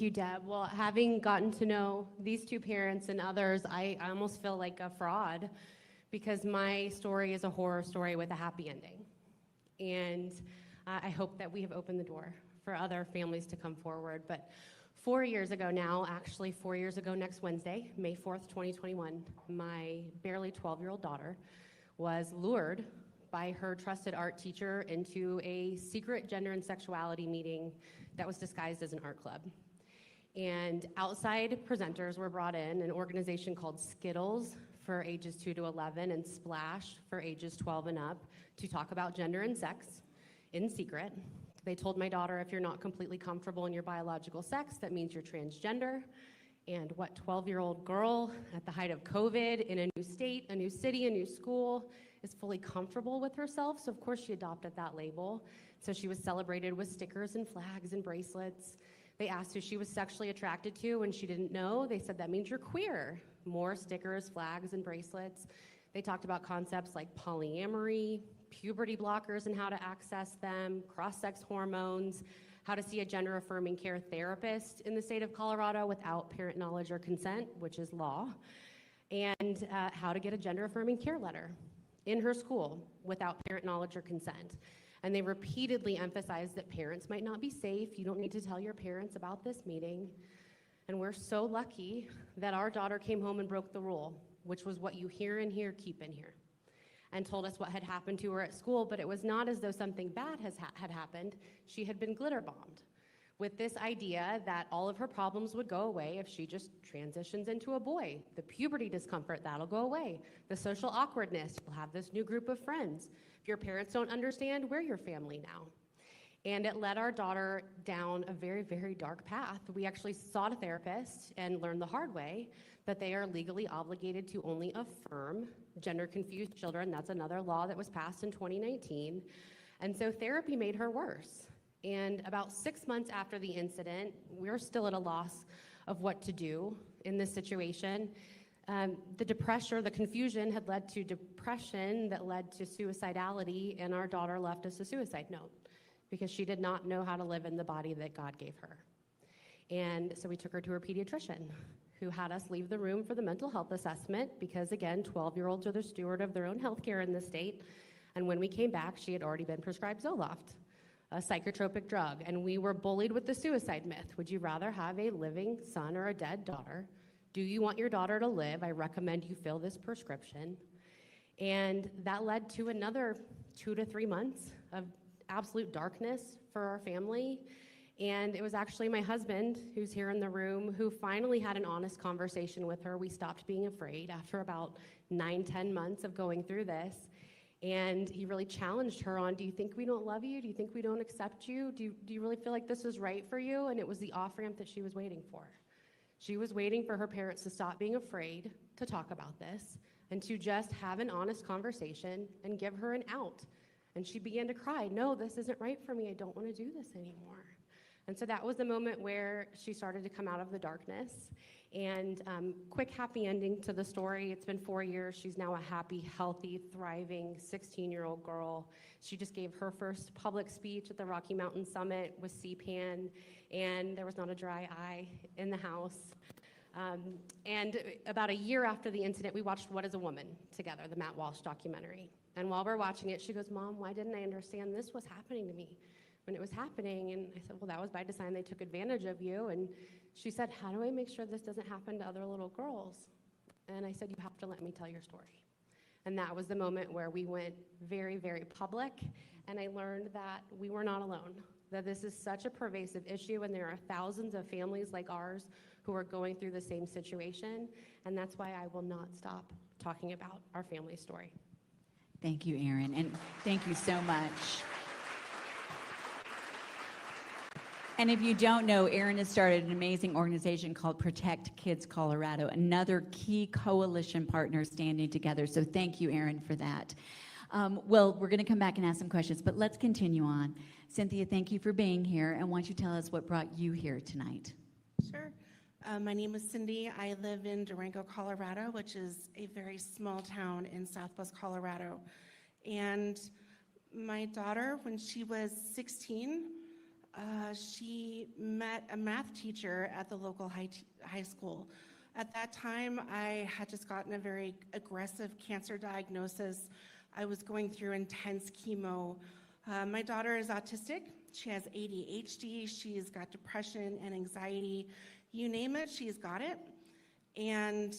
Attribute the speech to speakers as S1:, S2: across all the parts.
S1: Thank you, Deb. Well, having gotten to know these two parents and others, I almost feel like a fraud because my story is a horror story with a happy ending. And I hope that we have opened the door for other families to come forward. But 4 years ago now, actually 4 years ago next Wednesday, May 4th, 2021, my barely 12-year-old daughter was lured by her trusted art teacher into a secret gender and sexuality meeting that was disguised as an art club. And outside presenters were brought in, an organization called Skittles for ages 2 to 11 and Splash for ages 12 and up, to talk about gender and sex in secret. They told my daughter, if you're not completely comfortable in your biological sex, that means you're transgender. And what 12-year-old girl at the height of COVID in a new state, a new city, a new school is fully comfortable with herself? So of course she adopted that label. So she was celebrated with stickers and flags and bracelets. They asked who she was sexually attracted to, and she didn't know. They said, that means you're queer. More stickers, flags, and bracelets. They talked about concepts like polyamory, puberty blockers and how to access them, cross-sex hormones, how to see a gender-affirming care therapist in the state of Colorado without parent knowledge or consent, which is law, and how to get a gender-affirming care letter in her school without parent knowledge or consent. And they repeatedly emphasized that parents might not be safe. You don't need to tell your parents about this meeting. And we're so lucky that our daughter came home and broke the rule, which was what you hear in here, keep in here, and told us what had happened to her at school. But it was not as though something bad had happened. She had been glitter bombed with this idea that all of her problems would go away if she just transitions into a boy. The puberty discomfort, that'll go away. The social awkwardness, you'll have this new group of friends. If your parents don't understand, we're your family now. And it led our daughter down a very, very dark path. We actually sought a therapist and learned the hard way that they are legally obligated to only affirm gender-confused children. That's another law that was passed in 2019. And so therapy made her worse. And about 6 months after the incident, we're still at a loss of what to do in this situation. The depression, or the confusion, had led to depression that led to suicidality, and our daughter left us a suicide note because she did not know how to live in the body that God gave her. And so we took her to her pediatrician, who had us leave the room for the mental health assessment because, again, 12-year-olds are the steward of their own health care in this state. And when we came back, she had already been prescribed Zoloft, a psychotropic drug, and we were bullied with the suicide myth. Would you rather have a living son or a dead daughter? Do you want your daughter to live? I recommend you fill this prescription. And that led to another 2 to 3 months of absolute darkness for our family. And it was actually my husband, who's here in the room, who finally had an honest conversation with her. We stopped being afraid after about 9-10 months of going through this. And he really challenged her on, do you think we don't love you? Do you think we don't accept you? Do you really feel like this is right for you? And it was the off-ramp that she was waiting for. She was waiting for her parents to stop being afraid to talk about this and to just have an honest conversation and give her an out. And she began to cry, no, this isn't right for me. I don't want to do this anymore. And so that was the moment where she started to come out of the darkness. And quick happy ending to the story. It's been 4 years. She's now a happy, healthy, thriving 16-year-old girl. She just gave her first public speech at the Rocky Mountain Summit with CPAN, and there was not a dry eye in the house. And about a year after the incident, we watched What is a Woman together, the Matt Walsh documentary. And while we're watching it, she goes, Mom, why didn't I understand this was happening to me when it was happening? And I said, well, that was by design. They took advantage of you. And she said, how do I make sure this doesn't happen to other little girls? And I said, you have to let me tell your story. And that was the moment where we went very, very public. And I learned that we were not alone, that this is such a pervasive issue, and there are thousands of families like ours who are going through the same situation. And that's why I will not stop talking about our family story.
S2: Thank you, Erin, and thank you so much. And if you don't know, Erin has started an amazing organization called Protect Kids Colorado, another key coalition partner standing together. So thank you, Erin, for that. Well, we're going to come back and ask some questions, but let's continue on. Cynthia, thank you for being here, and why don't you tell us what brought you here tonight?
S3: Sure. My name is Cindy. I live in Durango, Colorado, which is a very small town in southwest Colorado. And my daughter, when she was 16, she met a math teacher at the local high school. At that time, I had just gotten a very aggressive cancer diagnosis. I was going through intense chemo My daughter is autistic. She has ADHD. She's got depression and anxiety. You name it, she's got it. And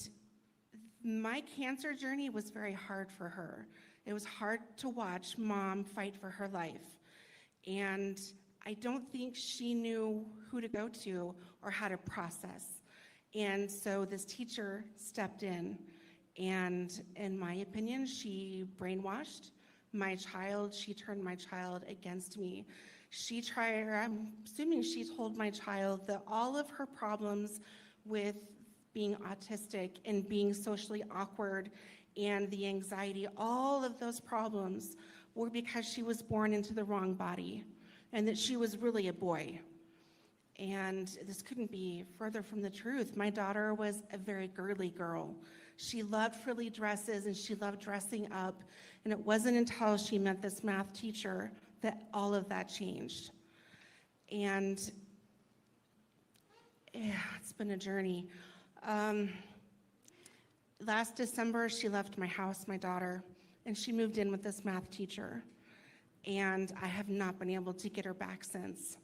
S3: my cancer journey was very hard for her. It was hard to watch mom fight for her life. And I don't think she knew who to go to or how to process. And so this teacher stepped in, and in my opinion, she brainwashed my child. She turned my child against me. I'm assuming she told my child that all of her problems with being autistic and being socially awkward and the anxiety, all of those problems were because she was born into the wrong body and that she was really a boy. And this couldn't be further from the truth. My daughter was a very girly girl. She loved frilly dresses and she loved dressing up. And it wasn't until she met this math teacher that all of that changed. And yeah, it's been a journey. Last December, she left my house, my daughter, and she moved in with this math teacher. And I have not been able to get her back since.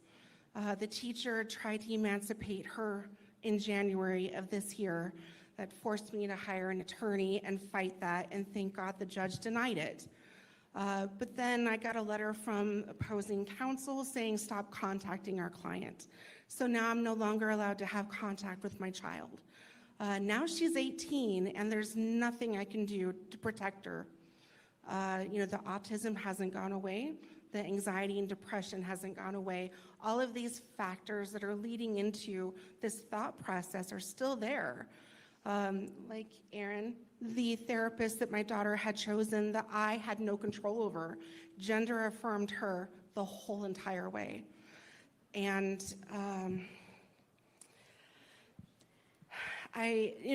S3: The teacher tried to emancipate her in January of this year. That forced me to hire an attorney and fight that, and thank God the judge denied it. But then I got a letter from opposing counsel saying stop contacting our client. So now I'm no longer allowed to have contact with my child. Now she's 18 and there's nothing I can do to protect her. The autism hasn't gone away. The anxiety and depression hasn't gone away. All of these factors that are leading into this thought process are still there. Like Aaron, the therapist that my daughter had chosen that I had no control over, gender affirmed her the whole entire way. And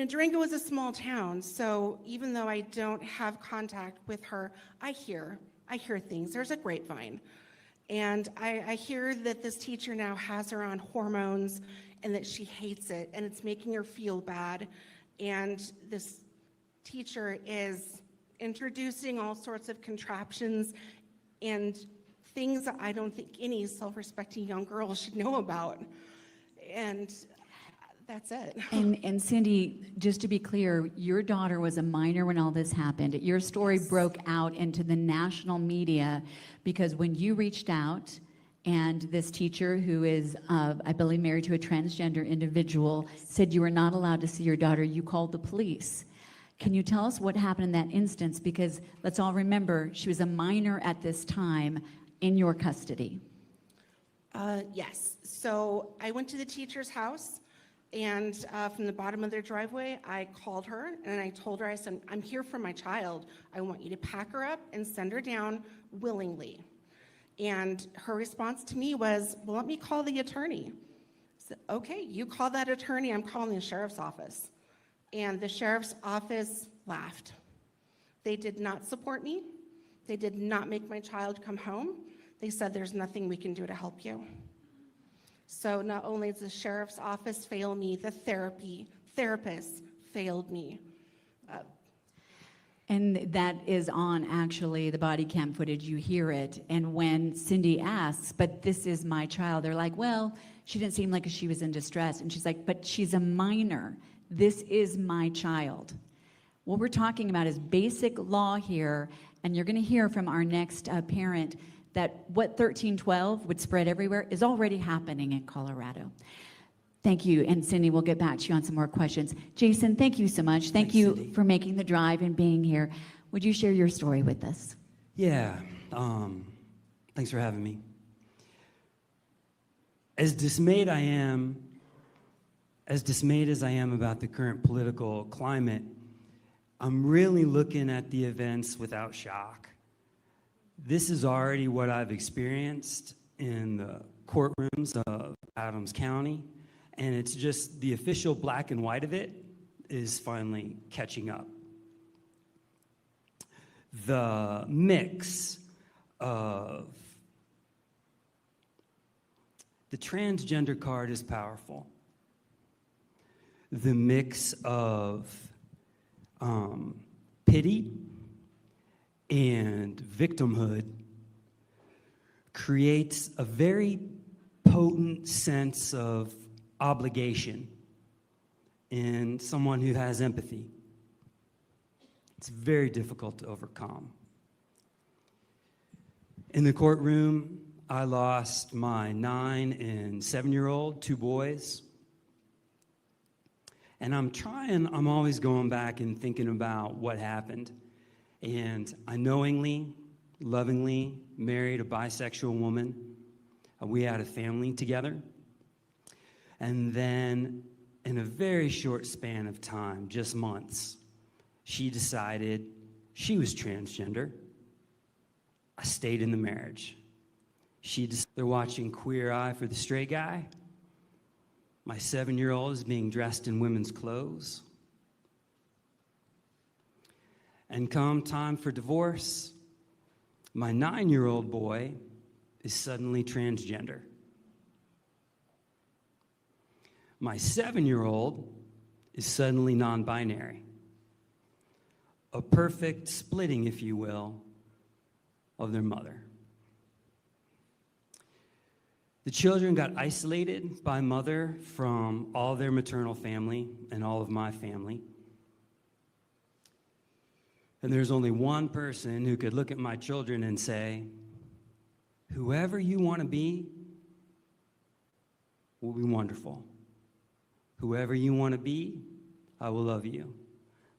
S3: Durango is a small town, so even though I don't have contact with her, I hear things. There's a grapevine. And I hear that this teacher now has her on hormones and that she hates it and it's making her feel bad. And this teacher is introducing all sorts of contraptions and things that I don't think any self-respecting young girl should know about. And that's it.
S2: And Cindy, just to be clear, your daughter was a minor when all this happened. Your story broke out into the national media because when you reached out, and this teacher, who is, I believe, married to a transgender individual, said you were not allowed to see your daughter, you called the police. Can you tell us what happened in that instance? Because let's all remember, she was a minor at this time in your custody.
S3: Yes. So I went to the teacher's house, and from the bottom of their driveway, I called her, and I told her, I said, I'm here for my child. I want you to pack her up and send her down willingly. And her response to me was, well, let me call the attorney. I said, okay, you call that attorney, I'm calling the sheriff's office. And the sheriff's office laughed. They did not support me. They did not make my child come home. They said, there's nothing we can do to help you. So not only does the sheriff's office fail me, the therapist failed me.
S2: And that is on actually the body cam footage, you hear it. And when Cindy asks, but this is my child, they're like, well, she didn't seem like she was in distress. And she's like, but she's a minor. This is my child. What we're talking about is basic law here. And you're gonna hear from our next parent that what 1312 would spread everywhere is already happening in Colorado. Thank you, and Cindy, we'll get back to you on some more questions. Jason, thank you so much. Thanks, you Cindy, for making the drive and being here. Would you share your story with us?
S4: Yeah, thanks for having me. As dismayed as I am about the current political climate, I'm really looking at the events without shock. This is already what I've experienced in the courtrooms of Adams County. And it's just the official black and white of it is finally catching up. The mix of the transgender card is powerful. The mix of pity and victimhood creates a very potent sense of obligation in someone who has empathy. It's very difficult to overcome. In the courtroom, I lost my 9 and 7-year-old, 2 boys. And I'm always going back and thinking about what happened. And I knowingly, lovingly married a bisexual woman. We had a family together. And then in a very short span of time, just months, she decided she was transgender. I stayed in the marriage. They're watching Queer Eye for the Straight Guy. My 7-year-old is being dressed in women's clothes. And come time for divorce, my 9-year-old boy is suddenly transgender. My 7-year-old is suddenly non-binary. A perfect splitting, if you will, of their mother. The children got isolated by mother from all their maternal family and all of my family. And there's only one person who could look at my children and say, whoever you want to be will be wonderful. Whoever you want to be, I will love you.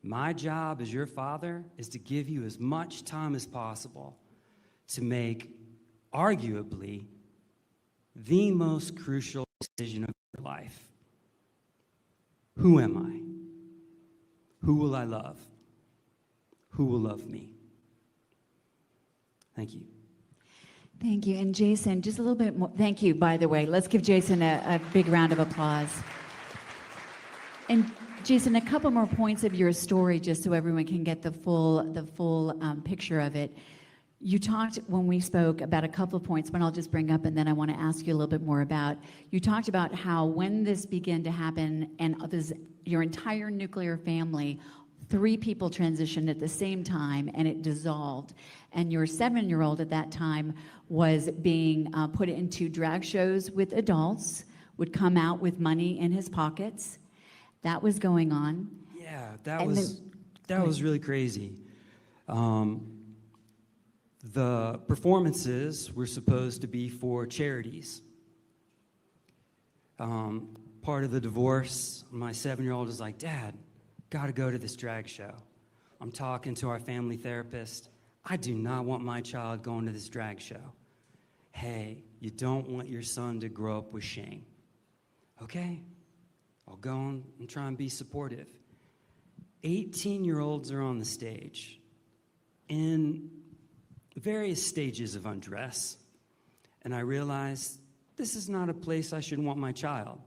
S4: My job as your father is to give you as much time as possible to make, arguably, the most crucial decision of your life. Who am I? Who will I love? Who will love me? Thank you.
S2: Thank you. And Jason, just a little bit more. Thank you, by the way. Let's give Jason a big round of applause. And Jason, a couple more points of your story, just so everyone can get the full picture of it. You talked, when we spoke, about a couple of points, but I'll just bring up, and then I want to ask you a little bit more about. You talked about how when this began to happen, and your entire nuclear family, 3 people transitioned at the same time, and it dissolved. And your 7-year-old at that time was being put into drag shows with adults, would come out with money in his pockets. That was going on.
S4: Yeah, that was really crazy. The performances were supposed to be for charities. Part of the divorce, my 7-year-old is like, Dad, gotta go to this drag show. I'm talking to our family therapist. I do not want my child going to this drag show. Hey, you don't want your son to grow up with shame. Okay, I'll go and try and be supportive. 18-year-olds are on the stage in various stages of undress, and I realized this is not a place I should want my child.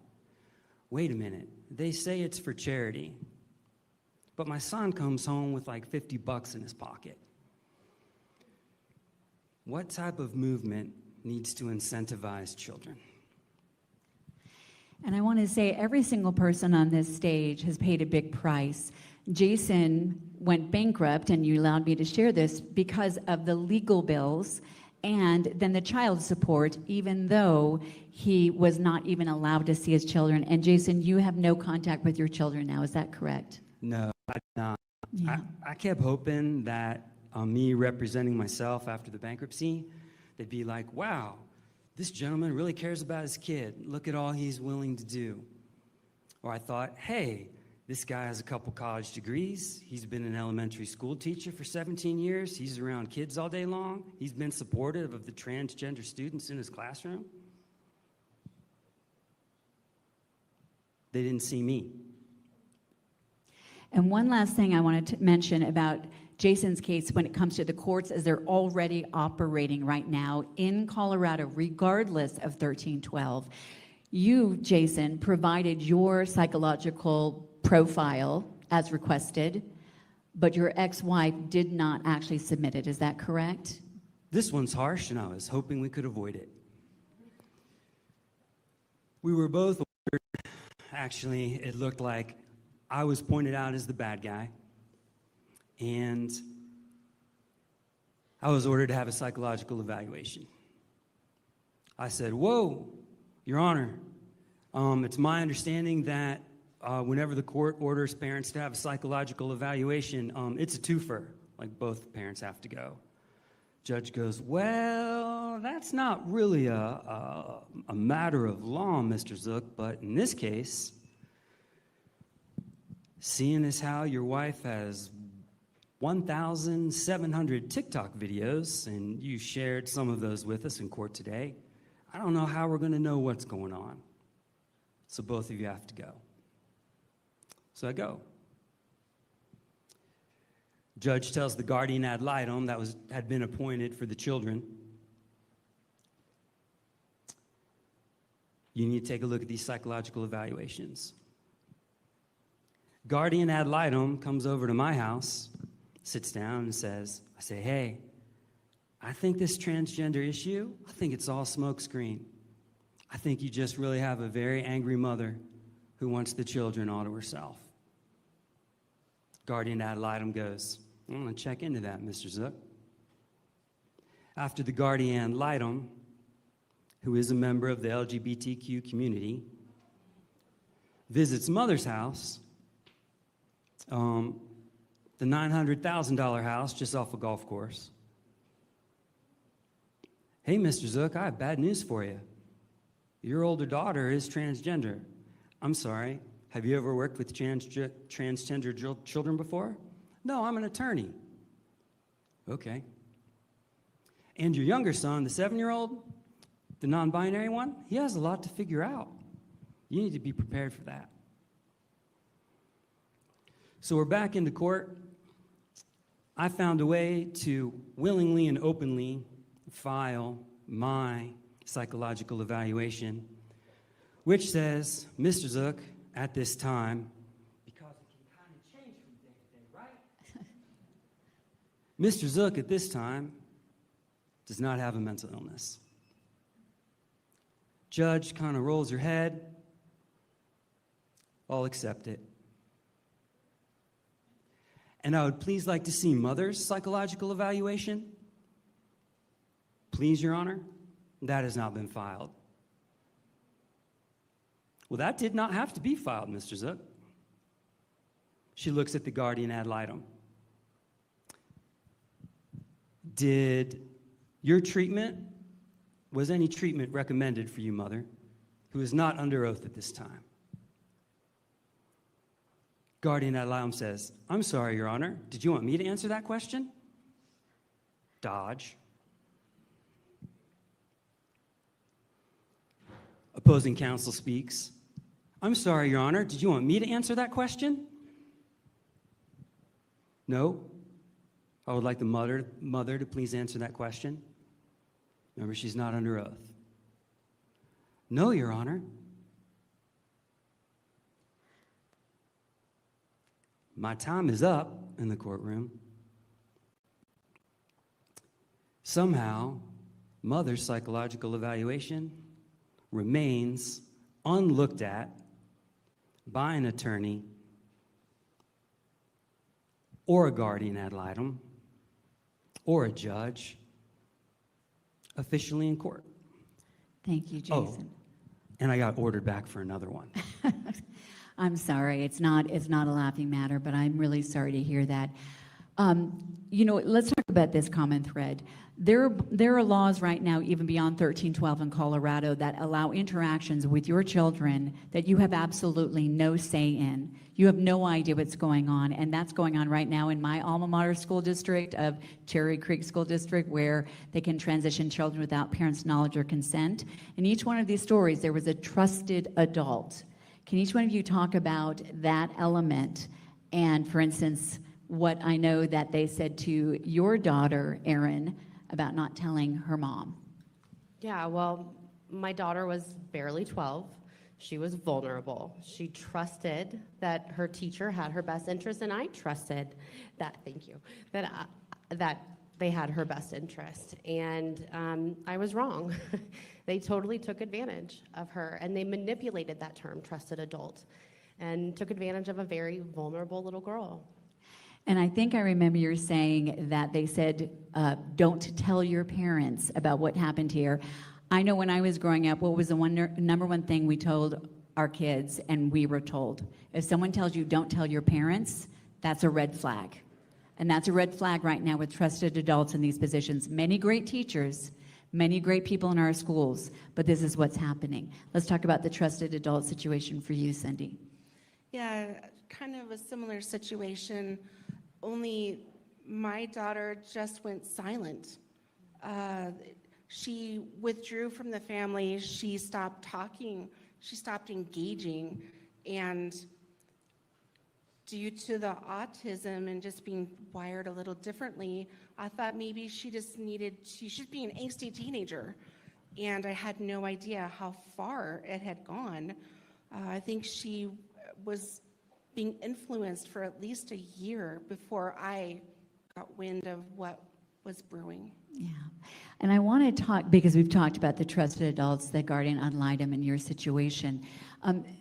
S4: Wait a minute, they say it's for charity, but my son comes home with like $50 in his pocket. What type of movement needs to incentivize children?
S2: And I want to say every single person on this stage has paid a big price. Jason went bankrupt, and you allowed me to share this, because of the legal bills and then the child support, even though he was not even allowed to see his children. And Jason, you have no contact with your children now, is that correct?
S4: No, I did not.
S2: Yeah.
S4: I kept hoping that me representing myself after the bankruptcy, they'd be like, wow, this gentleman really cares about his kid. Look at all he's willing to do. Or I thought, hey, this guy has a couple college degrees. He's been an elementary school teacher for 17 years. He's around kids all day long. He's been supportive of the transgender students in his classroom. They didn't see me.
S2: And one last thing I wanted to mention about Jason's case when it comes to the courts is they're already operating right now in Colorado, regardless of 1312. You, Jason, provided your psychological profile as requested, but your ex-wife did not actually submit it. Is that correct?
S4: This one's harsh, and I was hoping we could avoid it. We were both ordered. Actually, it looked like I was pointed out as the bad guy, and I was ordered to have a psychological evaluation. I said, whoa, Your Honor, it's my understanding that whenever the court orders parents to have a psychological evaluation, it's a twofer, like both parents have to go. Judge goes, well, that's not really a matter of law, Mr. Zook, but in this case, seeing as how your wife has 1,700 TikTok videos, and you shared some of those with us in court today, I don't know how we're going to know what's going on. So both of you have to go. So I go. Judge tells the guardian ad litem that had been appointed for the children, you need to take a look at these psychological evaluations. Guardian ad litem comes over to my house, sits down and says, I say, hey, I think this transgender issue, I think it's all smokescreen. I think you just really have a very angry mother who wants the children all to herself. Guardian ad litem goes, I'm going to check into that, Mr. Zook. After the guardian ad litem, who is a member of the LGBTQ community, visits mother's house, the $900,000 house just off a golf course. Hey, Mr. Zook, I have bad news for you. Your older daughter is transgender. I'm sorry, have you ever worked with transgender children before? No, I'm an attorney. Okay. And your younger son, the 7-year-old, the non-binary one, he has a lot to figure out. You need to be prepared for that. So we're back into court. I found a way to willingly and openly file my psychological evaluation, which says, Mr. Zook, at this time, because it can kind of change from day to day, right? Mr. Zook, at this time, does not have a mental illness. Judge kind of rolls her head. I'll accept it. And I would please like to see mother's psychological evaluation. Please, Your Honor, that has not been filed. Well, that did not have to be filed, Mr. Zook. She looks at the guardian ad litem. Was any treatment recommended for you, mother, who is not under oath at this time? Guardian ad litem says, I'm sorry, Your Honor, did you want me to answer that question? Dodge. Opposing counsel speaks. I'm sorry, Your Honor, did you want me to answer that question? No. I would like the mother to please answer that question. Remember, she's not under oath. No, Your Honor. My time is up in the courtroom. Somehow, mother's psychological evaluation remains unlooked at by an attorney or a guardian ad litem or a judge officially in court.
S2: Thank you, Jason.
S4: Oh, and I got ordered back for another one.
S2: I'm sorry, it's not a laughing matter, but I'm really sorry to hear that. Let's talk about this common thread. There are laws right now, even beyond 1312 in Colorado, that allow interactions with your children that you have absolutely no say in. You have no idea what's going on, and that's going on right now in my alma mater school district of Cherry Creek School District, where they can transition children without parents' knowledge or consent. In each one of these stories, there was a trusted adult. Can each one of you talk about that element? And for instance, what I know that they said to your daughter, Erin, about not telling her mom.
S1: Yeah, well, my daughter was barely 12. She was vulnerable. She trusted that her teacher had her best interest, and I trusted that, that they had her best interest. And I was wrong. They totally took advantage of her, and they manipulated that term, trusted adult, and took advantage of a very vulnerable little girl.
S2: And I think I remember you saying that they said, don't tell your parents about what happened here. I know when I was growing up, what was the number one thing we told our kids, and we were told? If someone tells you don't tell your parents, that's a red flag. And that's a red flag right now with trusted adults in these positions. Many great teachers, many great people in our schools, but this is what's happening. Let's talk about the trusted adult situation for you, Cindy.
S3: Yeah, kind of a similar situation, only my daughter just went silent. She withdrew from the family, she stopped talking, she stopped engaging, and due to the autism and just being wired a little differently, I thought maybe she should be an angsty teenager. And I had no idea how far it had gone. I think she was being influenced for at least a year before I got wind of what was brewing.
S2: Yeah, and I want to talk, because we've talked about the trusted adults, the guardian ad litem in your situation.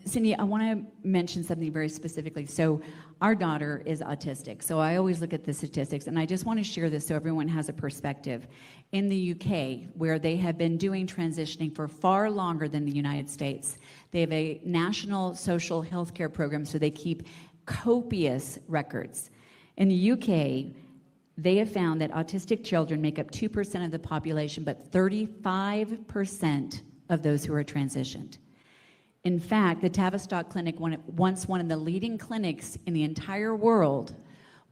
S2: Cindy, I want to mention something very specifically. So our daughter is autistic, so I always look at the statistics, and I just want to share this so everyone has a perspective. In the UK, where they have been doing transitioning for far longer than the United States, they have a national social health care program, so they keep copious records. In the UK, they have found that autistic children make up 2% of the population, but 35% of those who are transitioned. In fact, the Tavistock Clinic, once one of the leading clinics in the entire world,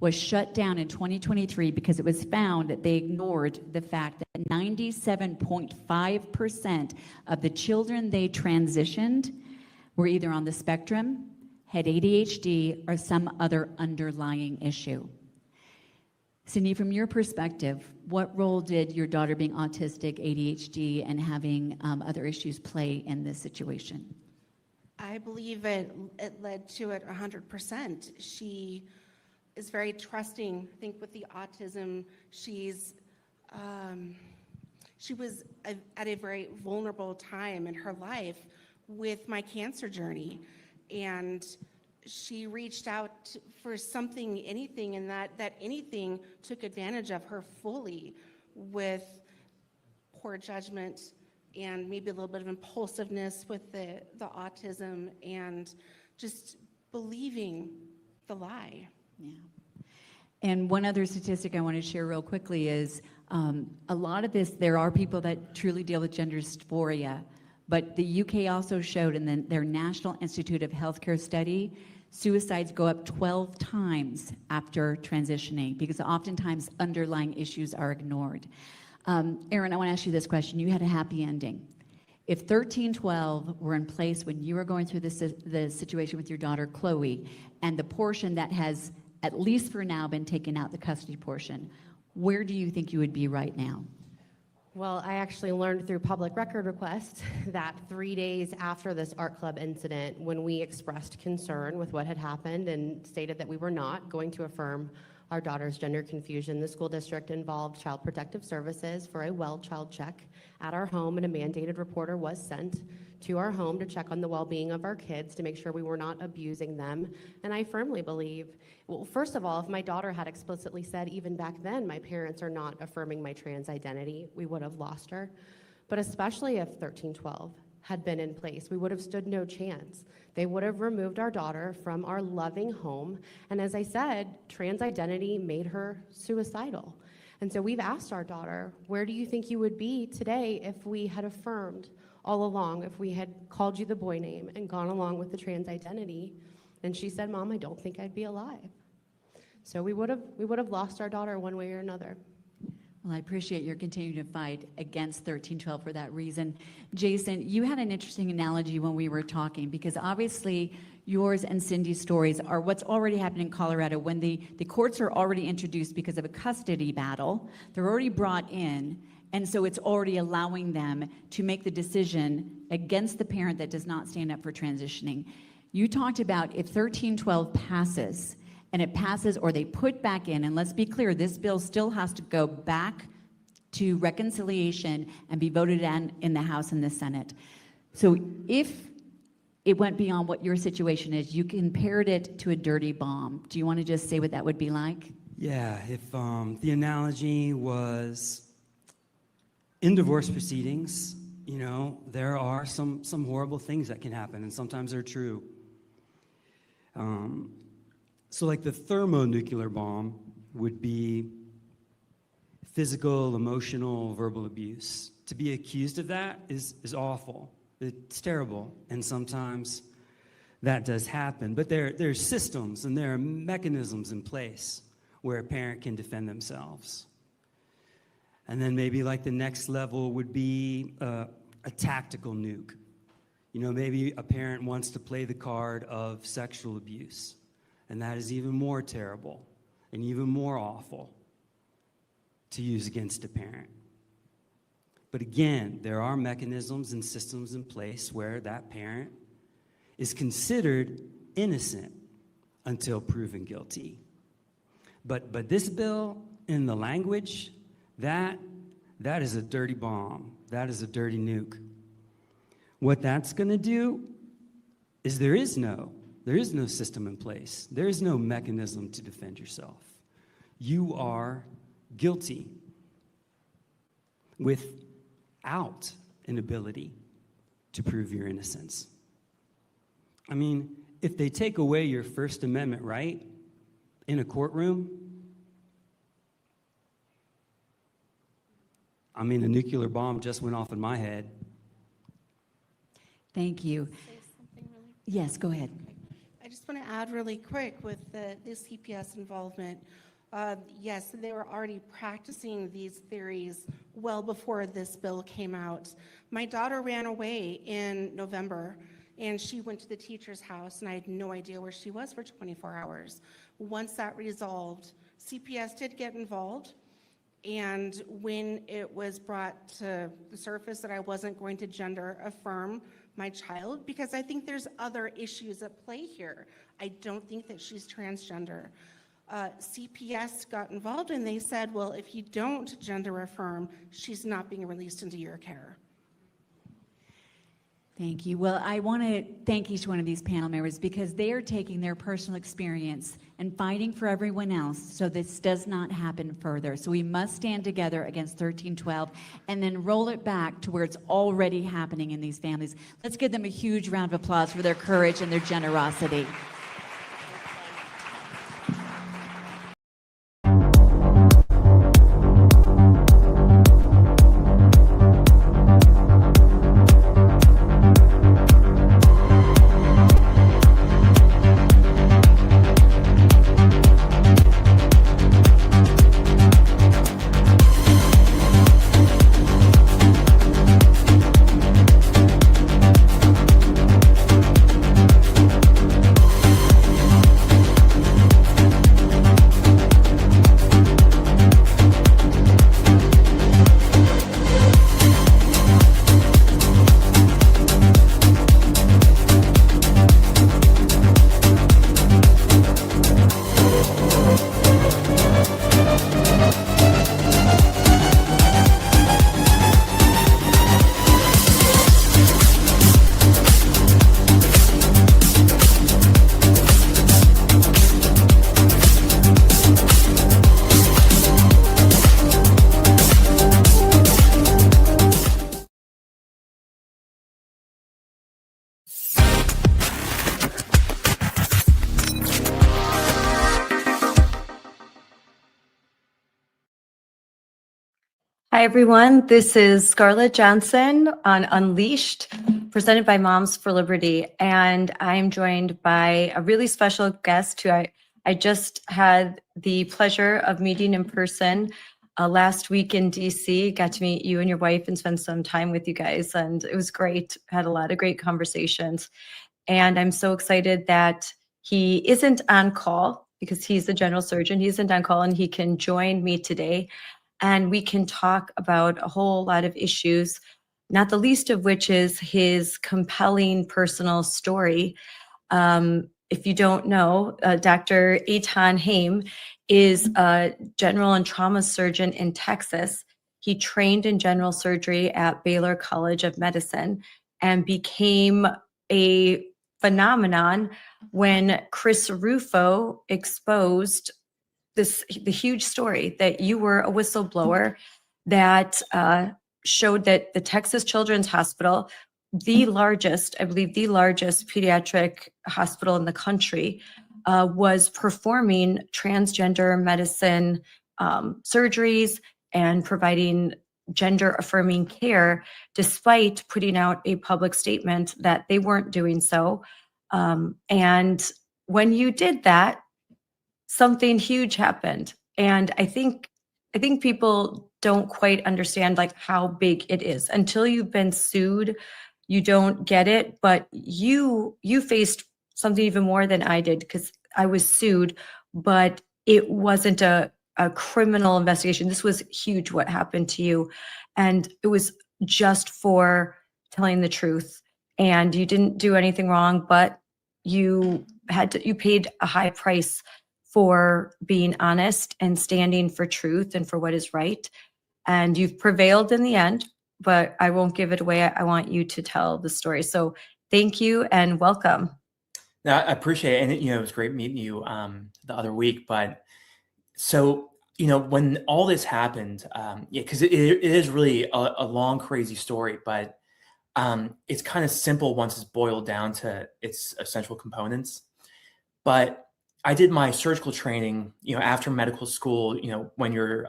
S2: was shut down in 2023 because it was found that they ignored the fact that 97.5% of the children they transitioned were either on the spectrum, had ADHD, or some other underlying issue. Cindy, from your perspective, what role did your daughter being autistic, ADHD, and having other issues play in this situation?
S3: I believe it led to it 100%. She is very trusting. I think with the autism, she was at a very vulnerable time in her life with my cancer journey, and she reached out for something, anything, and that anything took advantage of her fully with poor judgment and maybe a little bit of impulsiveness with the autism and just believing the lie.
S2: Yeah. And one other statistic I want to share real quickly is a lot of this, there are people that truly deal with gender dysphoria, but the UK also showed in their National Institute of Healthcare study, suicides go up 12 times after transitioning because oftentimes underlying issues are ignored. Erin, I want to ask you this question. You had a happy ending. If 1312 were in place when you were going through the situation with your daughter, Chloe, and the portion that has, at least for now, been taken out, the custody portion, where do you think you would be right now?
S1: Well, I actually learned through public record requests that 3 days after this art club incident, when we expressed concern with what had happened and stated that we were not going to affirm our daughter's gender confusion, the school district involved Child Protective Services for a well child check at our home, and a mandated reporter was sent to our home to check on the well-being of our kids to make sure we were not abusing them. And I firmly believe, well, first of all, if my daughter had explicitly said even back then, my parents are not affirming my trans identity, we would have lost her. But especially if 1312 had been in place, we would have stood no chance. They would have removed our daughter from our loving home. And as I said, trans identity made her suicidal. And so we've asked our daughter, where do you think you would be today if we had affirmed all along, if we had called you the boy name and gone along with the trans identity? And she said, Mom, I don't think I'd be alive. So we would have lost our daughter one way or another.
S2: Well, I appreciate your continuing to fight against 1312 for that reason. Jason, you had an interesting analogy when we were talking, because obviously yours and Cindy's stories are what's already happened in Colorado when the courts are already introduced because of a custody battle. They're already brought in, and so it's already allowing them to make the decision against the parent that does not stand up for transitioning. You talked about if 1312 passes, and it passes or they put back in, and let's be clear, this bill still has to go back to reconciliation and be voted on in the House and the Senate. So if it went beyond what your situation is, you compared it to a dirty bomb. Do you want to just say what that would be like?
S4: Yeah, if the analogy was in divorce proceedings, you know, there are some horrible things that can happen, and sometimes they're true. So like the thermonuclear bomb would be physical, emotional, verbal abuse. To be accused of that is awful. It's terrible, and sometimes that does happen. But there's systems and there are mechanisms in place where a parent can defend themselves. And then maybe like the next level would be a tactical nuke. You know, maybe a parent wants to play the card of sexual abuse, and that is even more terrible and even more awful to use against a parent. But again, there are mechanisms and systems in place where that parent is considered innocent until proven guilty. But this bill, in the language, that is a dirty bomb. That is a dirty nuke. What that's going to do is there is no system in place. There is no mechanism to defend yourself. You are guilty without an ability to prove your innocence. I mean, if they take away your First Amendment right in a courtroom, I mean, a nuclear bomb just went off in my head.
S2: Thank you.
S3: Say something really
S2: Yes, go ahead.
S3: I just want to add really quick with the CPS involvement. Yes, they were already practicing these theories well before this bill came out. My daughter ran away in November, and she went to the teacher's house, and I had no idea where she was for 24 hours. Once that resolved, CPS did get involved, and when it was brought to the surface that I wasn't going to gender affirm my child, because I think there's other issues at play here. I don't think that she's transgender. CPS got involved and they said, well, if you don't gender affirm, she's not being released into your care.
S2: Thank you. Well, I want to thank each one of these panel members because they are taking their personal experience and fighting for everyone else so this does not happen further. So we must stand together against 1312 and then roll it back to where it's already happening in these families. Let's give them a huge round of applause for their courage and their generosity.
S5: Hi, everyone. This is Scarlett Johnson on Unleashed, presented by Moms for Liberty. And I'm joined by a really special guest who I just had the pleasure of meeting in person last week in DC. Got to meet you and your wife and spend some time with you guys. And it was great. Had a lot of great conversations. And I'm so excited that he isn't on call because he's the general surgeon. He isn't on call and he can join me today. And we can talk about a whole lot of issues, not the least of which is his compelling personal story. If you don't know, Dr. Eithan Haim is a general and trauma surgeon in Texas. He trained in general surgery at Baylor College of Medicine and became a phenomenon when Chris Rufo exposed the huge story that you were a whistleblower, that showed that the Texas Children's Hospital, the largest, I believe, the largest pediatric hospital in the country, was performing transgender medicine surgeries and providing gender affirming care, despite putting out a public statement that they weren't doing so. And when you did that, something huge happened. And I think people don't quite understand like how big it is. Until you've been sued, you don't get it. But you faced something even more than I did, because I was sued, but it wasn't a criminal investigation. This was huge what happened to you. And it was just for telling the truth. And you didn't do anything wrong, but you paid a high price for being honest and standing for truth and for what is right. And you've prevailed in the end, but I won't give it away. I want you to tell the story. So thank you and welcome.
S6: No, I appreciate it. And, it was great meeting you the other week. But so, when all this happened, because it is really a long, crazy story, but it's kind of simple once it's boiled down to its essential components. But I did my surgical training, after medical school, when you're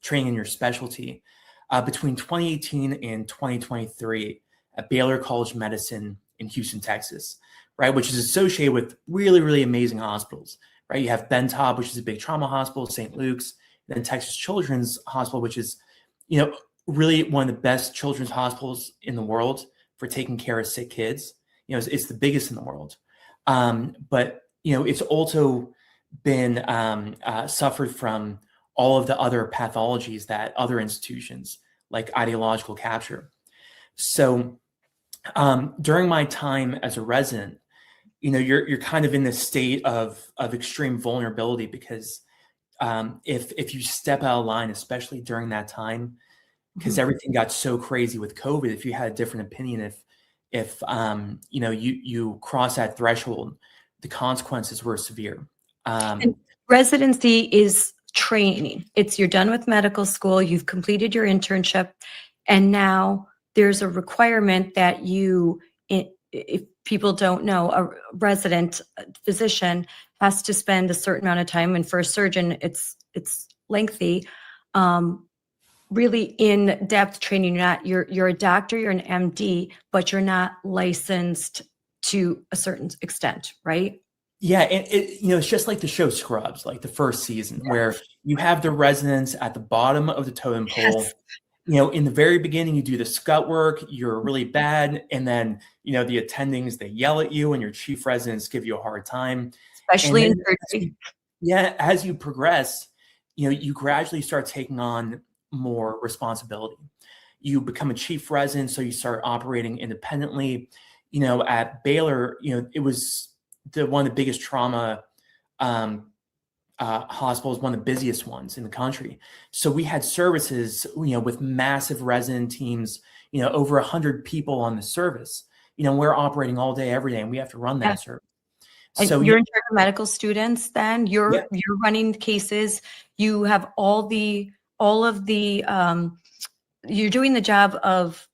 S6: training in your specialty, between 2018 and 2023 at Baylor College of Medicine in Houston, Texas, right? Which is associated with really, really amazing hospitals, right? You have Bentop, which is a big trauma hospital, St. Luke's, and then Texas Children's Hospital, which is, really one of the best children's hospitals in the world for taking care of sick kids. It's the biggest in the world. But it's also been suffered from all of the other pathologies that other institutions like ideological capture. So during my time as a resident, you're kind of in this state of extreme vulnerability, because if you step out of line, especially during that time, because everything got so crazy with COVID, if you had a different opinion, if you cross that threshold, the consequences were severe.
S5: And residency is training. You're done with medical school, you've completed your internship, and now there's a requirement that if people don't know, a resident physician has to spend a certain amount of time, and for a surgeon, it's lengthy, really in-depth training. You're a doctor, you're an MD, but you're not licensed to a certain extent, right?
S6: Yeah, and it's just like the show Scrubs, like the first season, where you have the residents at the bottom of the totem pole.
S5: Yes.
S6: In the very beginning, you do the scut work, you're really bad, and then the attendings, they yell at you, and your chief residents give you a hard time.
S5: Especially in surgery.
S6: As you progress, you gradually start taking on more responsibility. You become a chief resident, so you start operating independently. At Baylor, it was one of the biggest trauma hospitals, one of the busiest ones in the country. So we had services, with massive resident teams, over 100 people on the service. We're operating all day, every day, and we have to run that service.
S5: And
S6: So
S5: you're in charge of medical students then, you're running cases, you have all of the you're doing the job of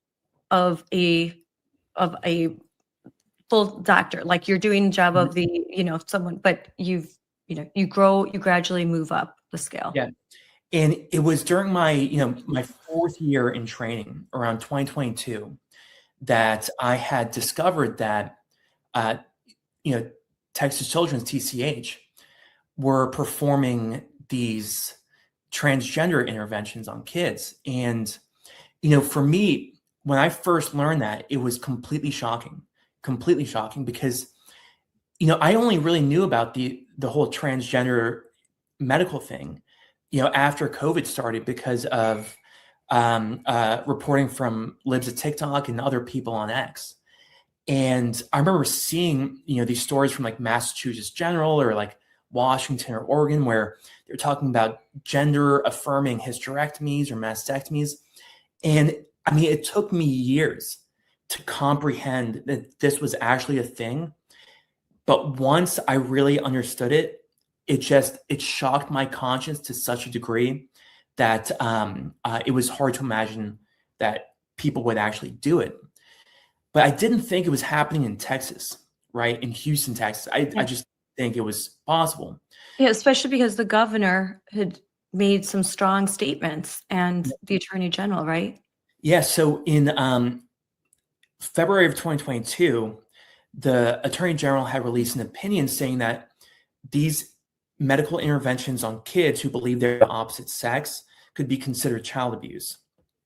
S5: a full doctor, like you're doing the job of the, someone, but you gradually move up the scale.
S6: Yeah. And it was during my, my fourth year in training around 2022 that I had discovered that, Texas Children's, TCH, were performing these transgender interventions on kids. And, for me, when I first learned that, it was completely shocking because, I only really knew about the whole transgender medical thing, after COVID started, because of reporting from libs at TikTok and other people on X. And I remember seeing, these stories from like Massachusetts General or like Washington or Oregon, where they're talking about gender affirming hysterectomies or mastectomies. And I mean, it took me years to comprehend that this was actually a thing. But once I really understood it, it shocked my conscience to such a degree that it was hard to imagine that people would actually do it. But I didn't think it was happening in Texas, right? In Houston, Texas. I just think it was possible.
S5: Yeah, especially because the governor had made some strong statements and the attorney general, right?
S6: Yeah. So in February of 2022, the attorney general had released an opinion saying that these medical interventions on kids who believe they're the opposite sex could be considered child abuse.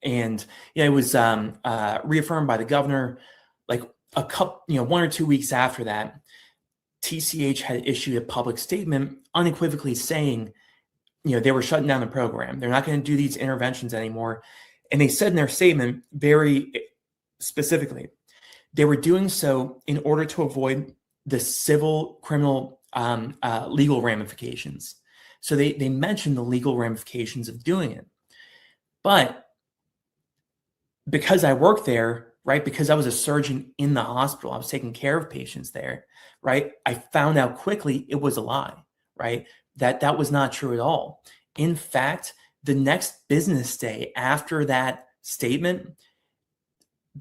S6: And it was reaffirmed by the governor. Like a couple, 1 or 2 weeks after that, TCH had issued a public statement unequivocally saying, they were shutting down the program. They're not going to do these interventions anymore. And they said in their statement very specifically, they were doing so in order to avoid the civil, criminal, legal ramifications. So they mentioned the legal ramifications of doing it. But because I worked there, right, because I was a surgeon in the hospital, I was taking care of patients there, right, I found out quickly it was a lie, right, that was not true at all. In fact, the next business day after that statement,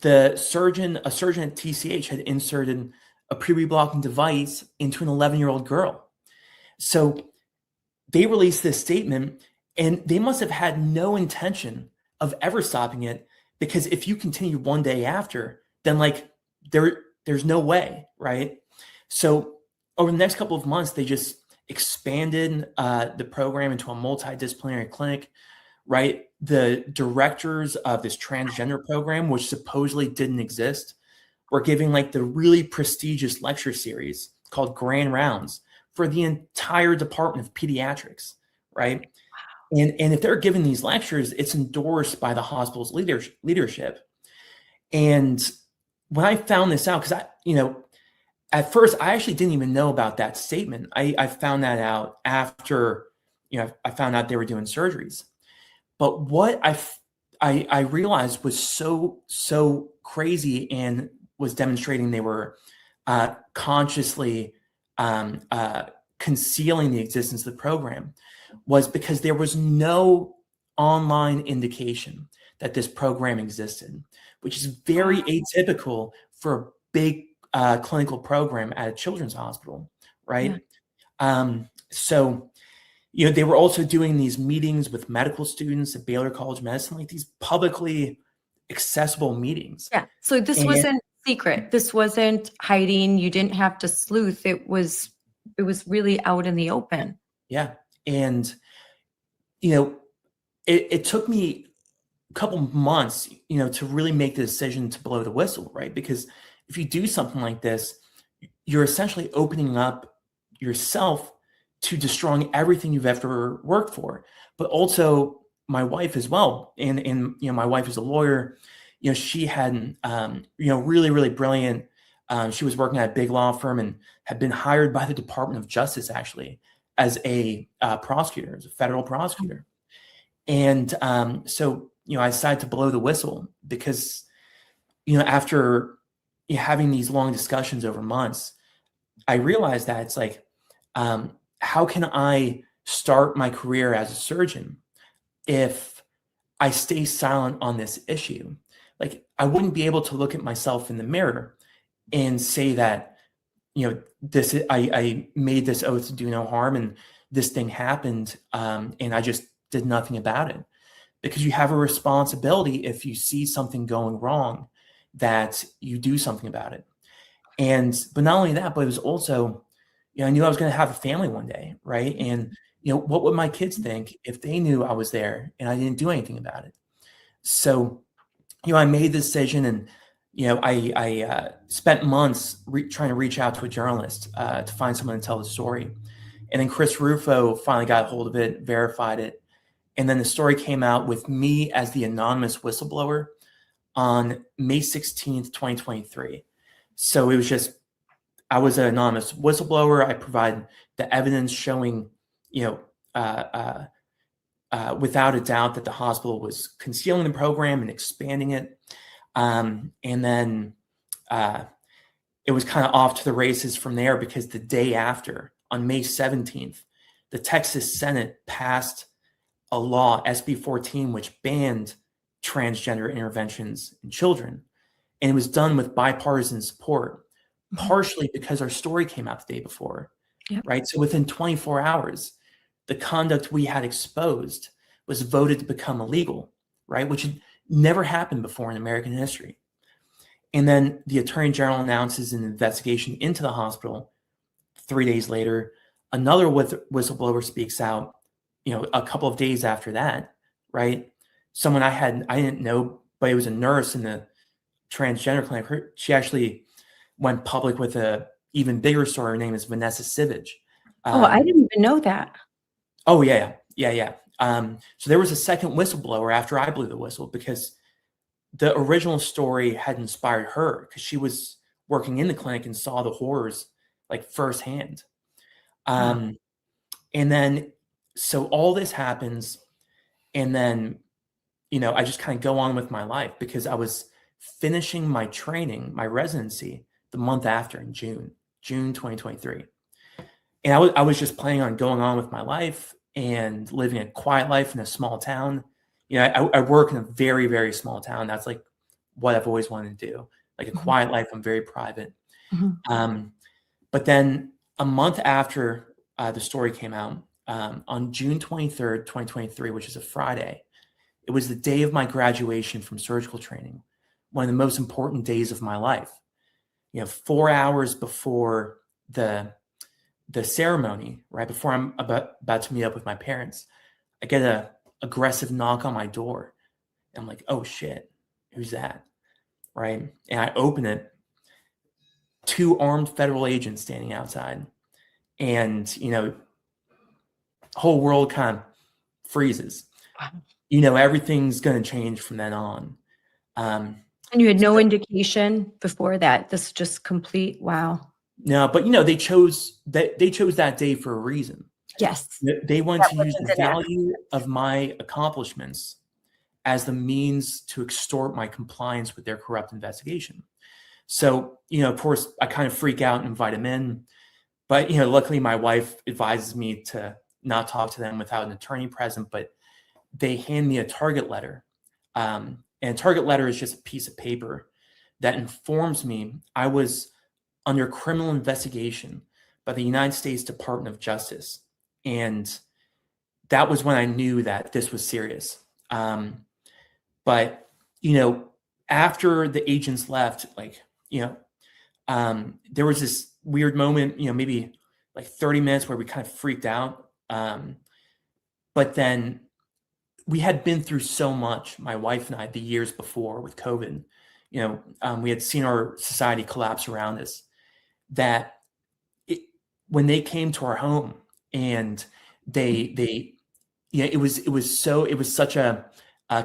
S6: a surgeon at TCH had inserted a pre-blocking device into an 11-year-old girl. So they released this statement, and they must have had no intention of ever stopping it, because if you continue one day after, then there's no way, right? So over the next couple of months, they just expanded the program into a multidisciplinary clinic, right? The directors of this transgender program, which supposedly didn't exist, were giving the really prestigious lecture series called Grand Rounds for the entire department of pediatrics, right? And if they're giving these lectures, it's endorsed by the hospital's leadership. And when I found this out, because at first I actually didn't even know about that statement. I found that out after, I found out they were doing surgeries. But what I realized was so crazy and was demonstrating they were consciously concealing the existence of the program was because there was no online indication that this program existed, which is very atypical for a big clinical program at a children's hospital, right? Yeah. So, they were also doing these meetings with medical students at Baylor College of Medicine, these publicly accessible meetings.
S5: Yeah. So this wasn't secret. This wasn't hiding. You didn't have to sleuth. It was really out in the open.
S6: Yeah. And, it took me a couple months, to really make the decision to blow the whistle, right? Because if you do something like this, you're essentially opening up yourself to destroying everything you've ever worked for, but also my wife as well. And my wife is a lawyer. She had, really, really brilliant. She was working at a big law firm and had been hired by the Department of Justice, actually, as a prosecutor, as a federal prosecutor. And so, I decided to blow the whistle because, after having these long discussions over months, I realized that it's how can I start my career as a surgeon if I stay silent on this issue? I wouldn't be able to look at myself in the mirror and say that, I made this oath to do no harm and this thing happened, and I just did nothing about it. Because you have a responsibility, if you see something going wrong, that you do something about it. But not only that, but it was also, I knew I was going to have a family one day, right? And, what would my kids think if they knew I was there and I didn't do anything about it? So, I made the decision, and, I spent months trying to reach out to a journalist to find someone to tell the story. And then Chris Rufo finally got a hold of it, verified it. And then the story came out with me as the anonymous whistleblower on May 16th, 2023. So it was just, I was an anonymous whistleblower. I provided the evidence showing, without a doubt that the hospital was concealing the program and expanding it. And then it was kind of off to the races from there, because the day after, on May 17th, the Texas Senate passed a law, SB 14, which banned transgender interventions in children. And it was done with bipartisan support, partially because our story came out the day before,
S5: Yep.
S6: right? So within 24 hours, the conduct we had exposed was voted to become illegal, right? Which had never happened before in American history. And then the Attorney General announces an investigation into the hospital. 3 days later, another whistleblower speaks out, a couple of days after that, right? Someone I didn't know, but it was a nurse in the transgender clinic. She actually went public with a even bigger story. Her name is Vanessa Sivage.
S5: Oh, I didn't even know that.
S6: Oh, yeah. So there was a second whistleblower after I blew the whistle, because the original story had inspired her, because she was working in the clinic and saw the horrors like firsthand. And then, so all this happens, and then, I just kind of go on with my life, because I was finishing my training, my residency, the month after, in June 2023. And I was just planning on going on with my life and living a quiet life in a small town. I work in a very, very small town. That's like what I've always wanted to do, like a quiet life. I'm very private. But then a month after the story came out, on June 23rd, 2023, which is a Friday, it was the day of my graduation from surgical training, one of the most important days of my life. 4 hours before the ceremony, right before I'm about to meet up with my parents, I get a aggressive knock on my door. I'm like, oh shit, who's that? Right? And I open it, 2 armed federal agents standing outside, and whole world kind of freezes.
S5: Wow.
S6: Everything's going to change from then on.
S5: And you had no indication before that. This is just complete, wow.
S6: No, but they chose that day for a reason.
S5: Yes.
S6: They wanted
S5: That
S6: to use
S5: wasn't
S6: the
S5: an accident.
S6: value of my accomplishments as the means to extort my compliance with their corrupt investigation. So, of course, I kind of freak out and invite them in. But, luckily my wife advises me to not talk to them without an attorney present, but they hand me a target letter. And a target letter is just a piece of paper that informs me I was under criminal investigation by the United States Department of Justice. And that was when I knew that this was serious. But, after the agents left, there was this weird moment, maybe like 30 minutes where we kind of freaked out. But then we had been through so much, my wife and I, the years before with COVID. We had seen our society collapse around us, that when they came to our home and it was such a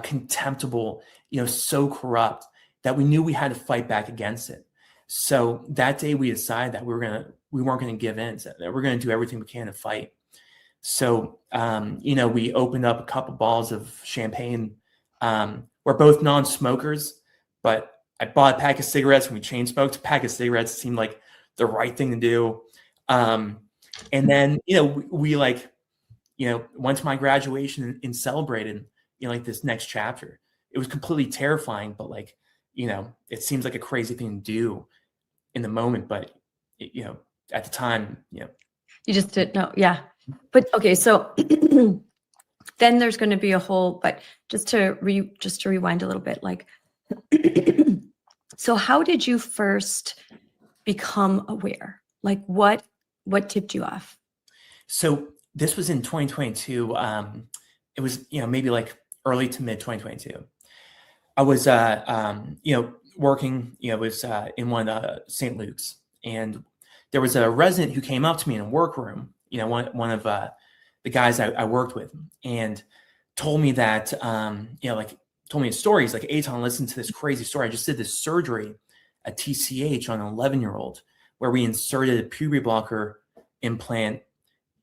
S6: contemptible, so corrupt, that we knew we had to fight back against it. So that day we decided that we weren't going to give in, so that we're going to do everything we can to fight. So, we opened up a couple bottles of champagne. We're both non-smokers, but I bought a pack of cigarettes and we chain smoked a pack of cigarettes. It seemed like the right thing to do. And then, we went to my graduation and celebrated, like this next chapter. It was completely terrifying, but it seems like a crazy thing to do in the moment, but at the time,
S5: You just didn't know. Yeah. But okay, so then there's going to be but just to rewind a little bit, so how did you first become aware? What tipped you off?
S6: So this was in 2022. It was, maybe like early to mid 2022. I was, working, was in one of the St. Luke's, and there was a resident who came up to me in a workroom, one of the guys I worked with, and told me that, told me a story. He's like, Eithan, listen to this crazy story. I just did this surgery at TCH on an 11-year-old where we inserted a puberty blocker implant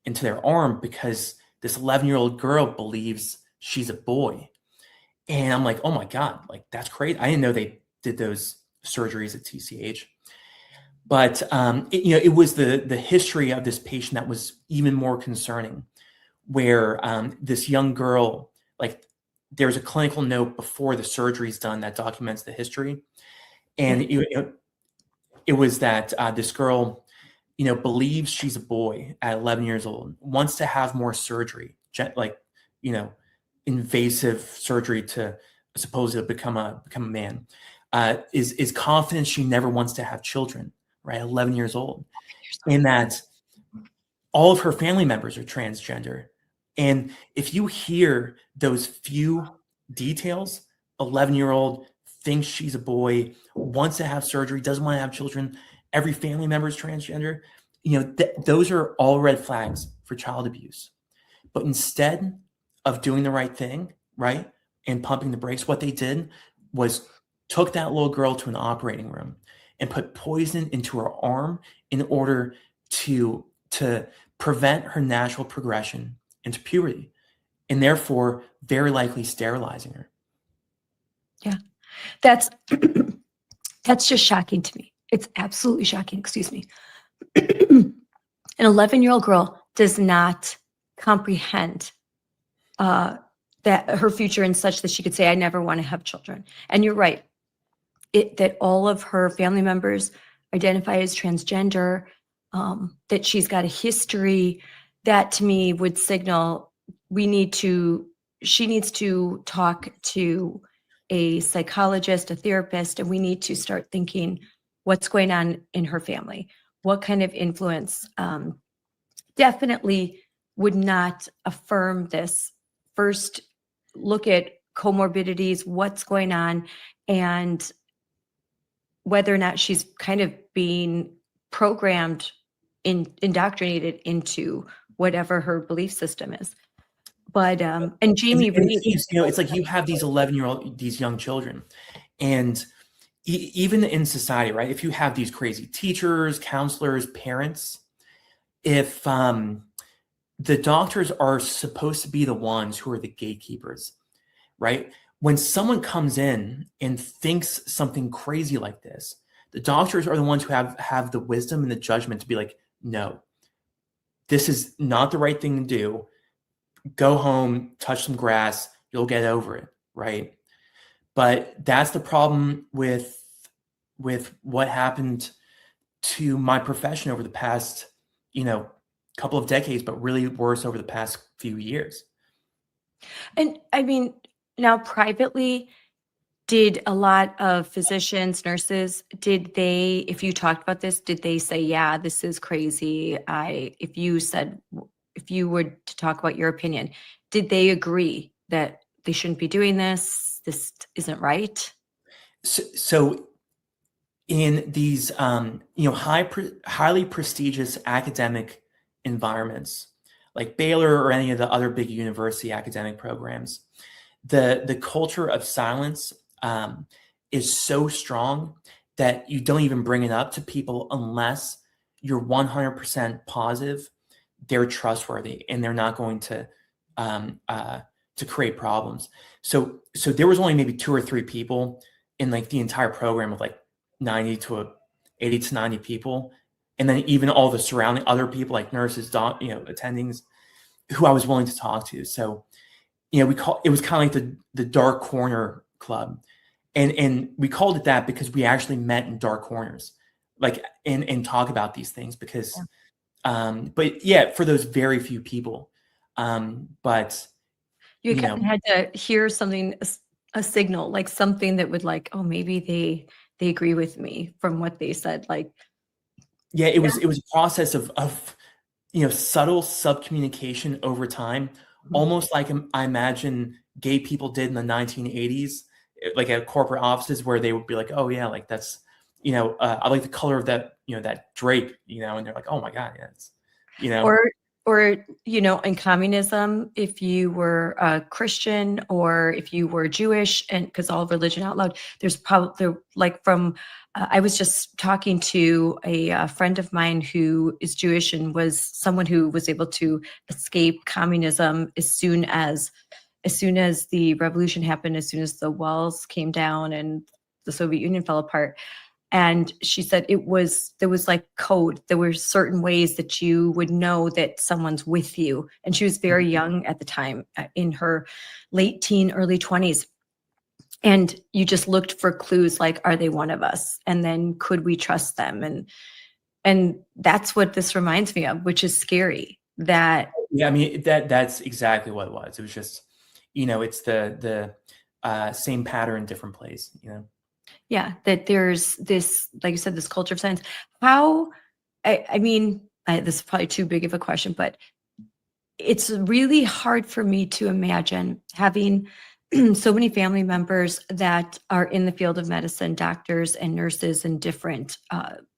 S6: into their arm because this 11-year-old girl believes she's a boy. And I'm like, oh my God, that's crazy. I didn't know they did those surgeries at TCH. But it was the history of this patient that was even more concerning, where this young girl there's a clinical note before the surgery is done that documents the history. And it was that this girl, believes she's a boy at 11 years old, wants to have more surgery, like, invasive surgery to supposedly become a man, is confident she never wants to have children, right? 11 years old. And that all of her family members are transgender. And if you hear those few details, 11-year-old thinks she's a boy, wants to have surgery, doesn't want to have children, every family member is transgender, those are all red flags for child abuse. But instead of doing the right thing, right, and pumping the brakes, what they did was took that little girl to an operating room and put poison into her arm in order to prevent her natural progression into puberty, and therefore very likely sterilizing her.
S5: Yeah, that's just shocking to me. It's absolutely shocking. Excuse me. An 11-year-old girl does not comprehend that her future in such that she could say, I never want to have children. And you're right, that all of her family members identify as transgender, that she's got a history, that to me would signal she needs to talk to a psychologist, a therapist, and we need to start thinking what's going on in her family, what kind of influence. Definitely would not affirm this. First, look at comorbidities, what's going on, and whether or not she's kind of being programmed, indoctrinated into whatever her belief system is. But and Jamie Reed,
S6: it's like you have these 11-year-old, these young children, and even in society, right? If you have these crazy teachers, counselors, parents, if the doctors are supposed to be the ones who are the gatekeepers, right? When someone comes in and thinks something crazy like this, the doctors are the ones who have the wisdom and the judgment to be like, no, this is not the right thing to do. Go home, touch some grass, you'll get over it, right? But that's the problem with what happened to my profession over the past, couple of decades, but really worse over the past few years.
S5: and I mean, now privately, did a lot of physicians, nurses, if you talked about this, did they say, yeah, this is crazy? If you were to talk about your opinion, did they agree that they shouldn't be doing this? This isn't right?
S6: So in these, highly prestigious academic environments, like Baylor or any of the other big university academic programs, the culture of silence is so strong that you don't even bring it up to people unless you're 100% positive they're trustworthy and they're not going to create problems. So there was only maybe 2 or 3 people in like the entire program of like 80 to 90 people, and then even all the surrounding other people like nurses, attendings, who I was willing to talk to. So it was kind of like the dark corner club. And we called it that because we actually met in dark corners, like and talk about these things because, but yeah, for those very few people. But
S5: You kind of had to hear something, a signal, like something that would like, oh, maybe they agree with me from what they said. Like,
S6: yeah, it was a process of subtle subcommunication over time, almost like I imagine gay people did in the 1980s. Like at corporate offices where they would be like, oh yeah, like that's, I like the color of that, that drape, and they're like, oh my God, yeah, it's,
S5: or in communism, if you were a Christian or if you were Jewish, and because all religion out loud, there's probably I was just talking to a friend of mine who is Jewish and was someone who was able to escape communism as soon as the revolution happened, as soon as the walls came down and the Soviet Union fell apart. And she said there was like code. There were certain ways that you would know that someone's with you. And she was very young at the time, in her late teen, early 20s. And you just looked for clues like, are they one of us? And then could we trust them? And that's what this reminds me of, which is scary. That
S6: Yeah, I mean, that's exactly what it was. It was just, it's the same pattern, different place,
S5: yeah, that there's this, like you said, this culture of silence. How, I mean, this is probably too big of a question, but it's really hard for me to imagine having so many family members that are in the field of medicine, doctors and nurses and different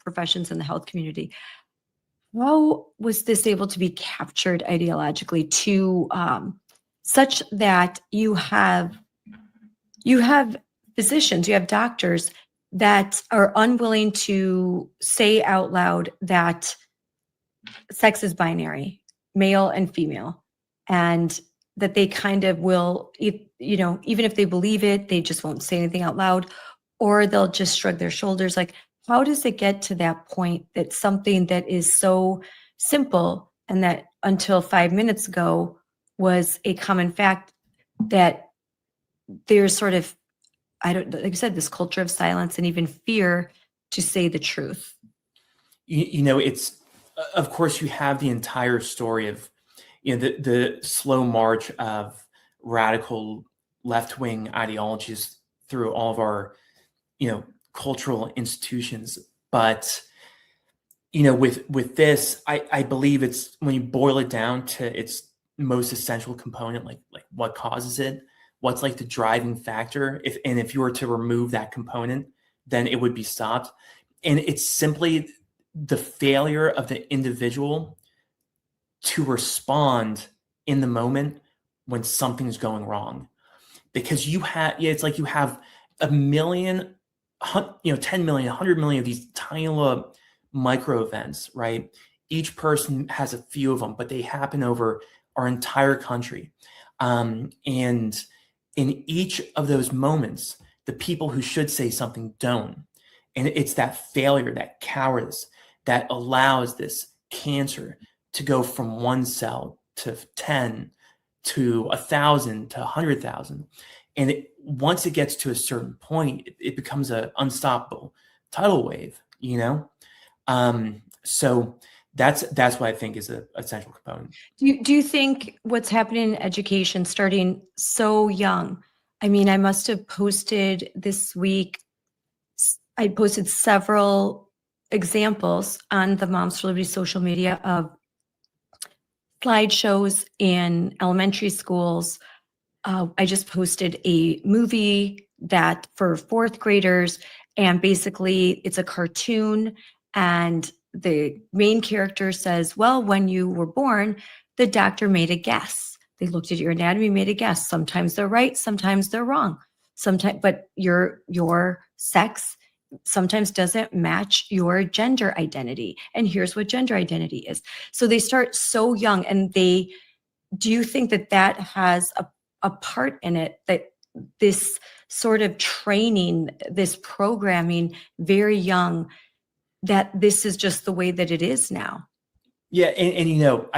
S5: professions in the health community. How was this able to be captured ideologically to such that you have physicians, you have doctors that are unwilling to say out loud that sex is binary, male and female, and that they kind of will, even if they believe it, they just won't say anything out loud, or they'll just shrug their shoulders. Like, how does it get to that point that something that is so simple and that until 5 minutes ago was a common fact, that there's sort of, like I said, this culture of silence and even fear to say the truth?
S6: It's, of course, you have the entire story of, the slow march of radical left-wing ideologies through all of our, cultural institutions. But, with this, I believe it's, when you boil it down to its most essential component, like what causes it, what's like the driving factor. If you were to remove that component, then it would be stopped. And it's simply the failure of the individual to respond in the moment when something's going wrong. Because it's like you have a million, 10 million, 100 million of these tiny little micro events, right? Each person has a few of them, but they happen over our entire country. And in each of those moments, the people who should say something don't. And it's that failure, that cowardice, that allows this cancer to go from 1 cell to 10 to 1,000 to 100,000. And once it gets to a certain point, it becomes an unstoppable tidal wave, So that's what I think is a essential component.
S5: Do you think what's happening in education starting so young? I mean, I must have posted this week, I posted several examples on the Moms for Liberty social media of slideshows in elementary schools. I just posted a movie that for 4th graders, and basically it's a cartoon, and the main character says, well, when you were born, the doctor made a guess. They looked at your anatomy, made a guess. Sometimes they're right, sometimes they're wrong. But your sex sometimes doesn't match your gender identity. And here's what gender identity is. So they start so young, and do you think that has a part in it, that this sort of training, this programming very young, that this is just the way that it is now?
S6: Yeah. And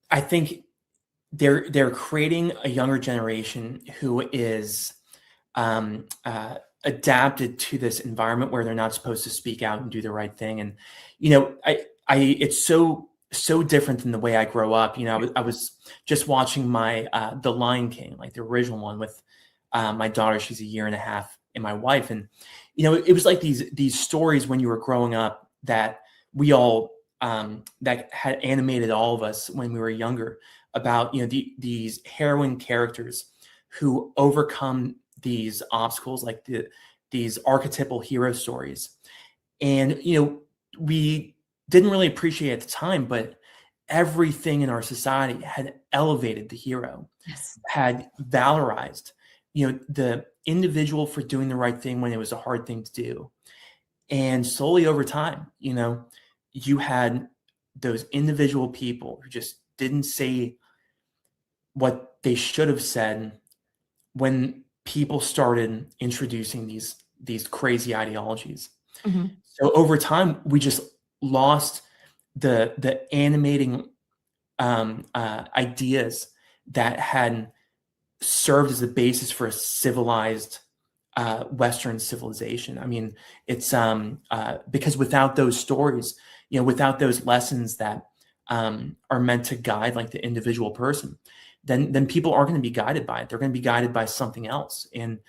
S6: I think they're creating a younger generation who is adapted to this environment where they're not supposed to speak out and do the right thing. And, it's so different than the way I grow up. I was just watching The Lion King, like the original one, with my daughter. She's 1.5 years, and my wife. And, it was like these stories when you were growing up that we all, that had animated all of us when we were younger, about, these heroine characters who overcome these obstacles, like these archetypal hero stories. And, we didn't really appreciate at the time, but everything in our society had elevated the hero,
S5: Yes.
S6: had valorized, the individual for doing the right thing when it was a hard thing to do. And slowly over time, you had those individual people who just didn't say what they should have said when people started introducing these crazy ideologies.
S5: Mhm.
S6: So over time, we just lost the animating ideas that had served as the basis for a civilized Western civilization. I mean, it's because without those stories, without those lessons that are meant to guide like the individual person, then people aren't going to be guided by it. They're going to be guided by something else, and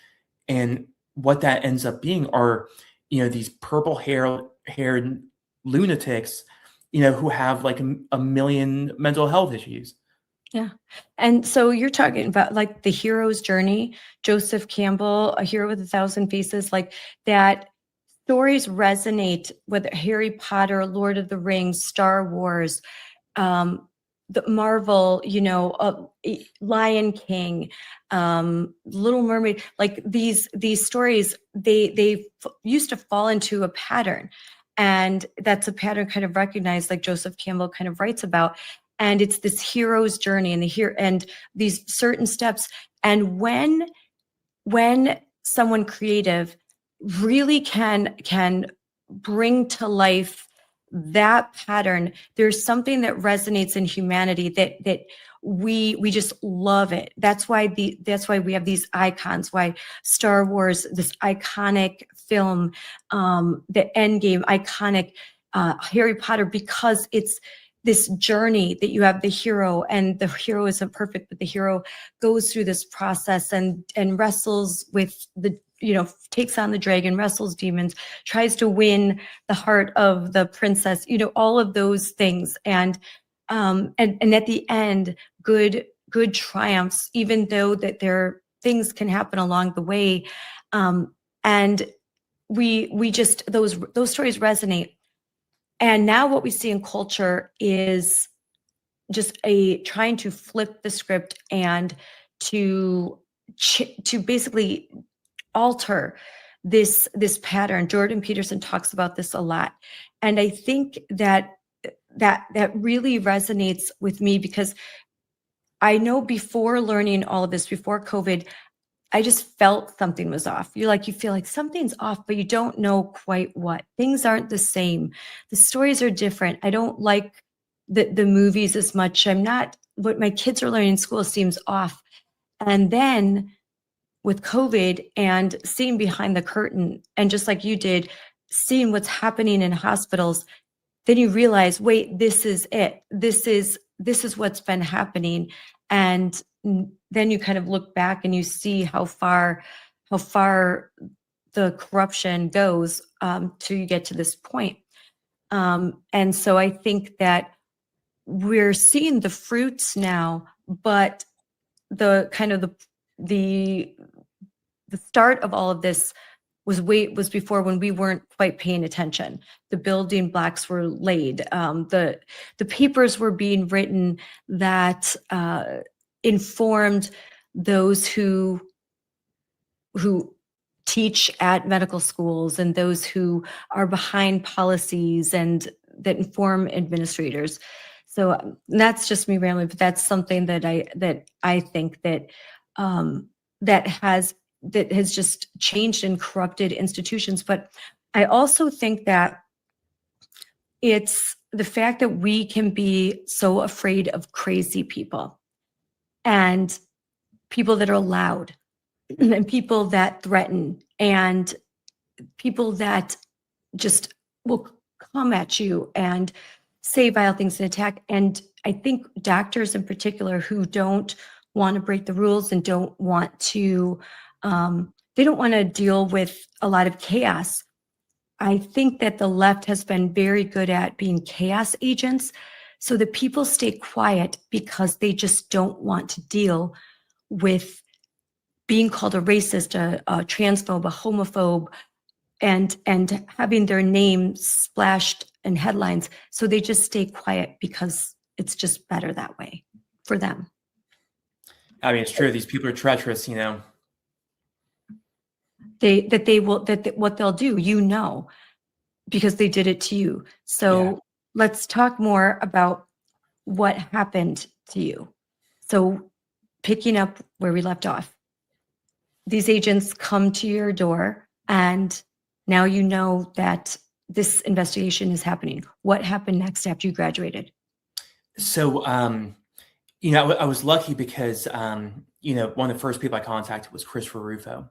S6: what that ends up being are these purple haired lunatics, who have like a million mental health issues.
S5: Yeah. And so you're talking about like the hero's journey, Joseph Campbell, A Hero with a Thousand Faces, like that stories resonate with Harry Potter, Lord of the Rings, Star Wars, the Marvel, Lion King, Little Mermaid, like these stories, they used to fall into a pattern. And that's a pattern kind of recognized, like Joseph Campbell kind of writes about. And it's this hero's journey and these certain steps. And when someone creative really can bring to life that pattern, there's something that resonates in humanity that we just love it. That's why we have these icons, why Star Wars, this iconic film, the Endgame, iconic Harry Potter, because it's this journey that you have the hero, and the hero isn't perfect, but the hero goes through this process and wrestles with takes on the dragon, wrestles demons, tries to win the heart of the princess, all of those things. And at the end, good triumphs, even though that things can happen along the way. And we just, those stories resonate. And now what we see in culture is just trying to flip the script and to basically alter this pattern. Jordan Peterson talks about this a lot. And I think that really resonates with me, because I know before learning all of this, before COVID, I just felt something was off. You feel like something's off, but you don't know quite what. Things aren't the same. The stories are different. I don't like the movies as much. What my kids are learning in school seems off. And then with COVID and seeing behind the curtain, and just like you did, seeing what's happening in hospitals, then you realize, wait, this is it. This is what's been happening. And then you kind of look back and you see how far the corruption goes till you get to this point. And so I think that we're seeing the fruits now, but the kind of the start of all of this was before, when we weren't quite paying attention. The building blocks were laid. The papers were being written that informed those who teach at medical schools, and those who are behind policies and that inform administrators. So that's just me rambling, but that's something that I think that that has just changed and corrupted institutions. But I also think that it's the fact that we can be so afraid of crazy people, and people that are loud, and people that threaten, and people that just will come at you and say vile things and attack. And I think doctors in particular, who don't want to break the rules and don't want to they don't want to deal with a lot of chaos. I think that the left has been very good at being chaos agents, so that people stay quiet because they just don't want to deal with being called a racist, a transphobe, a homophobe, and having their name splashed in headlines. So they just stay quiet because it's just better that way for them.
S6: I mean, it's true. These people are treacherous,
S5: What they'll do, because they did it to you. So
S6: Yeah.
S5: let's talk more about what happened to you. So picking up where we left off, these agents come to your door And now you know that this investigation is happening. What happened next after you graduated?
S6: So, I was lucky because, one of the first people I contacted was Christopher Rufo.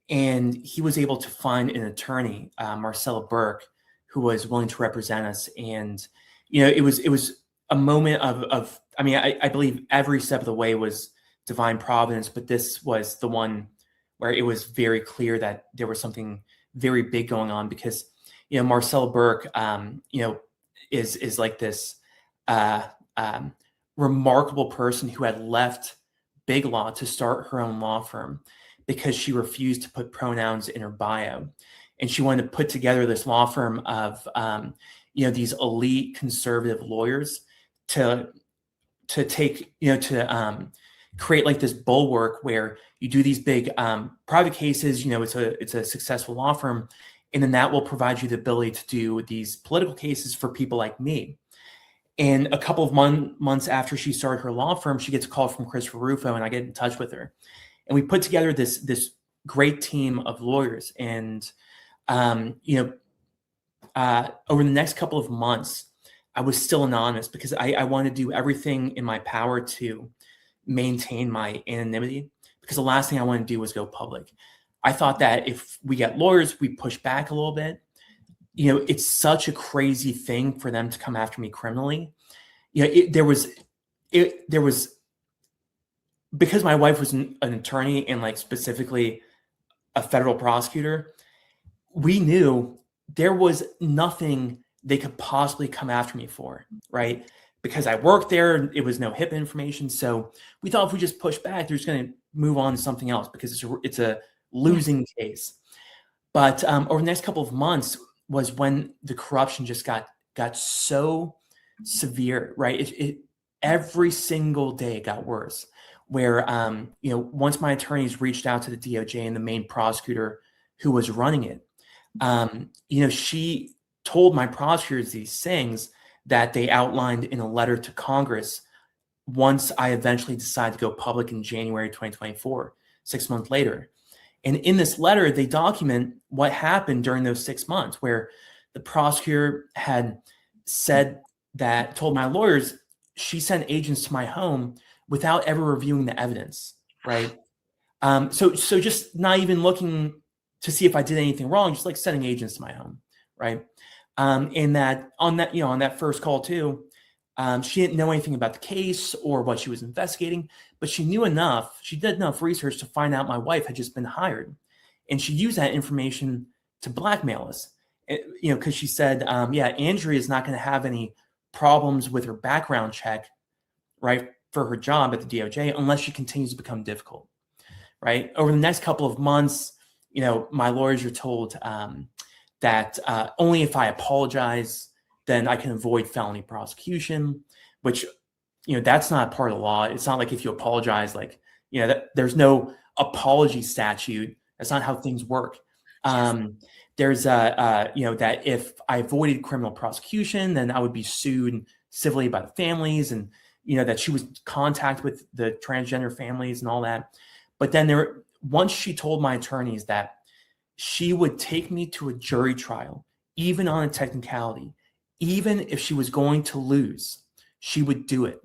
S6: And he was able to find an attorney, Marcella Burke, who was willing to represent us. And, it was a moment of I believe every step of the way was divine providence, but this was the one where it was very clear that there was something very big going on because, Marcella Burke, is like this remarkable person who had left Big Law to start her own law firm because she refused to put pronouns in her bio. And she wanted to put together this law firm of, these elite conservative lawyers to take, to create like this bulwark where you do these big private cases, it's a successful law firm. And then that will provide you the ability to do these political cases for people like me. And a couple of months after she started her law firm, she gets a call from Christopher Rufo, and I get in touch with her. And we put together this great team of lawyers. And, over the next couple of months, I was still anonymous because I wanted to do everything in my power to maintain my anonymity, because the last thing I wanted to do was go public. I thought that if we get lawyers, we push back a little bit. It's such a crazy thing for them to come after me criminally. There was because my wife was an attorney and like specifically a federal prosecutor, we knew there was nothing they could possibly come after me for, right? Because I worked there, it was no HIPAA information. So we thought if we just push back, they're just going to move on to something else because it's a losing case. But over the next couple of months was when the corruption just got so severe, right? It every single day it got worse. Where once my attorneys reached out to the DOJ and the main prosecutor who was running it, she told my prosecutors these things that they outlined in a letter to Congress once I eventually decided to go public in January 2024, 6 months later. And in this letter, they document what happened during those 6 months, where the prosecutor had told my lawyers she sent agents to my home without ever reviewing the evidence, right? So just not even looking to see if I did anything wrong, just like sending agents to my home, right? And that on that first call too, she didn't know anything about the case or what she was investigating, but she did enough research to find out my wife had just been hired. And she used that information to blackmail us, because she said, Andrea is not going to have any problems with her background check, right, for her job at the DOJ unless she continues to become difficult, right? Over the next couple of months, my lawyers are told that only if I apologize, then I can avoid felony prosecution, which, that's not part of the law. It's not like if you apologize, there's no apology statute. That's not how things work. There's that if I avoided criminal prosecution, then I would be sued civilly by the families, and that she was in contact with the transgender families and all that. But then once she told my attorneys that she would take me to a jury trial, even on a technicality, even if she was going to lose, she would do it.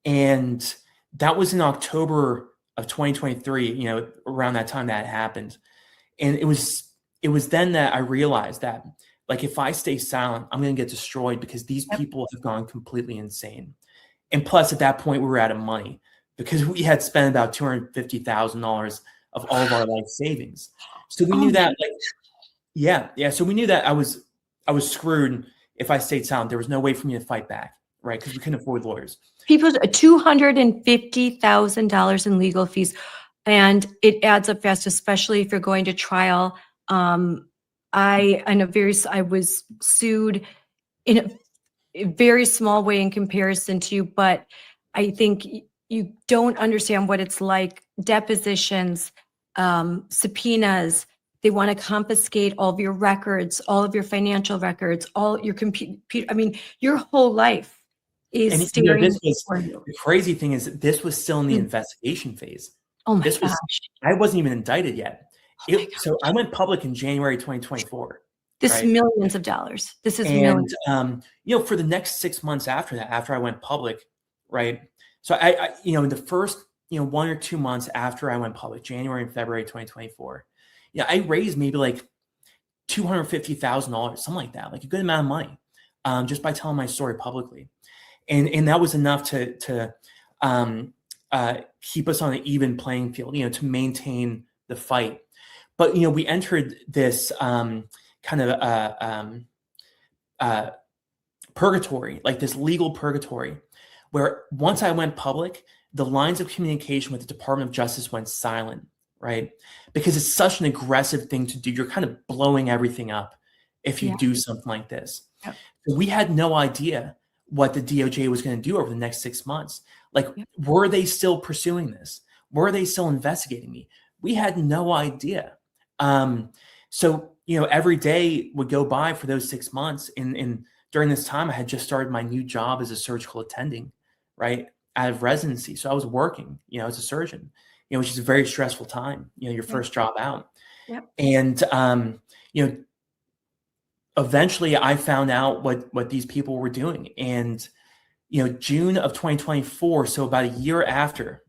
S6: And that was in October of 2023, around that time that happened. And it was then that I realized that, if I stay silent, I'm going to get destroyed because these people have gone completely insane. And plus, at that point, we were out of money because we had spent about $250,000 of all of our life savings. So we knew that, So we knew that I was screwed if I stayed silent. There was no way for me to fight back, right? Because we couldn't afford lawyers.
S5: People, $250,000 in legal fees, and it adds up fast, especially if you're going to trial. I was sued in a very small way in comparison to you, but I think you don't understand what it's like. Depositions, subpoenas, they want to confiscate all of your records, all of your financial records, all your computer. Your whole life is staring before you.
S6: The crazy thing is that this was still in the investigation phase.
S5: Oh my gosh.
S6: I wasn't even indicted yet. So I went public in January 2024.
S5: This is
S6: right?
S5: millions of dollars. This is
S6: And,
S5: millions.
S6: for the next 6 months after that, after I went public, right? So in the first, 1 or 2 months after I went public, January and February 2024, I raised maybe like $250,000, something like that, like a good amount of money, just by telling my story publicly. And that was enough to keep us on an even playing field, to maintain the fight. But, we entered this kind of purgatory, like this legal purgatory, where once I went public, the lines of communication with the Department of Justice went silent, right? Because it's such an aggressive thing to do. You're kind of blowing everything up if you
S5: Yeah.
S6: do something like this.
S5: Yep.
S6: So we had no idea what the DOJ was going to do over the next 6 months. Like,
S5: Yep.
S6: were they still pursuing this? Were they still investigating me? We had no idea. So, every day would go by for those 6 months. And during this time, I had just started my new job as a surgical attending, right, out of residency. So I was working, as a surgeon, which is a very stressful time, your first job out.
S5: Yep.
S6: And, eventually I found out what these people were doing. And, June of 2024, so about a year after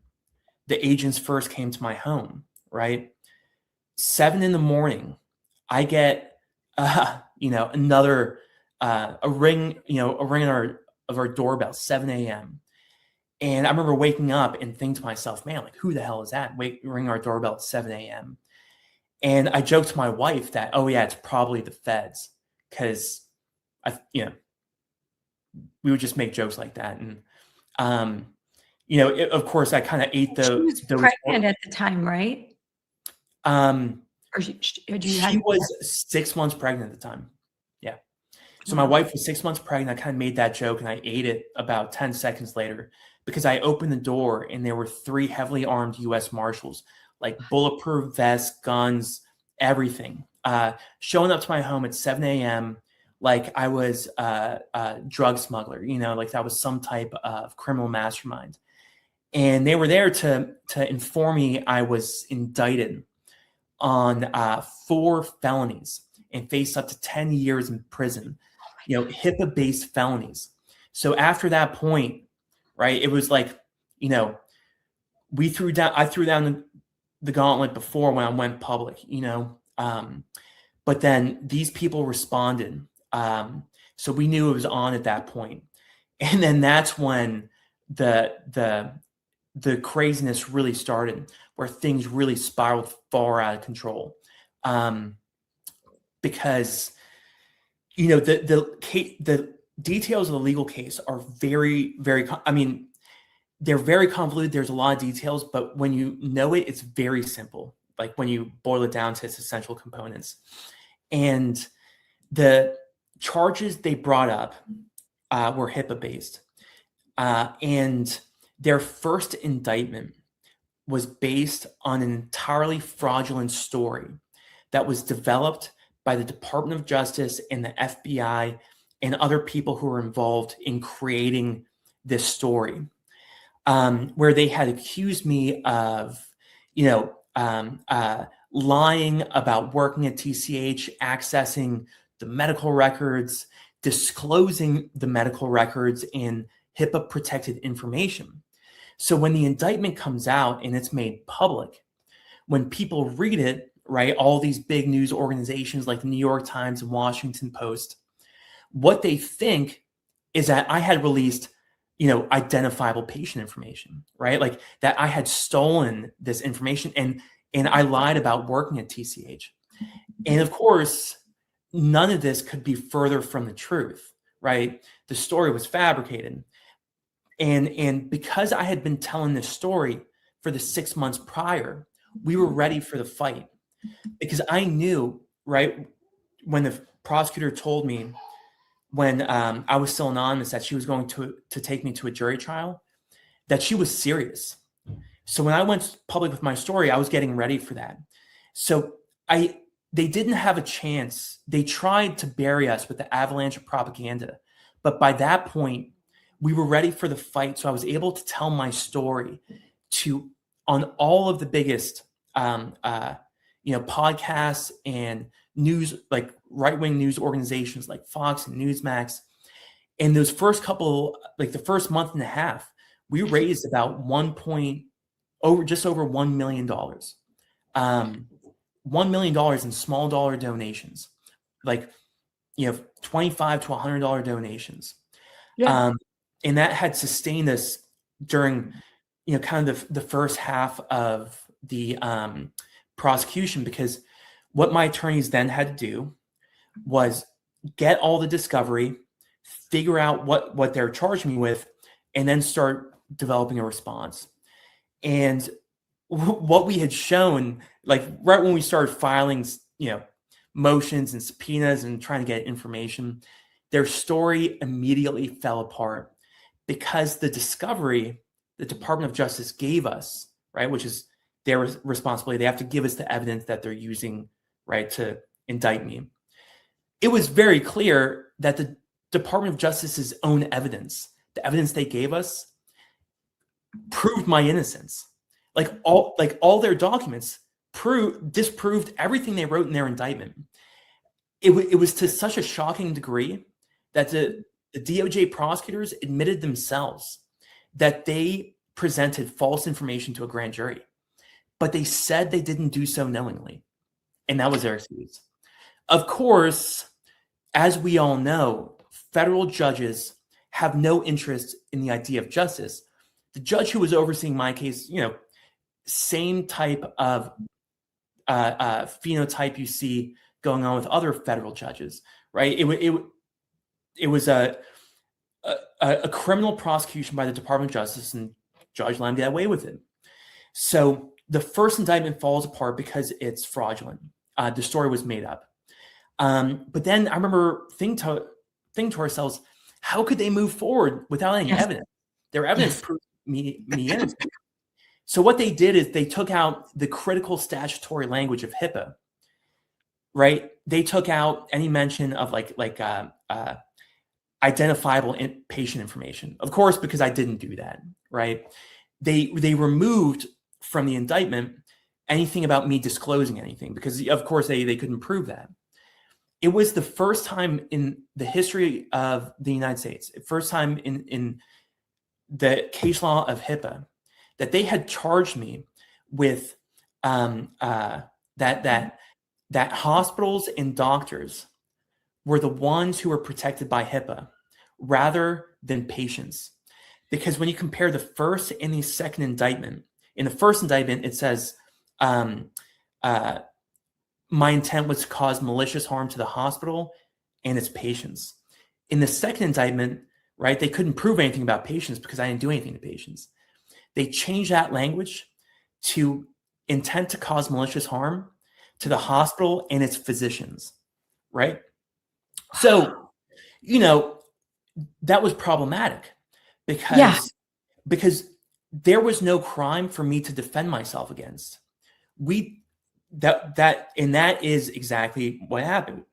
S6: the agents first came to my home, right, 7 a.m, I get, another, a ring, a ring of our doorbell, 7 a.m. And I remember waking up and thinking to myself, man, like, who the hell is that? Ring our doorbell at 7 a.m. And I joked to my wife that, oh yeah, it's probably the feds. Cause we would just make jokes like that. And, of course I kind of ate
S5: She was
S6: those.
S5: pregnant at the time, right? Or
S6: She was 6 months pregnant at the time. Yeah. So my wife was 6 months pregnant. I kind of made that joke and I ate it about 10 seconds later because I opened the door and there were 3 heavily armed U.S. Marshals, like bulletproof vests, guns, everything, showing up to my home at 7 a.m. like I was a drug smuggler, like that was some type of criminal mastermind. And they were there to inform me I was indicted on 4 felonies and faced up to 10 years in prison, HIPAA-based felonies. So after that point, right, it was like, I threw down the gauntlet before when I went public, but then these people responded. So we knew it was on at that point. And then that's when the craziness really started, where things really spiraled far out of control. Because, the details of the legal case are very, very, they're very convoluted. There's a lot of details, but when you know it, it's very simple. Like when you boil it down to its essential components. And the charges they brought up were HIPAA based. And their first indictment was based on an entirely fraudulent story that was developed by the Department of Justice and the FBI and other people who were involved in creating this story, where they had accused me of, lying about working at TCH, accessing the medical records, disclosing the medical records and HIPAA protected information. So when the indictment comes out and it's made public, when people read it, right, all these big news organizations like the New York Times and Washington Post, what they think is that I had released, identifiable patient information, right? Like that I had stolen this information and I lied about working at TCH. And of course, none of this could be further from the truth, right? The story was fabricated. And because I had been telling this story for the 6 months prior, we were ready for the fight. Because I knew, right, when the prosecutor told me when I was still anonymous that she was going to take me to a jury trial, that she was serious. So when I went public with my story, I was getting ready for that. So they didn't have a chance. They tried to bury us with the avalanche of propaganda. But by that point, we were ready for the fight. So I was able to tell my story on all of the biggest, podcasts and news, like right-wing news organizations like Fox and Newsmax. And those first couple, like the first month and a half, we raised about just over $1 million. $1 million in small dollar donations, like, $25 to $100 donations.
S5: Yeah.
S6: And that had sustained us during, kind of the first half of the prosecution, because what my attorneys then had to do was get all the discovery, figure out what they're charging me with, and then start developing a response. And what we had shown, like right when we started filing, motions and subpoenas and trying to get information, their story immediately fell apart because the discovery the Department of Justice gave us, right, which is their responsibility, they have to give us the evidence that they're using, right, to indict me. It was very clear that the Department of Justice's own evidence, the evidence they gave us, proved my innocence. Like all their documents disproved everything they wrote in their indictment. It was to such a shocking degree that the DOJ prosecutors admitted themselves that they presented false information to a grand jury, but they said they didn't do so knowingly, and that was their excuse. Of course, as we all know, federal judges have no interest in the idea of justice. The judge who was overseeing my case, same type of phenotype you see going on with other federal judges, right? It was a criminal prosecution by the Department of Justice, and Judge Lamb get away with it. So the first indictment falls apart because it's fraudulent. The story was made up. But then I remember thinking to ourselves, how could they move forward without any evidence? Their evidence proved me innocent. So what they did is they took out the critical statutory language of HIPAA, right? They took out any mention of identifiable patient information. Of course, because I didn't do that, right? They removed from the indictment anything about me disclosing anything, because of course they couldn't prove that. It was the first time in the history of the United States, first time in the case law of HIPAA, that they had charged me with that hospitals and doctors were the ones who were protected by HIPAA rather than patients. Because when you compare the first and the second indictment, in the first indictment, it says, my intent was to cause malicious harm to the hospital and its patients. In the second indictment, right, they couldn't prove anything about patients because I didn't do anything to patients. They changed that language to intent to cause malicious harm to the hospital and its physicians, right? So, that was problematic because there was no crime for me to defend myself against. That is exactly what happened.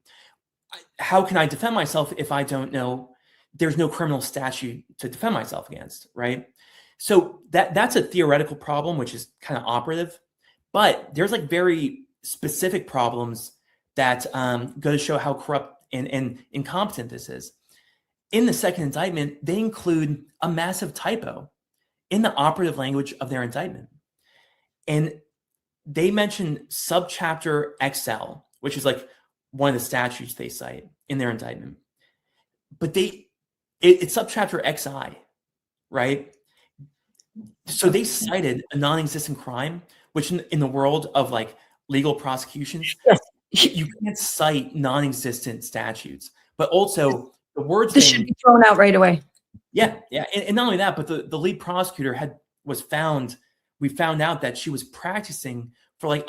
S6: How can I defend myself if I don't know? There's no criminal statute to defend myself against, right? So that's a theoretical problem, which is kind of operative, but there's like very specific problems that go to show how corrupt and incompetent this is. In the second indictment, they include a massive typo in the operative language of their indictment. And they mention subchapter XL, which is like one of the statutes they cite in their indictment. But it's subchapter XI, right? So they cited a non-existent crime, which in the world of like legal prosecutions, you can't cite non-existent statutes. But also the words
S5: This should be thrown out right away.
S6: Yeah. And not only that, but the lead prosecutor we found out that she was practicing for like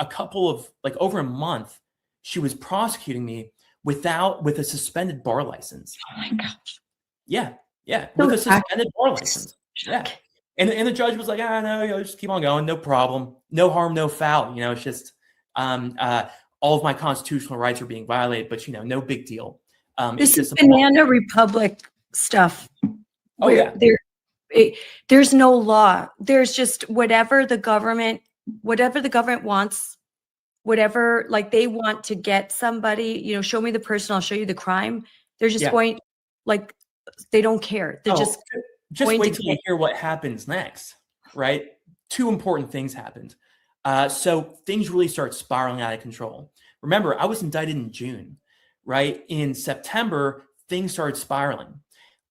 S6: over a month. She was prosecuting me with a suspended bar license.
S5: Oh my gosh.
S6: Yeah. With a suspended bar license. Yeah. And the judge was like, no, just keep on going. No problem. No harm, no foul. It's just all of my constitutional rights are being violated, but no big deal.
S5: This is Banana Republic stuff.
S6: Oh, yeah.
S5: There's no law. There's just whatever the government wants, whatever, like they want to get somebody, show me the person, I'll show you the crime. They're just
S6: Yeah.
S5: going, like, they don't care. They're just going
S6: wait
S5: to
S6: till you
S5: get.
S6: hear what happens next, right? Two important things happened. So things really start spiraling out of control. Remember, I was indicted in June, right? In September, things started spiraling.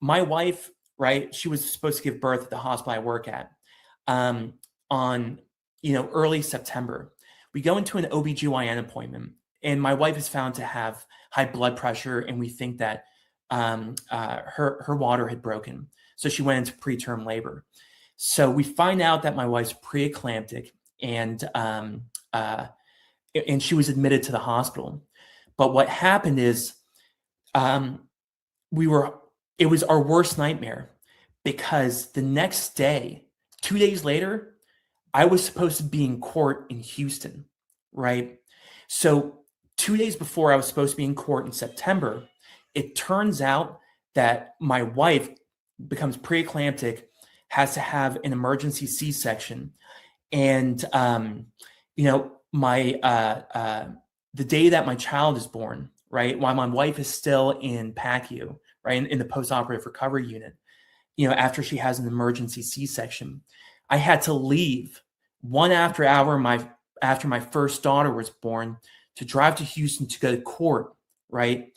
S6: My wife, right, she was supposed to give birth at the hospital I work at on, early September. We go into an OBGYN appointment, and my wife is found to have high blood pressure, and we think that her water had broken. So she went into preterm labor. So we find out that my wife's preeclamptic, and she was admitted to the hospital. But what happened is it was our worst nightmare, because the next day, 2 days later, I was supposed to be in court in Houston, right? So 2 days before I was supposed to be in court in September, it turns out that my wife becomes preeclamptic, has to have an emergency C-section. And, the day that my child is born, right, while my wife is still in PACU, right, in the post-operative recovery unit, after she has an emergency C-section, I had to leave 1 hour after my first daughter was born to drive to Houston to go to court, right,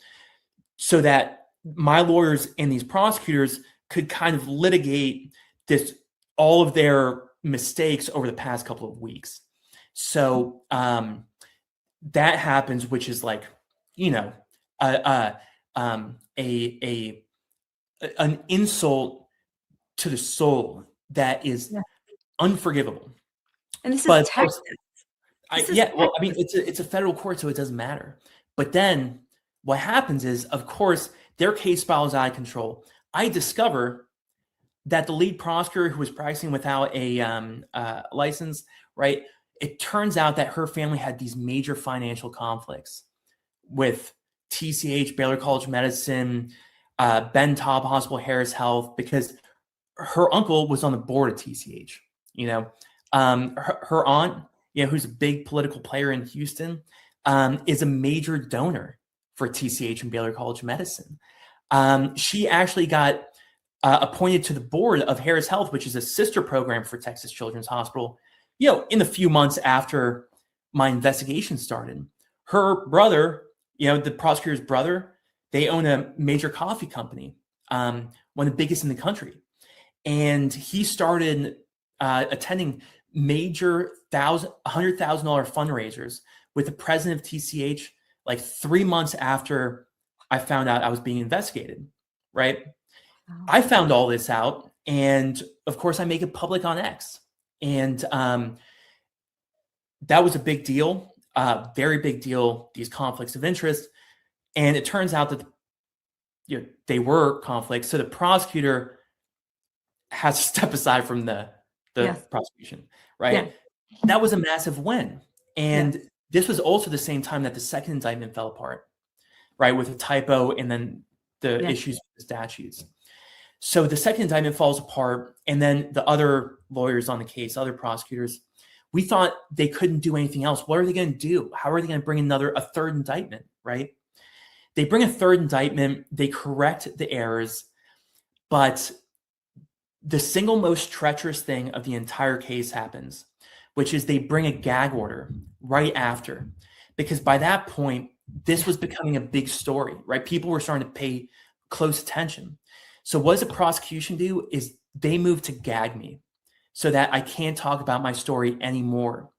S6: so that my lawyers and these prosecutors could kind of litigate all of their mistakes over the past couple of weeks. So that happens, which is like, an insult to the soul that is unforgivable.
S5: And this
S6: But
S5: is
S6: of course,
S5: Texas.
S6: it's a federal court, so it doesn't matter. But then what happens is, of course, their case spirals out of control. I discover that the lead prosecutor, who was practicing without a license, right? It turns out that her family had these major financial conflicts with TCH, Baylor College of Medicine, Ben Taub Hospital, Harris Health, because her uncle was on the board of TCH. Her aunt, who's a big political player in Houston, is a major donor for TCH and Baylor College of Medicine. She actually got appointed to the board of Harris Health, which is a sister program for Texas Children's Hospital, in the few months after my investigation started. Her brother, the prosecutor's brother, they own a major coffee company, one of the biggest in the country. And he started attending major $100,000 fundraisers with the president of TCH, like 3 months after I found out I was being investigated, right? Wow. I found all this out, and of course I make it public on X. And that was a big deal, very big deal, these conflicts of interest. And it turns out that they were conflicts. So the prosecutor has to step aside from the prosecution, right? Yeah. That was a massive win. And this was also the same time that the second indictment fell apart, right? With a typo and then the issues with the statutes. So the second indictment falls apart, and then the other lawyers on the case, other prosecutors, we thought they couldn't do anything else. What are they going to do? How are they going to bring a third indictment, right? They bring a third indictment, they correct the errors, but the single most treacherous thing of the entire case happens, which is they bring a gag order right after, because by that point, this was becoming a big story, right? People were starting to pay close attention. So what does the prosecution do is they move to gag me so that I can't talk about my story anymore.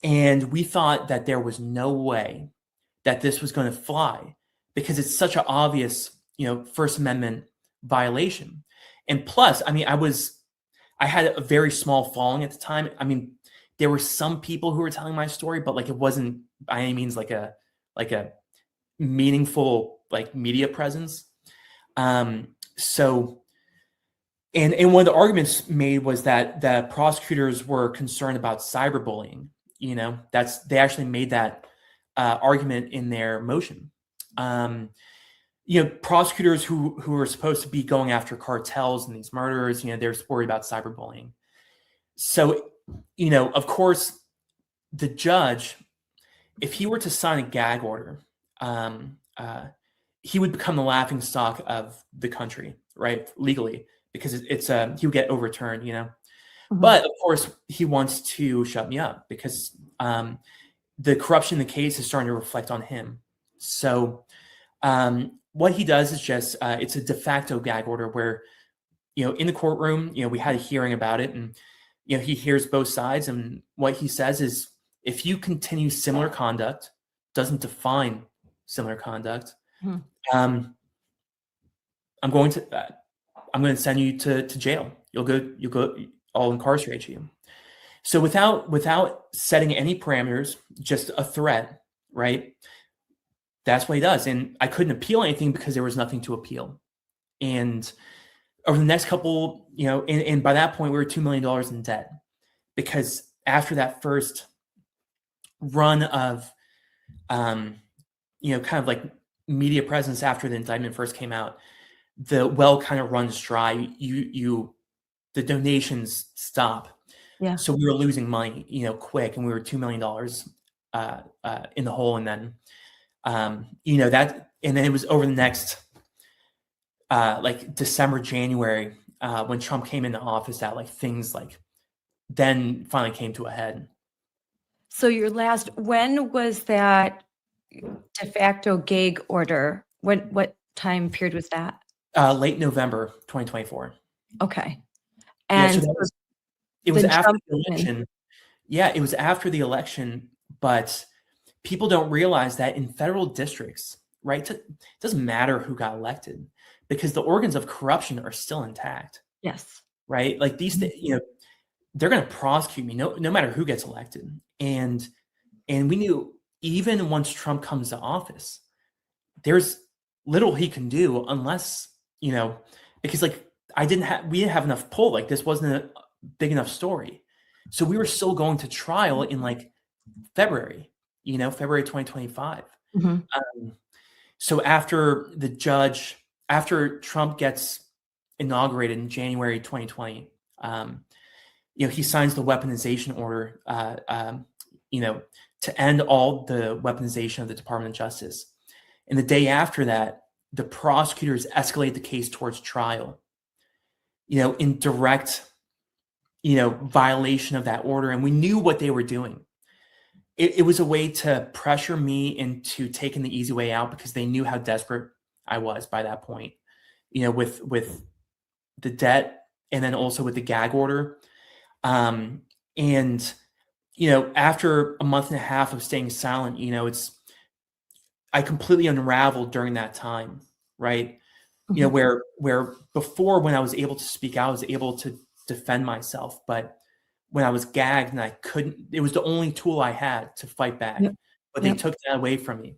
S6: And we thought that there was no way that this was going to fly, because it's such an obvious, First Amendment violation. And plus, I had a very small following at the time. There were some people who were telling my story, but it wasn't by any means like a meaningful media presence. So, and one of the arguments made was that the prosecutors were concerned about cyberbullying. They actually made that argument in their motion. Prosecutors who are supposed to be going after cartels and these murderers, they're worried about cyberbullying. So, of course, the judge, if he were to sign a gag order, he would become the laughing stock of the country, right? Legally, because he would get overturned, you know.
S5: Mhm.
S6: But of course, he wants to shut me up because the corruption in the case is starting to reflect on him. So what he does is just it's a de facto gag order where, you know, in the courtroom, you know, we had a hearing about it, and you know, he hears both sides, and what he says is, if you continue similar conduct, doesn't define similar conduct,
S5: Hmm.
S6: I'm going to send you to jail. You'll go. I'll incarcerate you. So without setting any parameters, just a threat, right? That's what he does. And I couldn't appeal anything because there was nothing to appeal. And over the next couple, you know, and by that point we were $2 million in debt, because after that first run of, you know, kind of like media presence after the indictment first came out, the well kind of runs dry. The donations stop.
S5: Yeah.
S6: So we were losing money, you know, quick, and we were $2 million in the hole. And then, you know, and then it was over the next, like December, January, when Trump came into office, that like things like then finally came to a head.
S5: So when was that de facto gag order? What time period was that?
S6: Late November 2024.
S5: Okay.
S6: Yeah,
S5: And
S6: so it was
S5: the
S6: after
S5: Trump
S6: the election. Yeah, it was after the election, but people don't realize that in federal districts, right? It doesn't matter who got elected because the organs of corruption are still intact,
S5: yes.
S6: right? Like these, you know, they're going to prosecute me no matter who gets elected. And we knew even once Trump comes to office, there's little he can do unless, you know, because like we didn't have enough pull. Like this wasn't a big enough story. So we were still going to trial in like February, you know, February 2025.
S5: Mhm.
S6: So after Trump gets inaugurated in January 2020, you know, he signs the weaponization order, you know, to end all the weaponization of the Department of Justice. And the day after that, the prosecutors escalate the case towards trial, you know, in direct, you know, violation of that order. And we knew what they were doing. It was a way to pressure me into taking the easy way out because they knew how desperate I was by that point, you know, with the debt and then also with the gag order. And, you know, after a month and a half of staying silent, you know, I completely unraveled during that time, right? You know, where before when I was able to speak out, I was able to defend myself. But when I was gagged and I couldn't, it was the only tool I had to fight back.
S5: Yep.
S6: But they took that away from me.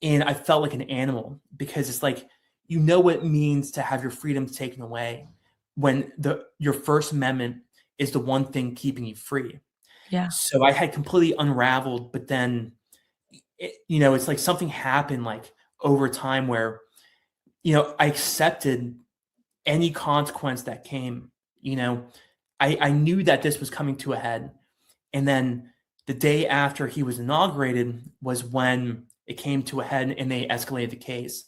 S6: And I felt like an animal because it's like, you know what it means to have your freedom taken away when your First Amendment is the one thing keeping you free.
S5: Yeah.
S6: So I had completely unraveled, but then, you know, it's like something happened like over time where, you know, I accepted any consequence that came. You know, I knew that this was coming to a head. And then the day after he was inaugurated was when it came to a head and they escalated the case,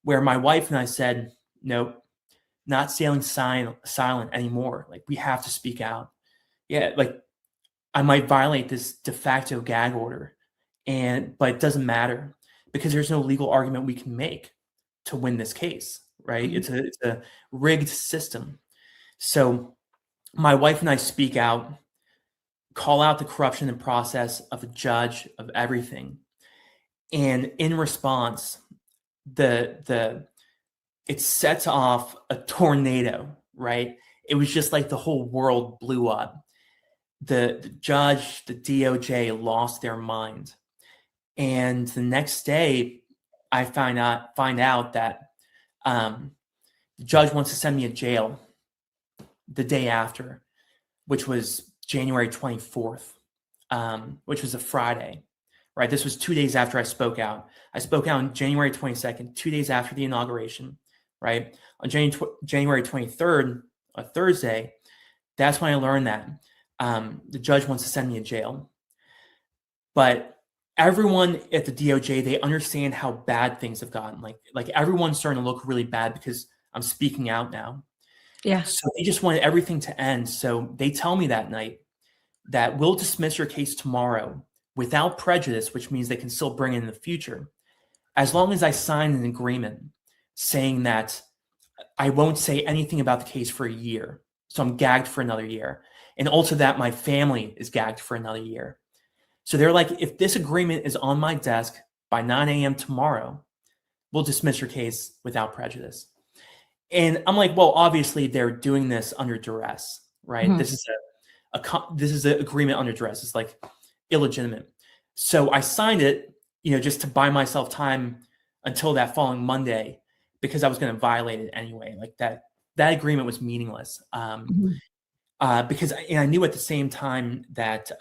S6: where my wife and I said, nope, not sailing silent anymore. Like, we have to speak out. Yeah, like I might violate this de facto gag order, but it doesn't matter because there's no legal argument we can make to win this case, right?
S5: Mhm.
S6: It's a rigged system. So my wife and I speak out, call out the corruption and process of a judge, of everything. And in response, it sets off a tornado, right? It was just like the whole world blew up. The judge, the DOJ lost their mind. And the next day, I find out that the judge wants to send me to jail the day after, which was January 24th, which was a Friday, right? This was 2 days after I spoke out. I spoke out on January 22nd, 2 days after the inauguration, right? On January 23rd, a Thursday, that's when I learned that the judge wants to send me to jail. But everyone at the DOJ, they understand how bad things have gotten. Like everyone's starting to look really bad because I'm speaking out now.
S5: Yeah.
S6: So they just wanted everything to end. So they tell me that night that we'll dismiss your case tomorrow without prejudice, which means they can still bring it in the future, as long as I sign an agreement saying that I won't say anything about the case for a year. So I'm gagged for another year. And also that my family is gagged for another year. So they're like, if this agreement is on my desk by 9 a.m. tomorrow, we'll dismiss your case without prejudice. And I'm like, well, obviously they're doing this under duress, right?
S5: Mhm.
S6: This is an agreement under duress. It's like illegitimate. So I signed it, just to buy myself time until that following Monday, because I was going to violate it anyway. Like that agreement was meaningless. Because I knew at the same time that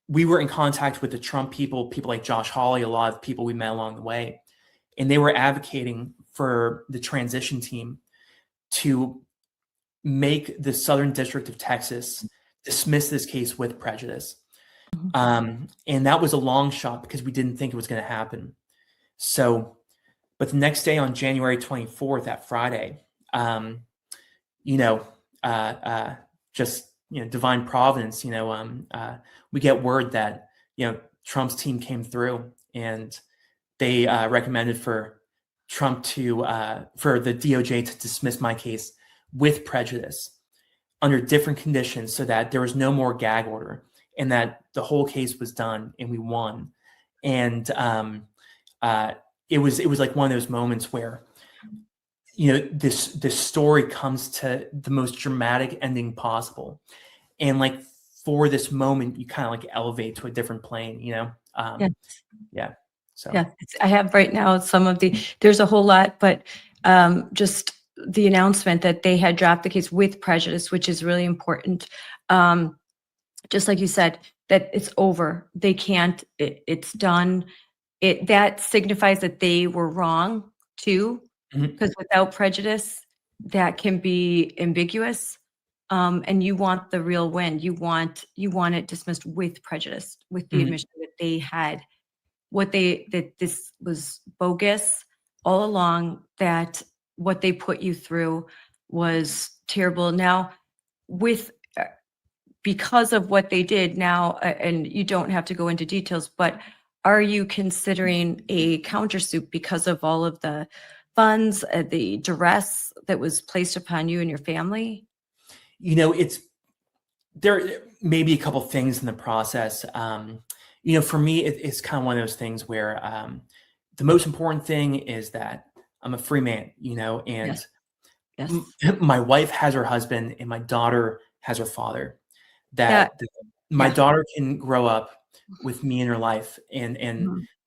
S6: we were in contact with the Trump people like Josh Hawley, a lot of people we met along the way, and they were advocating for the transition team to make the Southern District of Texas dismiss this case with prejudice. And that was a long shot because we didn't think it was going to happen. So, but the next day on January 24th, that Friday, just divine providence, we get word that Trump's team came through and they recommended for Trump for the DOJ to dismiss my case with prejudice under different conditions, so that there was no more gag order and that the whole case was done and we won. And it was like one of those moments where this story comes to the most dramatic ending possible, and like for this moment you kind of like elevate to a different plane.
S5: Yeah.
S6: So
S5: Yeah, I have right now there's a whole lot, but just the announcement that they had dropped the case with prejudice, which is really important. Just like you said, that it's over. They can't, it's done. That signifies that they were wrong too, because without prejudice, that can be ambiguous. And you want the real win. You want it dismissed with prejudice, with the admission that they had that this was bogus all along, that what they put you through was terrible. Now, because of what they did now, and you don't have to go into details, but are you considering a countersuit because of all of the funds, the duress that was placed upon you and your family?
S6: There may be a couple things in the process. For me, it's kind of one of those things where the most important thing is that I'm a free man, and
S5: Yes.
S6: my wife has her husband and my daughter has her father. That my daughter can grow up with me in her life and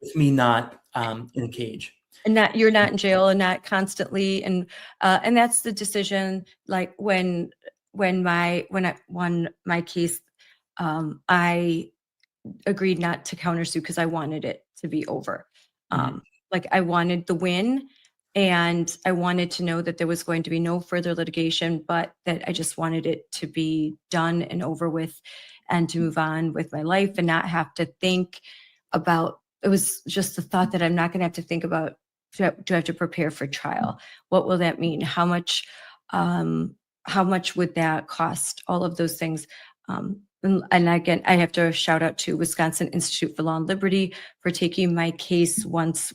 S6: with me not in a cage.
S5: And you're not in jail and not constantly, and that's the decision. Like when I won my case, I agreed not to countersue because I wanted it to be over. Like I wanted the win, and I wanted to know that there was going to be no further litigation, but that I just wanted it to be done and over with, and to move on with my life and not have to think about. It was just the thought that I'm not going to have to think about, do I have to prepare for trial? What will that mean? How much would that cost? All of those things. And again, I have to shout out to Wisconsin Institute for Law and Liberty for taking my case once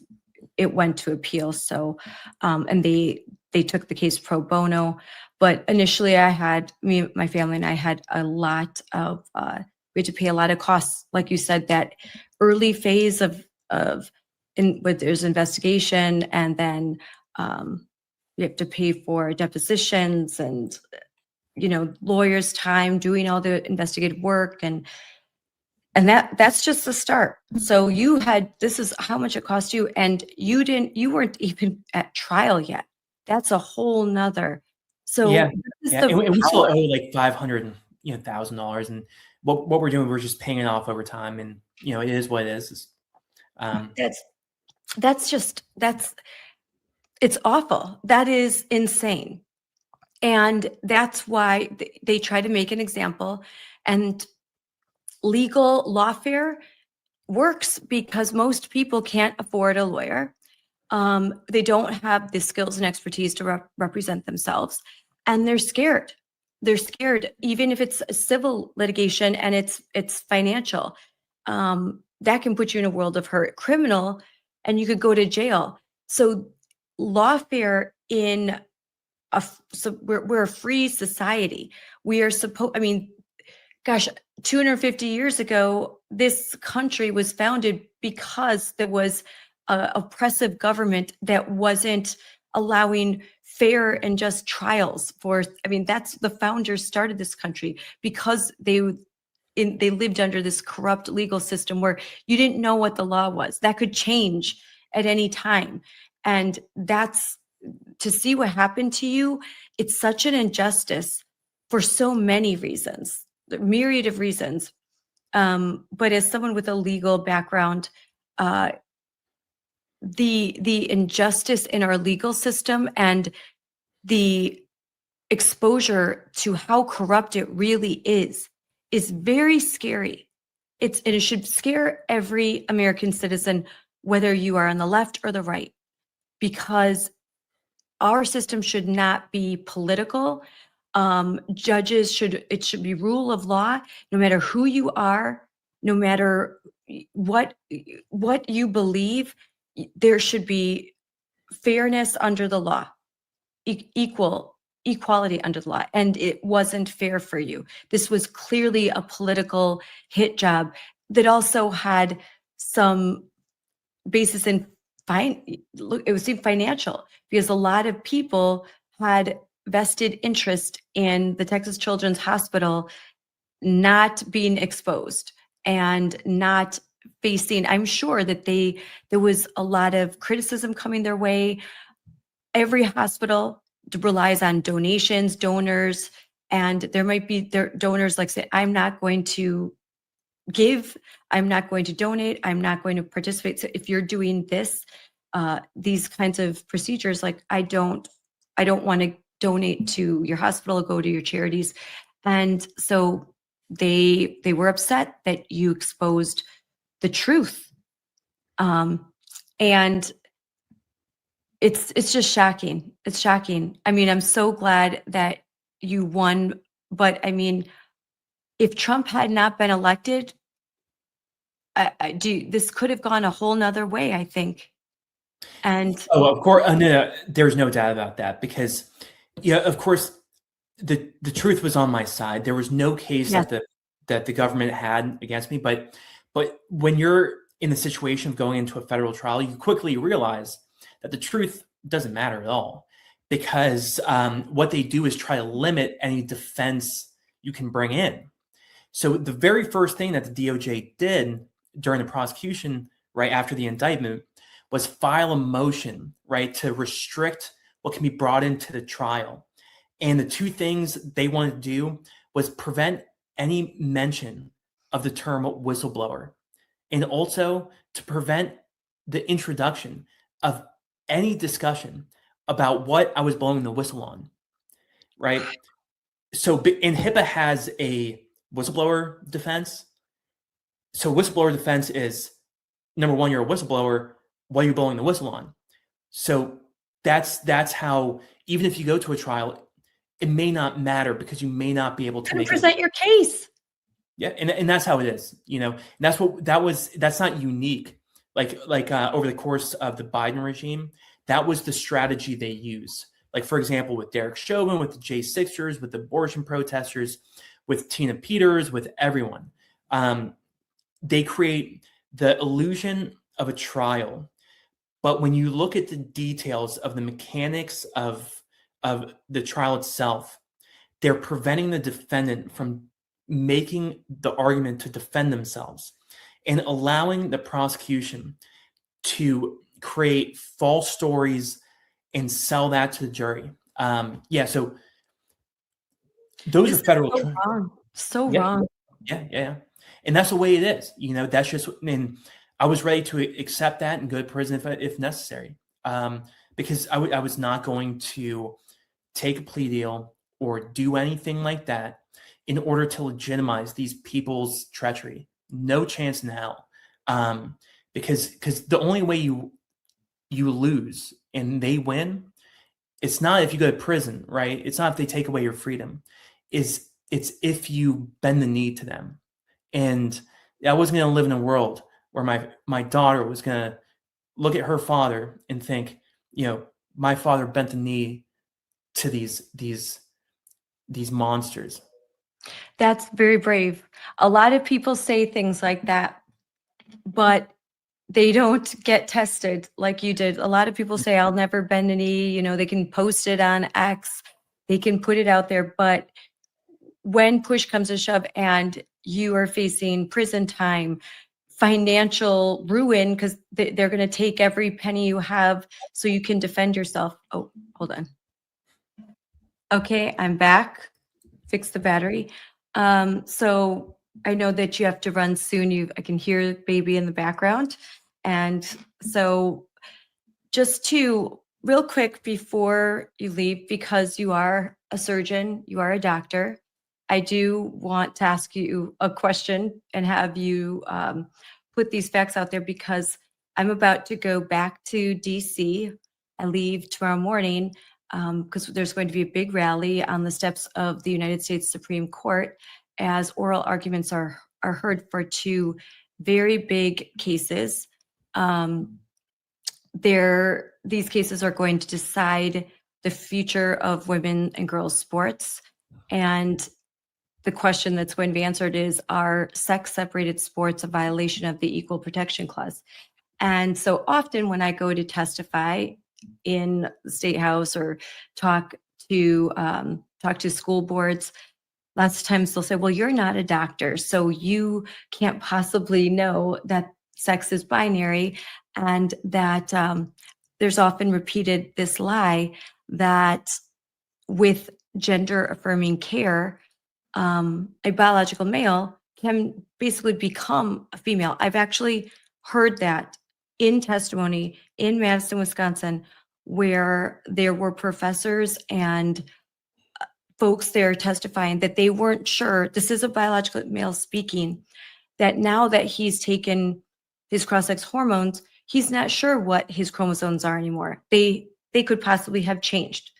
S5: it went to appeal. So, and they took the case pro bono. But initially, my family and I had a lot of, we had to pay a lot of costs. Like you said, that early phase with there's investigation, and then you have to pay for depositions and lawyers' time doing all the investigative work, and that's just the start. So this is how much it cost you, and you weren't even at trial yet. That's a whole nother. So
S6: and we still owe like $500,000, and what we're doing, we're just paying it off over time, and it is what it is.
S5: It's awful. That is insane. And that's why they try to make an example. And legal lawfare works because most people can't afford a lawyer. They don't have the skills and expertise to represent themselves, and they're scared. They're scared, even if it's a civil litigation and it's financial. That can put you in a world of hurt. Criminal, and you could go to jail. So lawfare in so we're a free society. We are supposed, I mean, gosh, 250 years ago, this country was founded because there was a oppressive government that wasn't allowing fair and just trials for, I mean, that's the founders started this country because they lived under this corrupt legal system where you didn't know what the law was. That could change at any time. And that's, to see what happened to you, it's such an injustice for so many reasons, a myriad of reasons. But as someone with a legal background, the injustice in our legal system and the exposure to how corrupt it really is very scary. And it should scare every American citizen, whether you are on the left or the right, because our system should not be political. It should be rule of law, no matter who you are, no matter what you believe, there should be fairness under the law, equality under the law. And it wasn't fair for you. This was clearly a political hit job that also had some basis in it was financial, because a lot of people had vested interest in the Texas Children's Hospital not being exposed and not facing, I'm sure that there was a lot of criticism coming their way. Every hospital relies on donations, donors, and there might be their donors like say, I'm not going to give, I'm not going to donate, I'm not going to participate. So if you're doing this, these kinds of procedures, like I don't want to donate to your hospital, go to your charities. And so they were upset that you exposed the truth. And it's just shocking. It's shocking. I mean, I'm so glad that you won, but I mean, if Trump had not been elected, this could have gone a whole nother way, I think. And
S6: Oh, of course, no, there's no doubt about that, because, yeah, of course, the truth was on my side. There was no case
S5: yes,
S6: that the government had against me. But when you're in the situation of going into a federal trial, you quickly realize that the truth doesn't matter at all, because what they do is try to limit any defense you can bring in. So the very first thing that the DOJ did during the prosecution, right after the indictment, was file a motion, right, to restrict what can be brought into the trial. And the two things they wanted to do was prevent any mention of the term whistleblower, and also to prevent the introduction of any discussion about what I was blowing the whistle on, right? So, and HIPAA has a whistleblower defense. So whistleblower defense is, number one, you're a whistleblower. What are you blowing the whistle on? So that's how, even if you go to a trial, it may not matter, because you may not be able to
S5: present your case.
S6: Yeah, and that's how it is, you know. And that's not unique. Like over the course of the Biden regime, that was the strategy they use. Like, for example, with Derek Chauvin, with the J6ers, with the abortion protesters, with Tina Peters, with everyone. They create the illusion of a trial. But when you look at the details of the mechanics of the trial itself, they're preventing the defendant from making the argument to defend themselves and allowing the prosecution to create false stories and sell that to the jury. So those are federal
S5: so wrong. So
S6: Yeah.
S5: wrong.
S6: Yeah. And that's the way it is. You know, that's just, and I was ready to accept that and go to prison if necessary, because I was not going to take a plea deal or do anything like that in order to legitimize these people's treachery. No chance in hell. Because the only way you lose and they win, it's not if you go to prison, right? It's not if they take away your freedom. It's if you bend the knee to them. And I wasn't going to live in a world where my daughter was going to look at her father and think, my father bent the knee to these monsters.
S5: That's very brave. A lot of people say things like that, but they don't get tested like you did. A lot of people say, I'll never bend a knee. They can post it on X, they can put it out there. But when push comes to shove and you are facing prison time, financial ruin, because they're going to take every penny you have so you can defend yourself. Oh, hold on. Okay, I'm back. Fix the battery. So I know that you have to run soon. I can hear baby in the background. And so just real quick before you leave, because you are a surgeon, you are a doctor, I do want to ask you a question and have you put these facts out there, because I'm about to go back to DC. I leave tomorrow morning because there's going to be a big rally on the steps of the United States Supreme Court as oral arguments are heard for 2 very big cases. These cases are going to decide the future of women and girls sports. And the question that's going to be answered is, are sex-separated sports a violation of the Equal Protection Clause? And so often when I go to testify in the State House or talk to school boards, lots of times they'll say, well, you're not a doctor, so you can't possibly know that sex is binary, and that there's often repeated this lie that with gender affirming care, a biological male can basically become a female. I've actually heard that in testimony in Madison, Wisconsin, where there were professors and folks there testifying that they weren't sure, this is a biological male speaking, that now that he's taken his cross-sex hormones, he's not sure what his chromosomes are anymore. They could possibly have changed.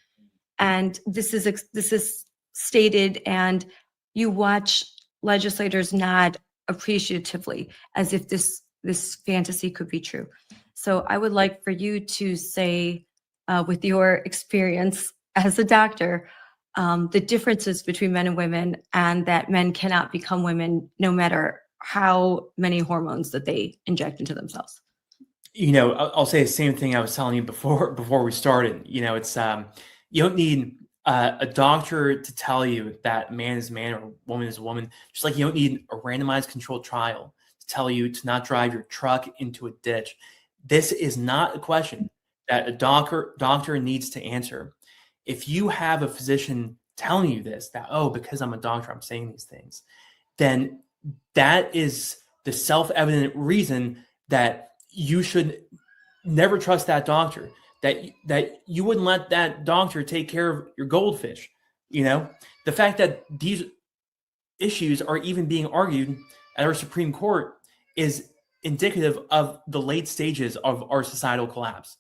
S5: And this is stated, and you watch legislators nod appreciatively as if this fantasy could be true. So I would like for you to say, with your experience as a doctor, the differences between men and women, and that men cannot become women no matter how many hormones that they inject into themselves.
S6: I'll say the same thing I was telling you before we started. It's you don't need a doctor to tell you that man is man or woman is woman. Just like you don't need a randomized controlled trial to tell you to not drive your truck into a ditch. This is not a question that a doctor needs to answer. If you have a physician telling you this, that, oh, because I'm a doctor, I'm saying these things, then that is the self-evident reason that you should never trust that doctor, that you wouldn't let that doctor take care of your goldfish. The fact that these issues are even being argued at our Supreme Court is indicative of the late stages of our societal collapse,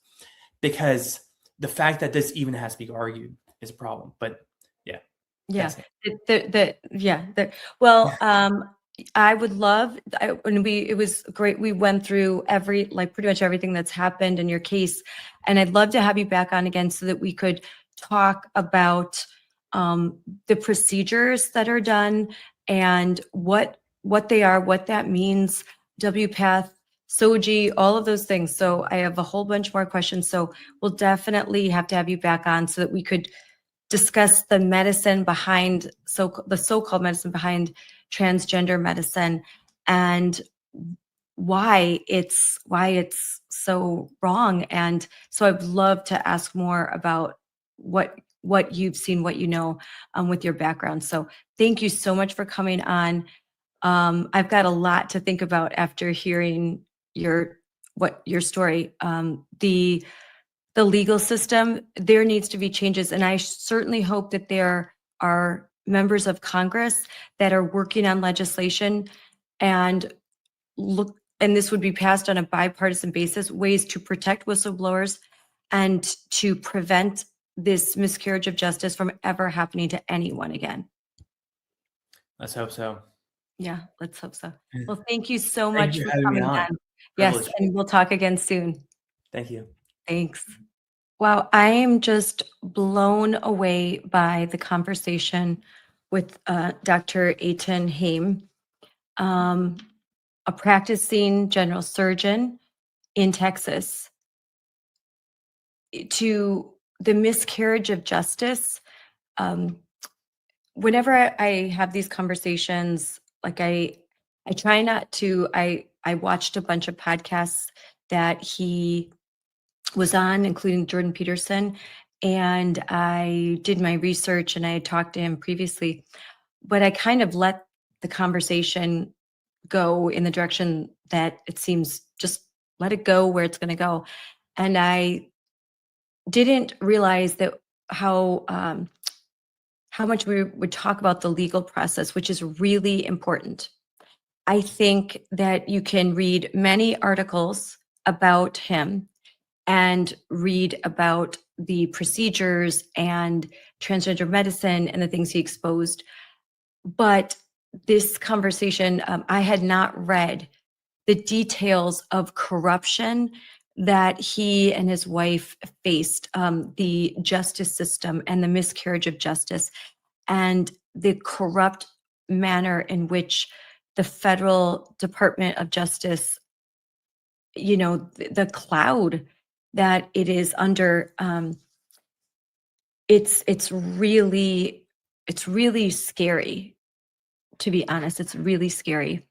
S6: because the fact that this even has to be argued is a problem. But
S5: yeah, well, I would love, it was great. We went through pretty much everything that's happened in your case. And I'd love to have you back on again so that we could talk about the procedures that are done and what they are, what that means, WPATH, SOGI, all of those things. So I have a whole bunch more questions. So we'll definitely have to have you back on so that we could discuss the medicine behind, the so-called medicine behind transgender medicine, and why it's so wrong. And so I'd love to ask more about what you've seen, what you know, with your background. So thank you so much for coming on. I've got a lot to think about after hearing your story. The legal system, there needs to be changes, and I certainly hope that there are members of Congress that are working on legislation and and this would be passed on a bipartisan basis, ways to protect whistleblowers and to prevent this miscarriage of justice from ever happening to anyone again.
S6: Let's hope so.
S5: Yeah, let's hope so. Well, thank you so
S6: Thank
S5: much
S6: you
S5: for
S6: for having me
S5: coming
S6: on.
S5: on. Yes,
S6: Privilege.
S5: and we'll talk again soon.
S6: Thank you.
S5: Thanks. Wow, I am just blown away by the conversation with Dr. Eithan Haim, a practicing general surgeon in Texas, to the miscarriage of justice. Whenever I have these conversations, like I try not to, I watched a bunch of podcasts that he was on, including Jordan Peterson, and I did my research and I had talked to him previously, but I kind of let the conversation go in the direction that it seems, just let it go where it's going to go. And I didn't realize that how much we would talk about the legal process, which is really important. I think that you can read many articles about him and read about the procedures and transgender medicine and the things he exposed. But this conversation, I had not read the details of corruption that he and his wife faced, the justice system and the miscarriage of justice, and the corrupt manner in which the federal Department of Justice, the cloud that it is under, it's really scary, to be honest. It's really scary.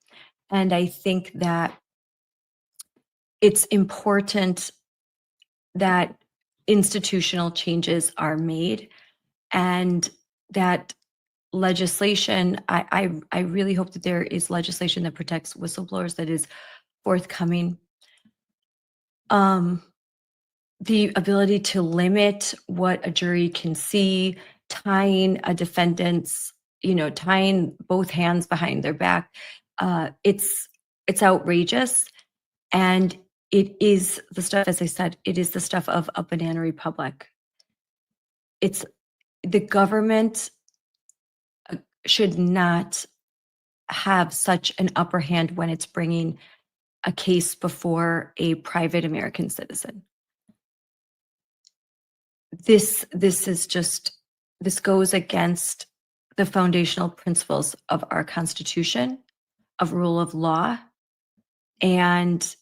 S5: And I think that it's important that institutional changes are made, and that legislation, I really hope that there is legislation that protects whistleblowers that is forthcoming. The ability to limit what a jury can see, tying a defendant's, tying both hands behind their back. It's outrageous. And it is the stuff, as I said, it is the stuff of a banana republic. It's the government should not have such an upper hand when it's bringing a case before a private American citizen. This goes against the foundational principles of our Constitution, of rule of law, and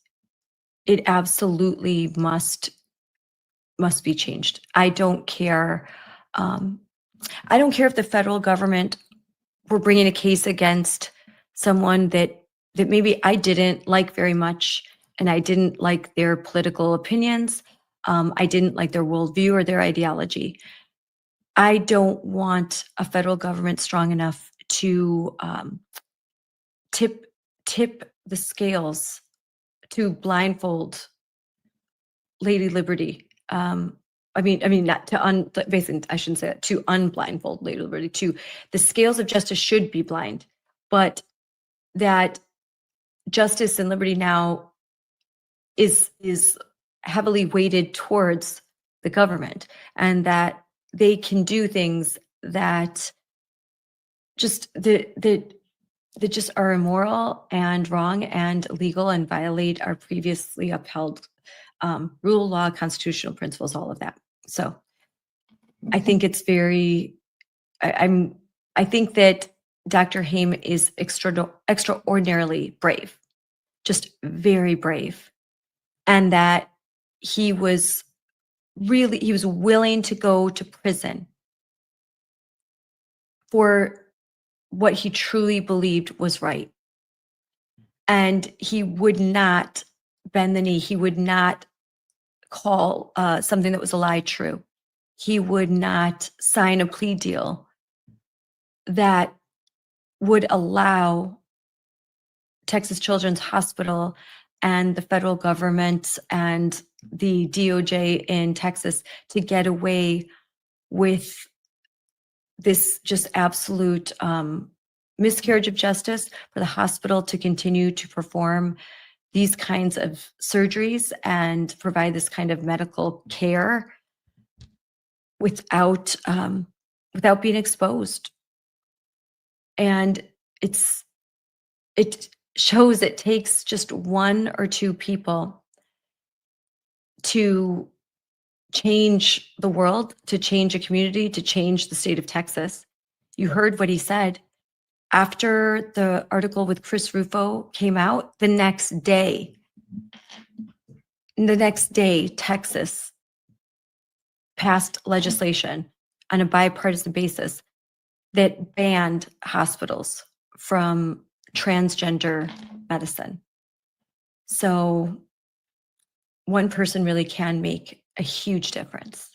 S5: it absolutely must be changed. I don't care. I don't care if the federal government were bringing a case against someone that maybe I didn't like very much, and I didn't like their political opinions. I didn't like their worldview or their ideology. I don't want a federal government strong enough to tip the scales, to blindfold Lady Liberty. I mean, not to basically, I shouldn't say that, to unblindfold Lady Liberty. To the scales of justice should be blind, but that justice and liberty now is heavily weighted towards the government, and that they can do things that just that just are immoral and wrong and illegal and violate our previously upheld rule of law, constitutional principles, all of that. So I think it's very, I think that Dr. Haim is extraordinarily brave, just very brave. And that he was willing to go to prison for what he truly believed was right. And he would not bend the knee. He would not call something that was a lie true. He would not sign a plea deal that would allow Texas Children's Hospital and the federal government and the DOJ in Texas to get away with this just absolute miscarriage of justice, for the hospital to continue to perform these kinds of surgeries and provide this kind of medical care without without being exposed. And it shows it takes just one or two people to change the world, to change a community, to change the state of Texas. You heard what he said. After the article with Chris Rufo came out, the next day, Texas passed legislation on a bipartisan basis that banned hospitals from transgender medicine. So one person really can make a huge difference.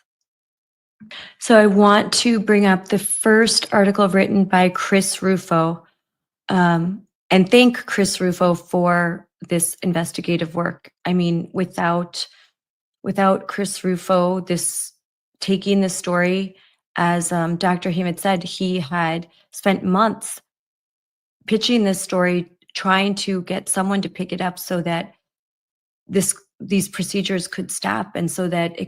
S5: So I want to bring up the first article written by Chris Rufo, and thank Chris Rufo for this investigative work. I mean, without Chris Rufo, taking this story, as Dr. Haim had said, he had spent months pitching this story, trying to get someone to pick it up so that these procedures could stop, and so that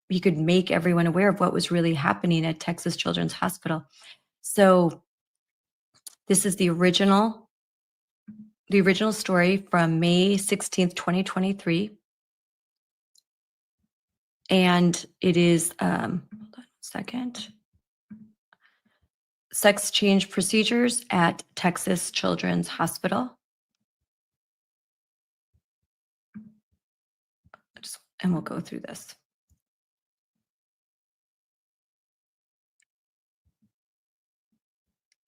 S5: he could make everyone aware of what was really happening at Texas Children's Hospital. So this is the original story from May 16th, 2023. And it is, hold on a second. Sex change procedures at Texas Children's Hospital. And we'll go through this.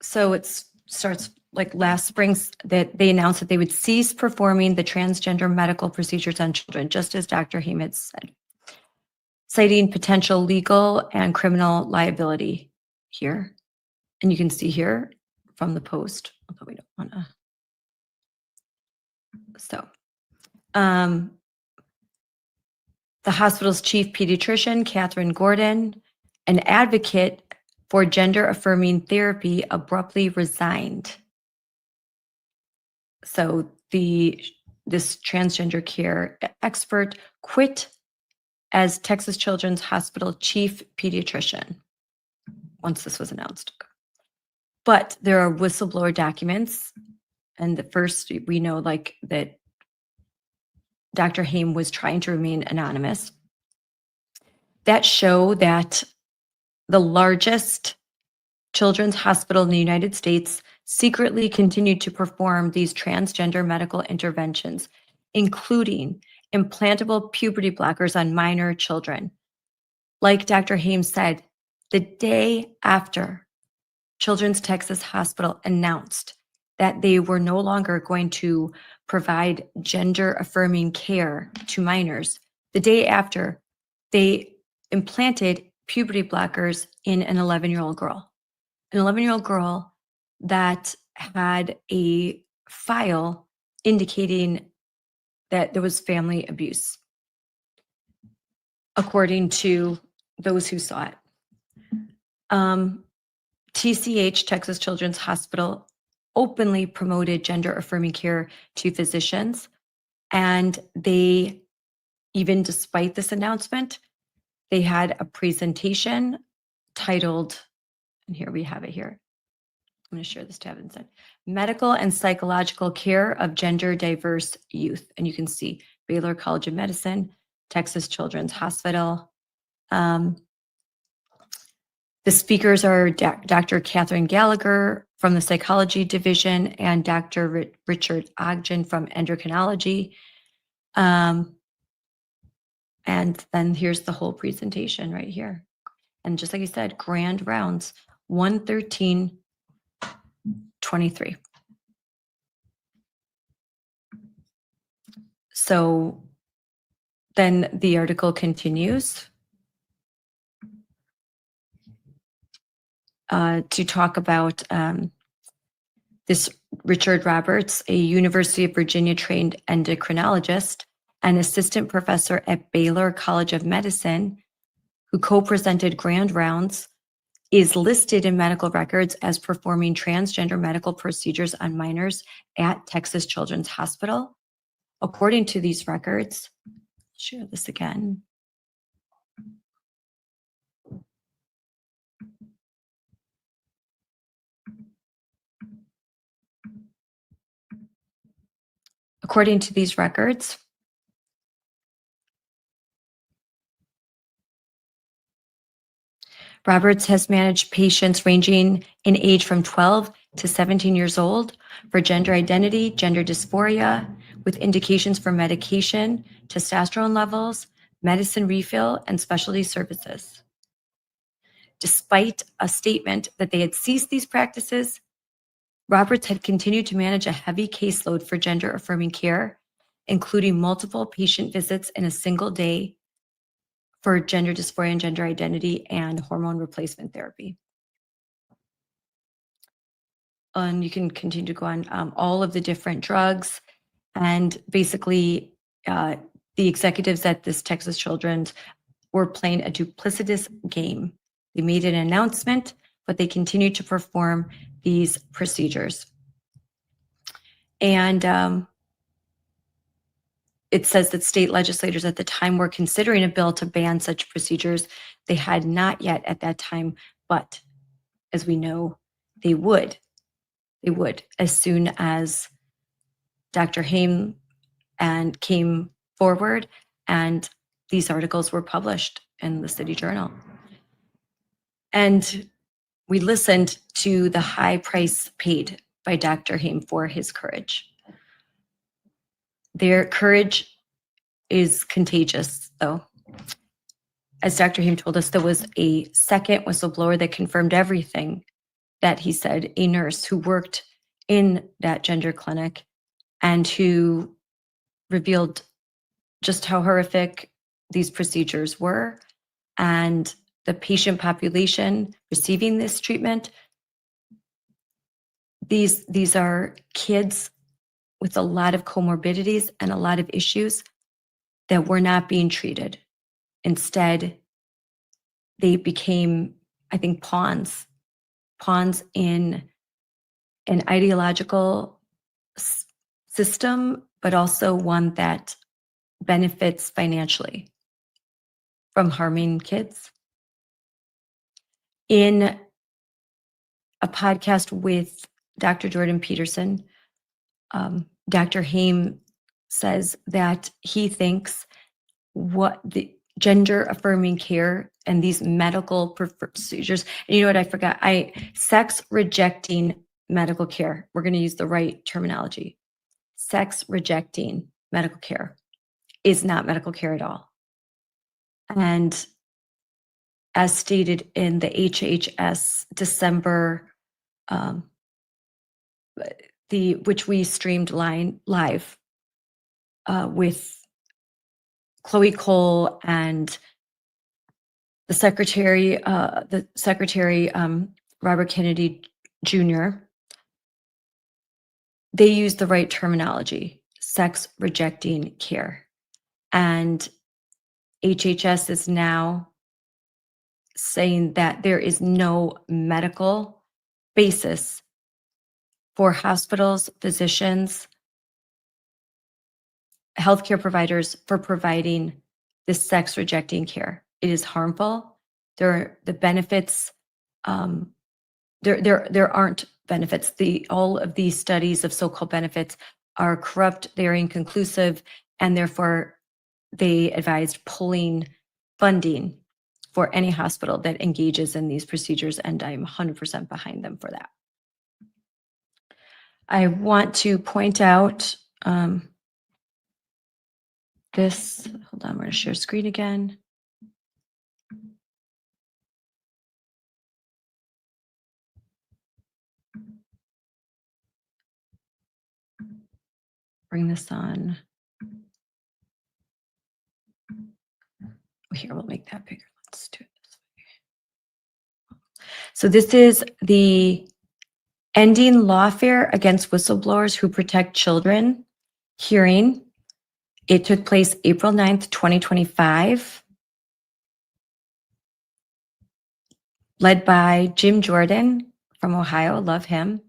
S5: So it starts like last spring that they announced that they would cease performing the transgender medical procedures on children, just as Dr. Haim had said, citing potential legal and criminal liability here. And you can see here from the post, although we don't want to. So, the hospital's chief pediatrician, Catherine Gordon, an advocate for gender-affirming therapy, abruptly resigned. So this transgender care expert quit as Texas Children's Hospital chief pediatrician once this was announced. But there are whistleblower documents, and the first we know that Dr. Haim was trying to remain anonymous, that show that the largest children's hospital in the United States secretly continued to perform these transgender medical interventions, including implantable puberty blockers on minor children. Like Dr. Haim said, the day after Children's Texas Hospital announced that they were no longer going to provide gender-affirming care to minors, the day after, they implanted puberty blockers in an 11-year-old girl. An 11-year-old girl that had a file indicating that there was family abuse, according to those who saw it. TCH, Texas Children's Hospital, openly promoted gender-affirming care to physicians, and they, even despite this announcement, they had a presentation titled, and here we have it here. I'm going to share this tab instead. Medical and Psychological Care of Gender Diverse Youth. And you can see Baylor College of Medicine, Texas Children's Hospital. The speakers are Dr. Catherine Gallagher from the Psychology Division and Dr. Richard Ogden from Endocrinology. And then here's the whole presentation right here. And just like you said, grand rounds, 113-23. So then the article continues to talk about this Richard Roberts, a University of Virginia trained endocrinologist and assistant professor at Baylor College of Medicine, who co-presented grand rounds, is listed in medical records as performing transgender medical procedures on minors at Texas Children's Hospital. According to these records, share this again. According to these records, Roberts has managed patients ranging in age from 12 to 17 years old for gender identity, gender dysphoria, with indications for medication, testosterone levels, medicine refill, and specialty services. Despite a statement that they had ceased these practices, Roberts had continued to manage a heavy caseload for gender affirming care, including multiple patient visits in a single day for gender dysphoria and gender identity and hormone replacement therapy. And you can continue to go on all of the different drugs. And basically, the executives at this Texas Children's were playing a duplicitous game. They made an announcement, but they continued to perform these procedures. And it says that state legislators at the time were considering a bill to ban such procedures. They had not yet at that time, but as we know, they would. They would as soon as Dr. Haim and came forward and these articles were published in the City Journal. And we listened to the high price paid by Dr. Haim for his courage. Their courage is contagious, though. As Dr. Haim told us, there was a second whistleblower that confirmed everything that he said, a nurse who worked in that gender clinic and who revealed just how horrific these procedures were, and the patient population receiving this treatment. These are kids with a lot of comorbidities and a lot of issues that were not being treated. Instead, they became, I think, pawns in an ideological system, but also one that benefits financially from harming kids. In a podcast with Dr. Jordan Peterson, Dr. Haim says that he thinks what the gender affirming care and these medical procedures, and you know what, I forgot, sex rejecting medical care. We're going to use the right terminology. Sex rejecting medical care is not medical care at all. And as stated in the HHS December, which we streamed live with Chloe Cole and the Secretary Robert Kennedy Jr., they use the right terminology, sex rejecting care. And HHS is now saying that there is no medical basis for hospitals, physicians, healthcare providers for providing this sex rejecting care. It is harmful. The benefits, there aren't benefits. All of these studies of so-called benefits are corrupt, they are inconclusive, and therefore they advised pulling funding for any hospital that engages in these procedures, and I'm 100% behind them for that. I want to point out this, hold on, I'm going to share screen again. Bring this on. Here, we'll make that bigger. Let's do it this way. So this is the Ending Lawfare Against Whistleblowers Who Protect Children hearing. It took place April 9th, 2025, led by Jim Jordan from Ohio. Love him.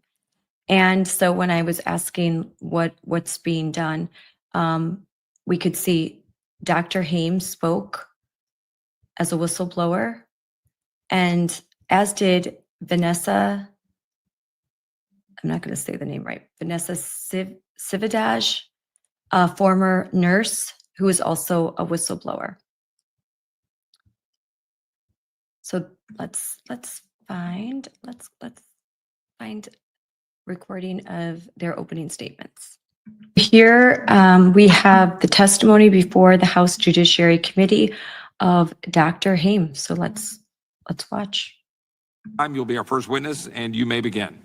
S5: And so when I was asking what's being done, We could see Dr. Haim spoke as a whistleblower, and as did Vanessa, I'm not going to say the name right, Vanessa Cividaj, a former nurse who is also a whistleblower. So let's find recording of their opening statements. Here we have the testimony before the House Judiciary Committee of Dr. Haim. So let's watch.
S7: You'll be our first witness, and you may begin.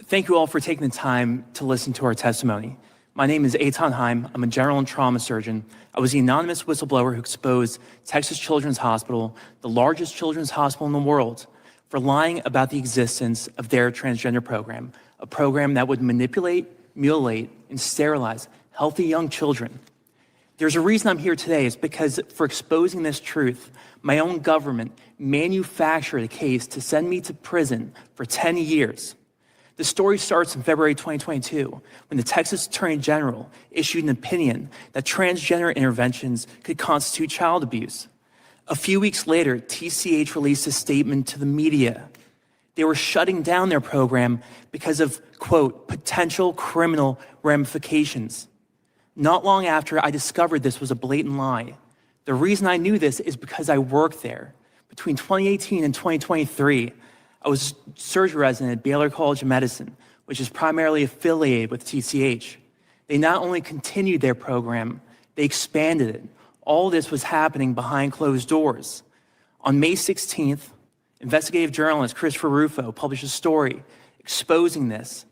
S6: Thank you all for taking the time to listen to our testimony. My name is Eithan Haim. I'm a general and trauma surgeon. I was the anonymous whistleblower who exposed Texas Children's Hospital, the largest children's hospital in the world, for lying about the existence of their transgender program, a program that would manipulate, mutilate, and sterilize healthy young children. There's a reason I'm here today. It's because for exposing this truth, my own government manufactured a case to send me to prison for 10 years. The story starts in February 2022, when the Texas Attorney General issued an opinion that transgender interventions could constitute child abuse. A few weeks later, TCH released a statement to the media. They were shutting down their program because of, quote, potential criminal ramifications. Not long after, I discovered this was a blatant lie. The reason I knew this is because I worked there. Between 2018 and 2023, I was a surgery resident at Baylor College of Medicine, which is primarily affiliated with TCH. They not only continued their program, they expanded it. All this was happening behind closed doors. On May 16th, investigative journalist Christopher Rufo published a story exposing this.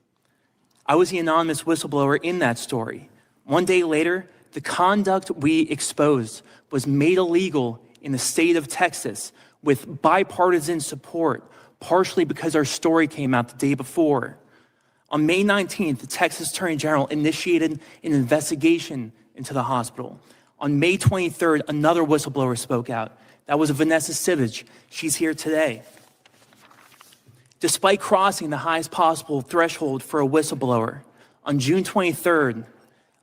S6: I was the anonymous whistleblower in that story. One day later, the conduct we exposed was made illegal in the state of Texas with bipartisan support, partially because our story came out the day before. On May 19th, the Texas Attorney General initiated an investigation into the hospital. On May 23rd, another whistleblower spoke out. That was Vanessa Cividaj. She's here today. Despite crossing the highest possible threshold for a whistleblower, on June 23rd,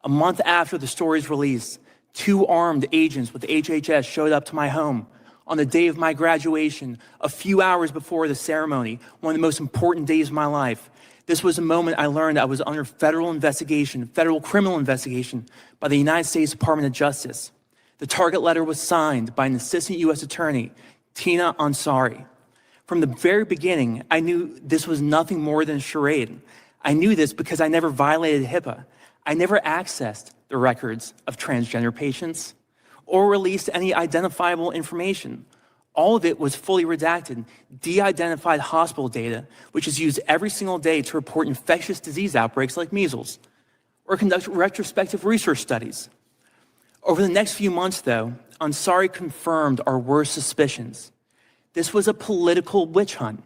S6: a month after the story's release, 2 armed agents with HHS showed up to my home on the day of my graduation, a few hours before the ceremony, one of the most important days of my life. This was a moment I learned I was under federal investigation, federal criminal investigation by the United States Department of Justice. The target letter was signed by an assistant U.S. attorney, Tina Ansari. From the very beginning, I knew this was nothing more than a charade. I knew this because I never violated HIPAA. I never accessed the records of transgender patients or released any identifiable information. All of it was fully redacted, de-identified hospital data, which is used every single day to report infectious disease outbreaks like measles, or conduct retrospective research studies. Over the next few months, though, Ansari confirmed our worst suspicions. This was a political witch hunt.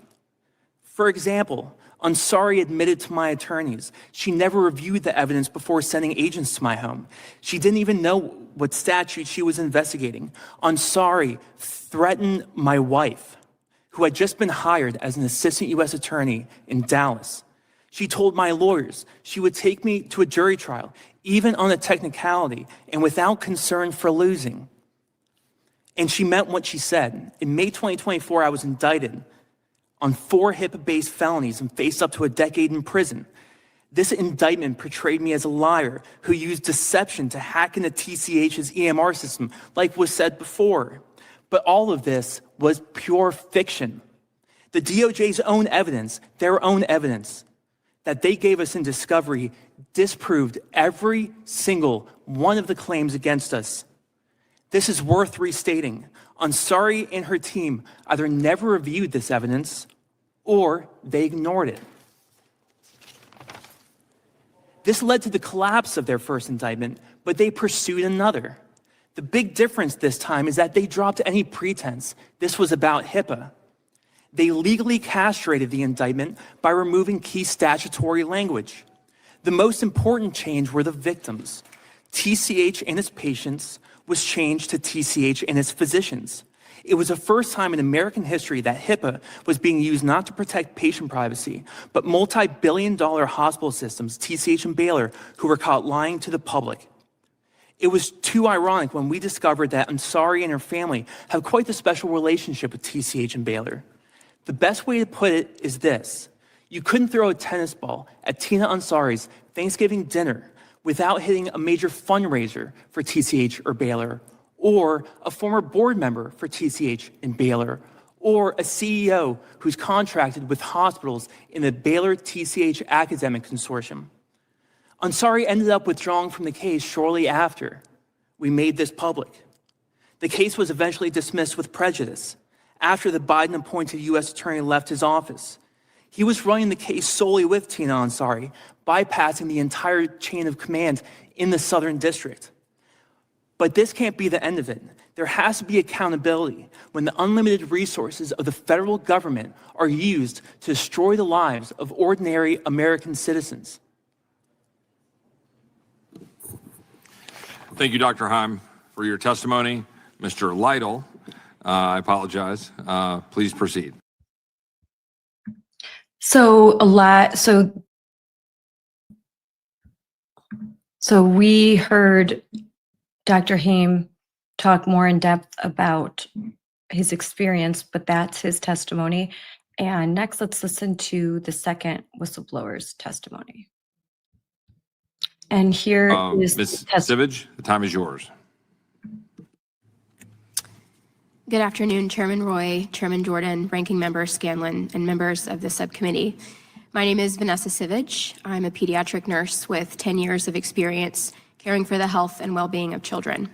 S6: For example, Ansari admitted to my attorneys she never reviewed the evidence before sending agents to my home. She didn't even know what statute she was investigating. Ansari threatened my wife, who had just been hired as an assistant U.S. attorney in Dallas. She told my lawyers she would take me to a jury trial, even on a technicality, and without concern for losing. And she meant what she said. In May 2024, I was indicted on 4 HIPAA-based felonies and faced up to a decade in prison. This indictment portrayed me as a liar who used deception to hack into TCH's EMR system, like was said before. But all of this was pure fiction. The DOJ's own evidence, their own evidence, that they gave us in discovery disproved every single one of the claims against us. This is worth restating. Ansari and her team either never reviewed this evidence or they ignored it. This led to the collapse of their first indictment, but they pursued another. The big difference this time is that they dropped any pretense this was about HIPAA. They legally castrated the indictment by removing key statutory language. The most important change were the victims. TCH and its patients was changed to TCH and its physicians. It was the first time in American history that HIPAA was being used not to protect patient privacy, but multi-billion-dollar hospital systems, TCH and Baylor, who were caught lying to the public. It was too ironic when we discovered that Ansari and her family have quite the special relationship with TCH and Baylor. The best way to put it is this: you couldn't throw a tennis ball at Tina Ansari's Thanksgiving dinner without hitting a major fundraiser for TCH or Baylor, or a former board member for TCH and Baylor, or a CEO who's contracted with hospitals in the Baylor TCH Academic Consortium. Ansari ended up withdrawing from the case shortly after we made this public. The case was eventually dismissed with prejudice after the Biden-appointed U.S. attorney left his office. He was running the case solely with Tina Ansari, bypassing the entire chain of command in the Southern District. But this can't be the end of it. There has to be accountability when the unlimited resources of the federal government are used to destroy the lives of ordinary American citizens.
S7: Thank you, Dr. Haim, for your testimony. Mr. Lytle, I apologize. Please proceed.
S5: So we heard Dr. Haim talk more in depth about his experience, but that's his testimony. And next, let's listen to the second whistleblower's testimony. And here is
S7: Ms.
S5: the testimony.
S7: Sivage, the time is yours.
S8: Good afternoon, Chairman Roy, Chairman Jordan, Ranking Member Scanlon, and members of the subcommittee. My name is Vanessa Sivage. I'm a pediatric nurse with 10 years of experience caring for the health and well-being of children.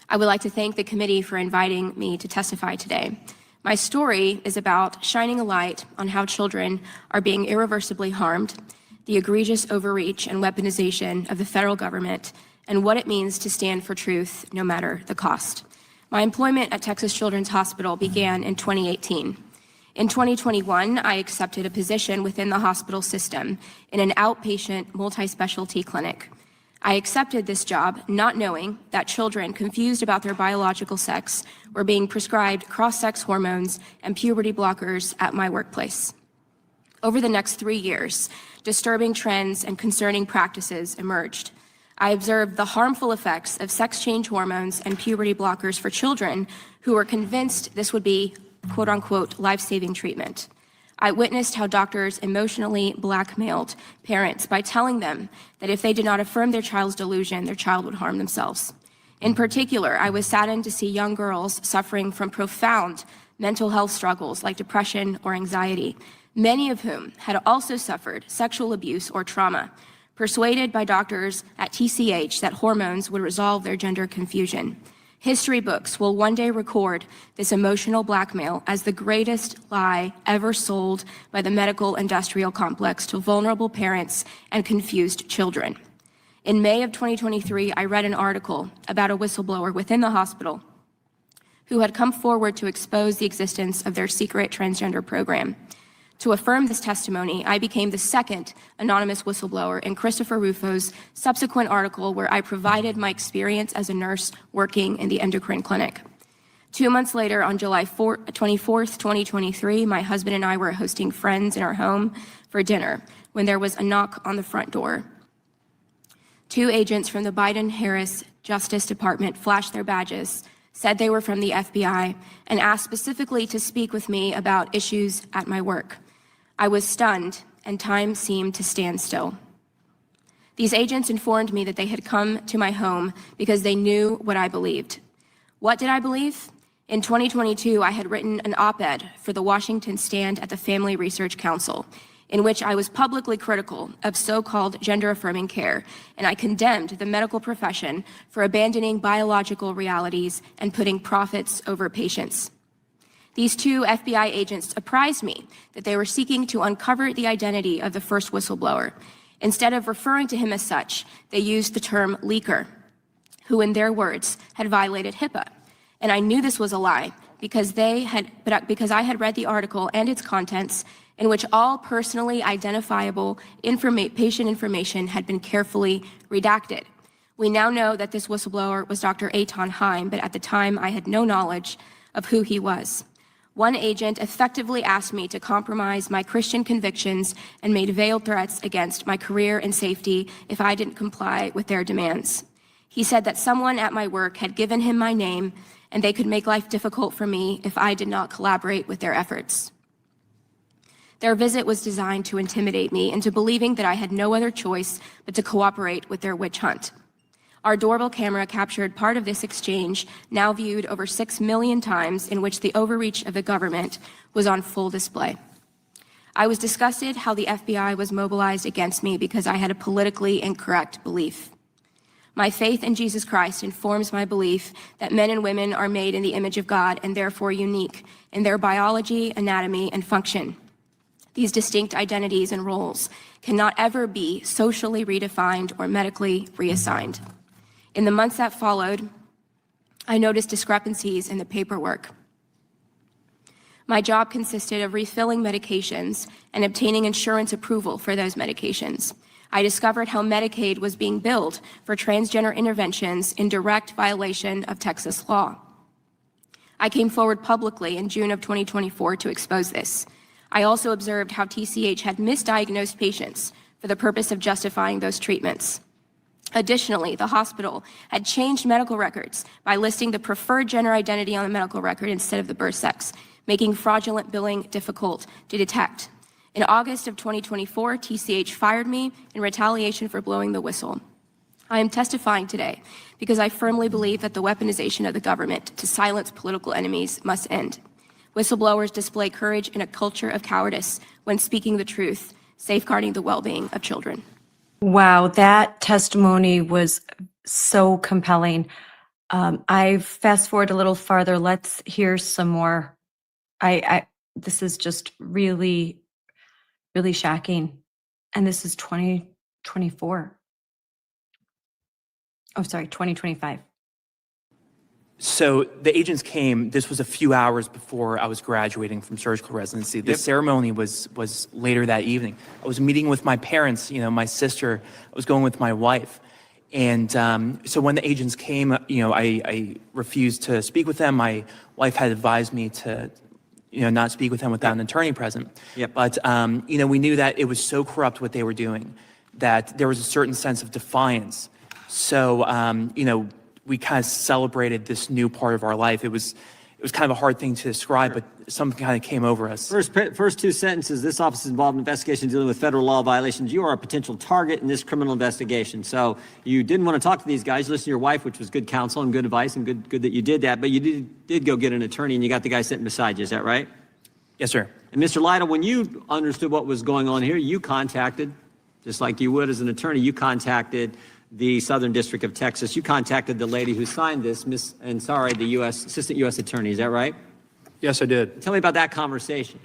S8: I would like to thank the committee for inviting me to testify today. My story is about shining a light on how children are being irreversibly harmed, the egregious overreach and weaponization of the federal government, and what it means to stand for truth no matter the cost. My employment at Texas Children's Hospital began in 2018. In 2021, I accepted a position within the hospital system in an outpatient multi-specialty clinic. I accepted this job not knowing that children confused about their biological sex were being prescribed cross-sex hormones and puberty blockers at my workplace. Over the next 3 years, disturbing trends and concerning practices emerged. I observed the harmful effects of sex change hormones and puberty blockers for children who were convinced this would be quote unquote life-saving treatment. I witnessed how doctors emotionally blackmailed parents by telling them that if they did not affirm their child's delusion, their child would harm themselves. In particular, I was saddened to see young girls suffering from profound mental health struggles like depression or anxiety, many of whom had also suffered sexual abuse or trauma, persuaded by doctors at TCH that hormones would resolve their gender confusion. History books will one day record this emotional blackmail as the greatest lie ever sold by the medical industrial complex to vulnerable parents and confused children. In May of 2023, I read an article about a whistleblower within the hospital who had come forward to expose the existence of their secret transgender program. To affirm this testimony, I became the second anonymous whistleblower in Christopher Rufo's subsequent article where I provided my experience as a nurse working in the endocrine clinic. 2 months later, on July 24th, 2023, my husband and I were hosting friends in our home for dinner when there was a knock on the front door. 2 agents from the Biden-Harris Justice Department flashed their badges, said they were from the FBI, and asked specifically to speak with me about issues at my work. I was stunned, and time seemed to stand still. These agents informed me that they had come to my home because they knew what I believed. What did I believe? In 2022, I had written an op-ed for the Washington Stand at the Family Research Council, in which I was publicly critical of so-called gender-affirming care, and I condemned the medical profession for abandoning biological realities and putting profits over patients. These 2 FBI agents apprised me that they were seeking to uncover the identity of the first whistleblower. Instead of referring to him as such, they used the term leaker, who in their words had violated HIPAA. And I knew this was a lie because I had read the article and its contents in which all personally identifiable patient information had been carefully redacted. We now know that this whistleblower was Dr. Eithan Haim, but at the time I had no knowledge of who he was. One agent effectively asked me to compromise my Christian convictions and made veiled threats against my career and safety if I didn't comply with their demands. He said that someone at my work had given him my name and they could make life difficult for me if I did not collaborate with their efforts. Their visit was designed to intimidate me into believing that I had no other choice but to cooperate with their witch hunt. Our doorbell camera captured part of this exchange, now viewed over 6 million times, in which the overreach of the government was on full display. I was disgusted how the FBI was mobilized against me because I had a politically incorrect belief. My faith in Jesus Christ informs my belief that men and women are made in the image of God and therefore unique in their biology, anatomy, and function. These distinct identities and roles cannot ever be socially redefined or medically reassigned. In the months that followed, I noticed discrepancies in the paperwork. My job consisted of refilling medications and obtaining insurance approval for those medications. I discovered how Medicaid was being billed for transgender interventions in direct violation of Texas law. I came forward publicly in June of 2024 to expose this. I also observed how TCH had misdiagnosed patients for the purpose of justifying those treatments. Additionally, the hospital had changed medical records by listing the preferred gender identity on the medical record instead of the birth sex, making fraudulent billing difficult to detect. In August of 2024, TCH fired me in retaliation for blowing the whistle. I am testifying today because I firmly believe that the weaponization of the government to silence political enemies must end. Whistleblowers display courage in a culture of cowardice when speaking the truth, safeguarding the well-being of children.
S5: Wow, that testimony was so compelling. I fast forward a little farther. Let's hear some more. This is just really, really shocking. And this is 2024. Oh, sorry, 2025.
S6: So the agents came, this was a few hours before I was graduating from surgical residency. The ceremony was later that evening. I was meeting with my parents, my sister, I was going with my wife. And so when the agents came, I refused to speak with them. My wife had advised me to, not speak with them without an attorney present.
S9: Yep.
S6: But, we knew that it was so corrupt what they were doing, that there was a certain sense of defiance. So, we kind of celebrated this new part of our life. It was kind of a hard thing to describe, but something kind of came over us.
S9: First two sentences, this office is involved in investigation dealing with federal law violations. You are a potential target in this criminal investigation. So you didn't want to talk to these guys, listen to your wife, which was good counsel and good advice, and good that you did that, but you did go get an attorney and you got the guy sitting beside you, is that right?
S6: Yes, sir.
S9: And Mr. Lytle, when you understood what was going on here, you contacted, just like you would as an attorney, you contacted the Southern District of Texas. You contacted the lady who signed this, the Assistant U.S. Attorney, is that right?
S10: Yes, I did.
S9: Tell me about that conversation.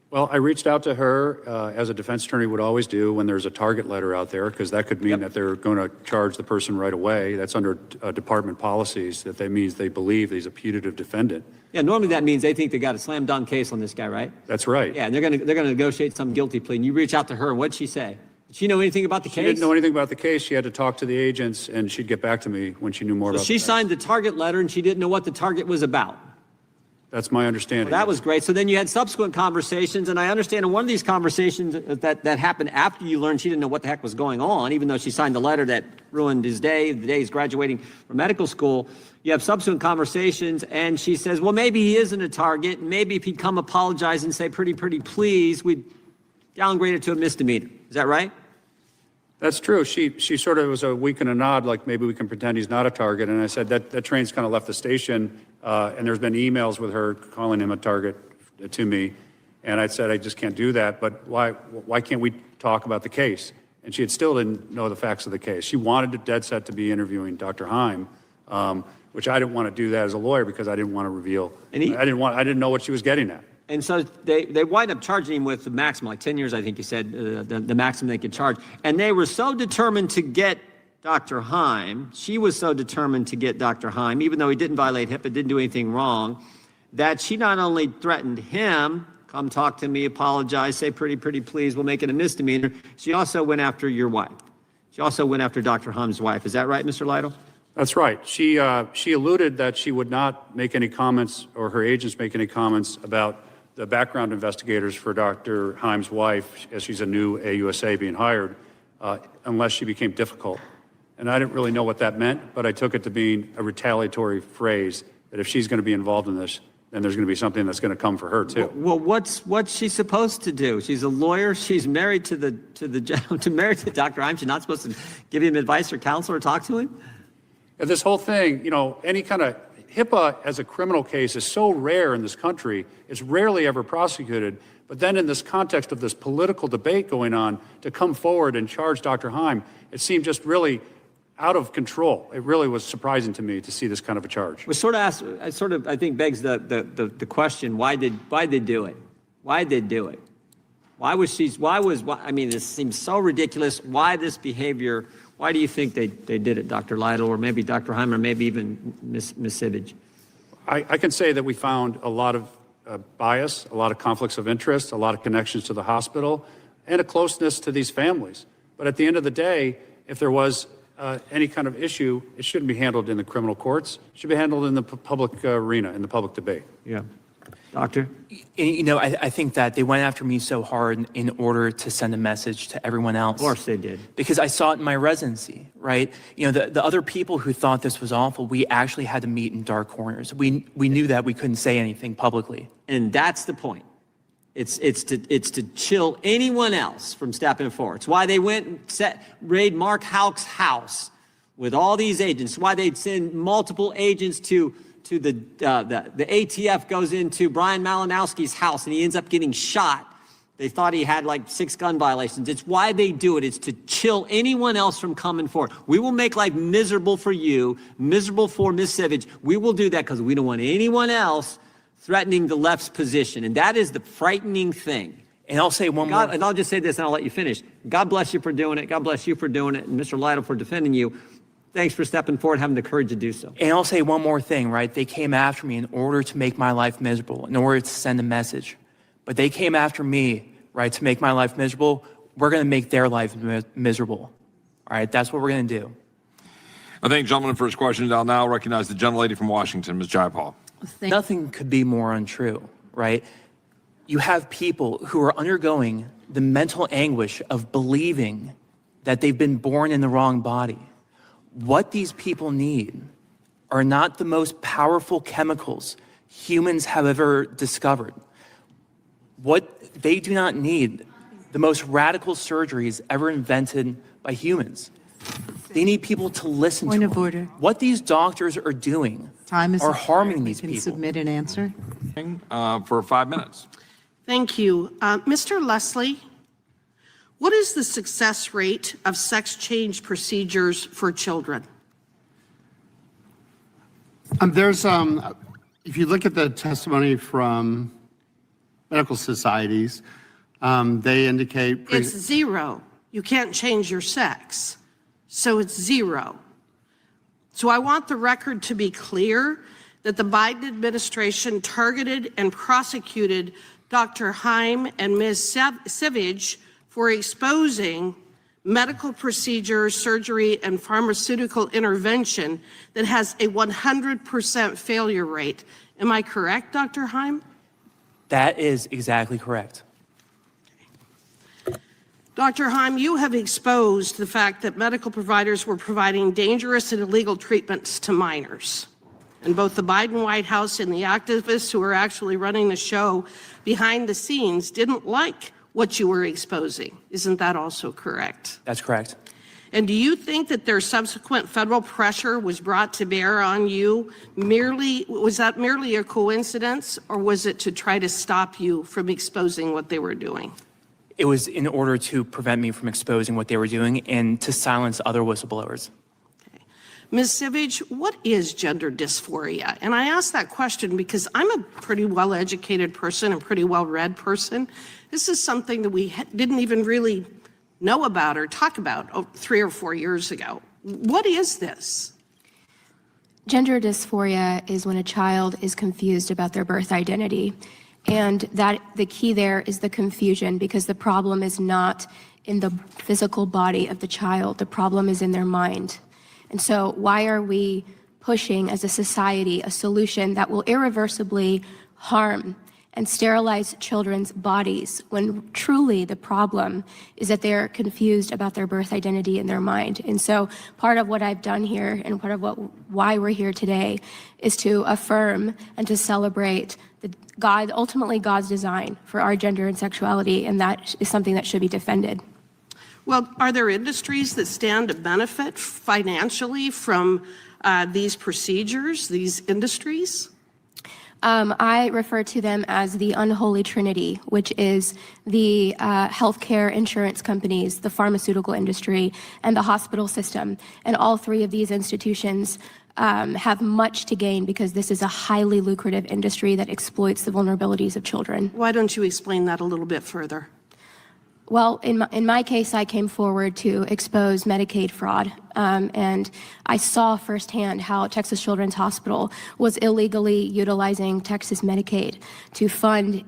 S10: Well, I reached out to her, as a defense attorney would always do when there's a target letter out there, because that could mean that they're going to charge the person right away. That's under department policies, that means they believe he's a putative defendant.
S9: Yeah, normally that means they think they got a slam dunk case on this guy, right?
S10: That's right.
S9: Yeah, and they're going to negotiate some guilty plea. And you reach out to her, and what'd she say? Did she know anything about the case?
S10: She didn't know anything about the case. She had to talk to the agents, and she'd get back to me when she knew more about it.
S9: She signed the target letter, and she didn't know what the target was about.
S10: That's my understanding.
S9: Well, that was great. So then you had subsequent conversations, and I understand in one of these conversations that happened after you learned she didn't know what the heck was going on, even though she signed the letter that ruined his day, the day he's graduating from medical school. You have subsequent conversations, and she says, well, maybe he isn't a target, and maybe if he'd come apologize and say, pretty please, we'd downgrade it to a misdemeanor. Is that right?
S10: That's true. She sort of was a wink and a nod, like maybe we can pretend he's not a target. And I said that train's kind of left the station, and there's been emails with her calling him a target to me. And I said, I just can't do that. But why can't we talk about the case? And she still didn't know the facts of the case. She wanted it dead set to be interviewing Dr. Haim, which I didn't want to do that as a lawyer because I didn't want to reveal. I didn't know what she was getting at.
S9: And so they wind up charging him with the maximum, like 10 years, I think you said, the maximum they could charge. And they were so determined to get Dr. Haim, she was so determined to get Dr. Haim, even though he didn't violate HIPAA, didn't do anything wrong, that she not only threatened him, come talk to me, apologize, say pretty please, we'll make it a misdemeanor. She also went after your wife. She also went after Dr. Haim's wife. Is that right, Mr. Lytle?
S10: That's right. She alluded that she would not make any comments, or her agents make any comments about the background investigators for Dr. Haim's wife, as she's a new AUSA being hired, unless she became difficult. And I didn't really know what that meant, but I took it to being a retaliatory phrase that if she's going to be involved in this, then there's going to be something that's going to come for her too.
S9: Well, what's she supposed to do? She's a lawyer. She's married to married to Dr. Haim. She's not supposed to give him advice or counsel or talk to him?
S10: And this whole thing, any kind of HIPAA as a criminal case is so rare in this country. It's rarely ever prosecuted. But then in this context of this political debate going on, to come forward and charge Dr. Haim, it seemed just really out of control. It really was surprising to me to see this kind of a charge.
S9: We I think begs the question, why did they do it? Why did they do it? I mean, this seems so ridiculous. Why this behavior? Why do you think they did it, Dr. Lytle, or maybe Dr. Haim, or maybe even Ms. Sivage?
S10: I can say that we found a lot of bias, a lot of conflicts of interest, a lot of connections to the hospital, and a closeness to these families. But at the end of the day, if there was any kind of issue, it shouldn't be handled in the criminal courts. It should be handled in the public arena, in the public debate.
S9: Yeah. Doctor?
S6: I think that they went after me so hard in order to send a message to everyone else.
S9: Of course they did.
S6: Because I saw it in my residency, right? The other people who thought this was awful, we actually had to meet in dark corners. We knew that we couldn't say anything publicly.
S9: And that's the point. It's to chill anyone else from stepping forward. It's why they went and raid Mark Houck's house with all these agents. It's why they'd send multiple agents to the ATF goes into Brian Malinowski's house and he ends up getting shot. They thought he had like 6 gun violations. It's why they do it. It's to chill anyone else from coming forward. We will make life miserable for you, miserable for Ms. Sivage. We will do that because we don't want anyone else threatening the left's position. And that is the frightening thing.
S6: And I'll say one more.
S9: And I'll just say this and I'll let you finish. God bless you for doing it. God bless you for doing it. And Mr. Lytle for defending you. Thanks for stepping forward, having the courage to do so.
S6: And I'll say one more thing, right? They came after me in order to make my life miserable, in order to send a message. But they came after me, right, to make my life miserable. We're going to make their life miserable. All right, that's what we're going to do.
S7: I thank gentleman for his questions. I'll now recognize the gentlelady from Washington, Ms. Jayapal.
S6: Nothing could be more untrue, right? You have people who are undergoing the mental anguish of believing that they've been born in the wrong body. What these people need are not the most powerful chemicals humans have ever discovered. What they do not need, the most radical surgeries ever invented by humans. They need people to listen to them.
S11: Point of order.
S6: What these doctors are doing
S11: Time is
S6: are
S11: up.
S6: harming these
S11: We can
S6: people.
S11: submit an answer.
S7: For 5 minutes.
S12: Thank you. Mr. Leslie, what is the success rate of sex change procedures for children?
S13: If you look at the testimony from medical societies, they indicate.
S12: It's 0. You can't change your sex. So it's 0. So I want the record to be clear that the Biden administration targeted and prosecuted Dr. Haim and Ms. Sivage for exposing medical procedures, surgery, and pharmaceutical intervention that has a 100% failure rate. Am I correct, Dr. Haim?
S6: That is exactly correct.
S12: Dr. Haim, you have exposed the fact that medical providers were providing dangerous and illegal treatments to minors. And both the Biden White House and the activists who are actually running the show behind the scenes didn't like what you were exposing. Isn't that also correct?
S6: That's correct.
S12: And do you think that their subsequent federal pressure was brought to bear on you was that merely a coincidence, or was it to try to stop you from exposing what they were doing?
S6: It was in order to prevent me from exposing what they were doing and to silence other whistleblowers.
S12: Okay. Ms. Sivage, what is gender dysphoria? And I ask that question because I'm a pretty well-educated person and pretty well-read person. This is something that we didn't even really know about or talk about 3 or 4 years ago. What is this?
S8: Gender dysphoria is when a child is confused about their birth identity. And that the key there is the confusion, because the problem is not in the physical body of the child. The problem is in their mind. And so why are we pushing as a society a solution that will irreversibly harm and sterilize children's bodies when truly the problem is that they're confused about their birth identity in their mind. And so part of what I've done here and part of why we're here today is to affirm and to celebrate ultimately God's design for our gender and sexuality, and that is something that should be defended.
S12: Well, are there industries that stand to benefit financially from these procedures, these industries?
S8: I refer to them as the unholy trinity, which is the healthcare insurance companies, the pharmaceutical industry, and the hospital system. And all three of these institutions have much to gain because this is a highly lucrative industry that exploits the vulnerabilities of children.
S12: Why don't you explain that a little bit further?
S8: Well, in my case, I came forward to expose Medicaid fraud, and I saw firsthand how Texas Children's Hospital was illegally utilizing Texas Medicaid to fund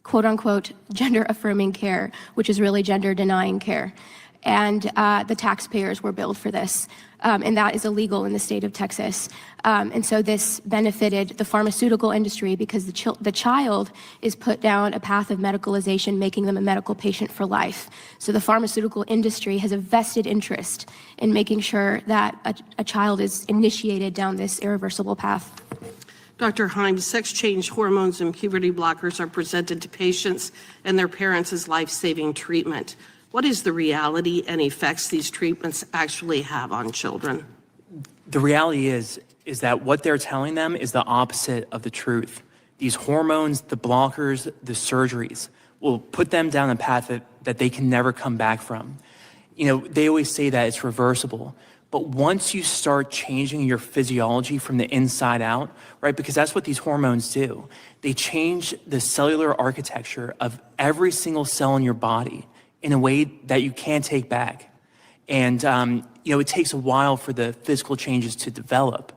S8: quote-unquote gender-affirming care, which is really gender-denying care. And the taxpayers were billed for this, and that is illegal in the state of Texas. And so this benefited the pharmaceutical industry because the child is put down a path of medicalization, making them a medical patient for life. So the pharmaceutical industry has a vested interest in making sure that a child is initiated down this irreversible path.
S12: Dr. Haim, sex change hormones and puberty blockers are presented to patients and their parents as life-saving treatment. What is the reality and effects these treatments actually have on children?
S6: The reality is that what they're telling them is the opposite of the truth. These hormones, the blockers, the surgeries will put them down a path that they can never come back from. You know, they always say that it's reversible. But once you start changing your physiology from the inside out, right, because that's what these hormones do, they change the cellular architecture of every single cell in your body in a way that you can't take back. And, you know, it takes a while for the physical changes to develop.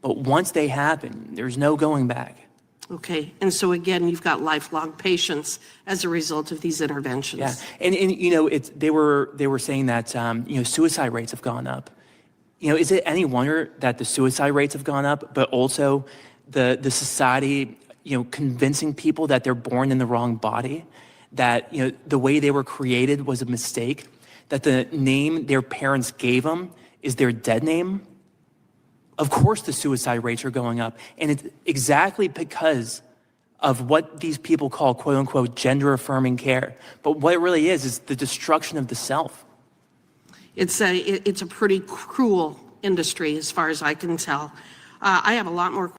S6: But once they happen, there's no going back.
S12: Okay, and so again, you've got lifelong patients as a result of these interventions.
S6: Yeah, and you know, they were saying that, you know, suicide rates have gone up. You know, is it any wonder that the suicide rates have gone up, but also the society, you know, convincing people that they're born in the wrong body, that, you know, the way they were created was a mistake, that the name their parents gave them is their dead name? Of course the suicide rates are going up. And it's exactly because of what these people call, quote unquote, gender affirming care. But what it really is the destruction of the self.
S12: It's a pretty cruel industry as far as I can tell. I have a lot more questions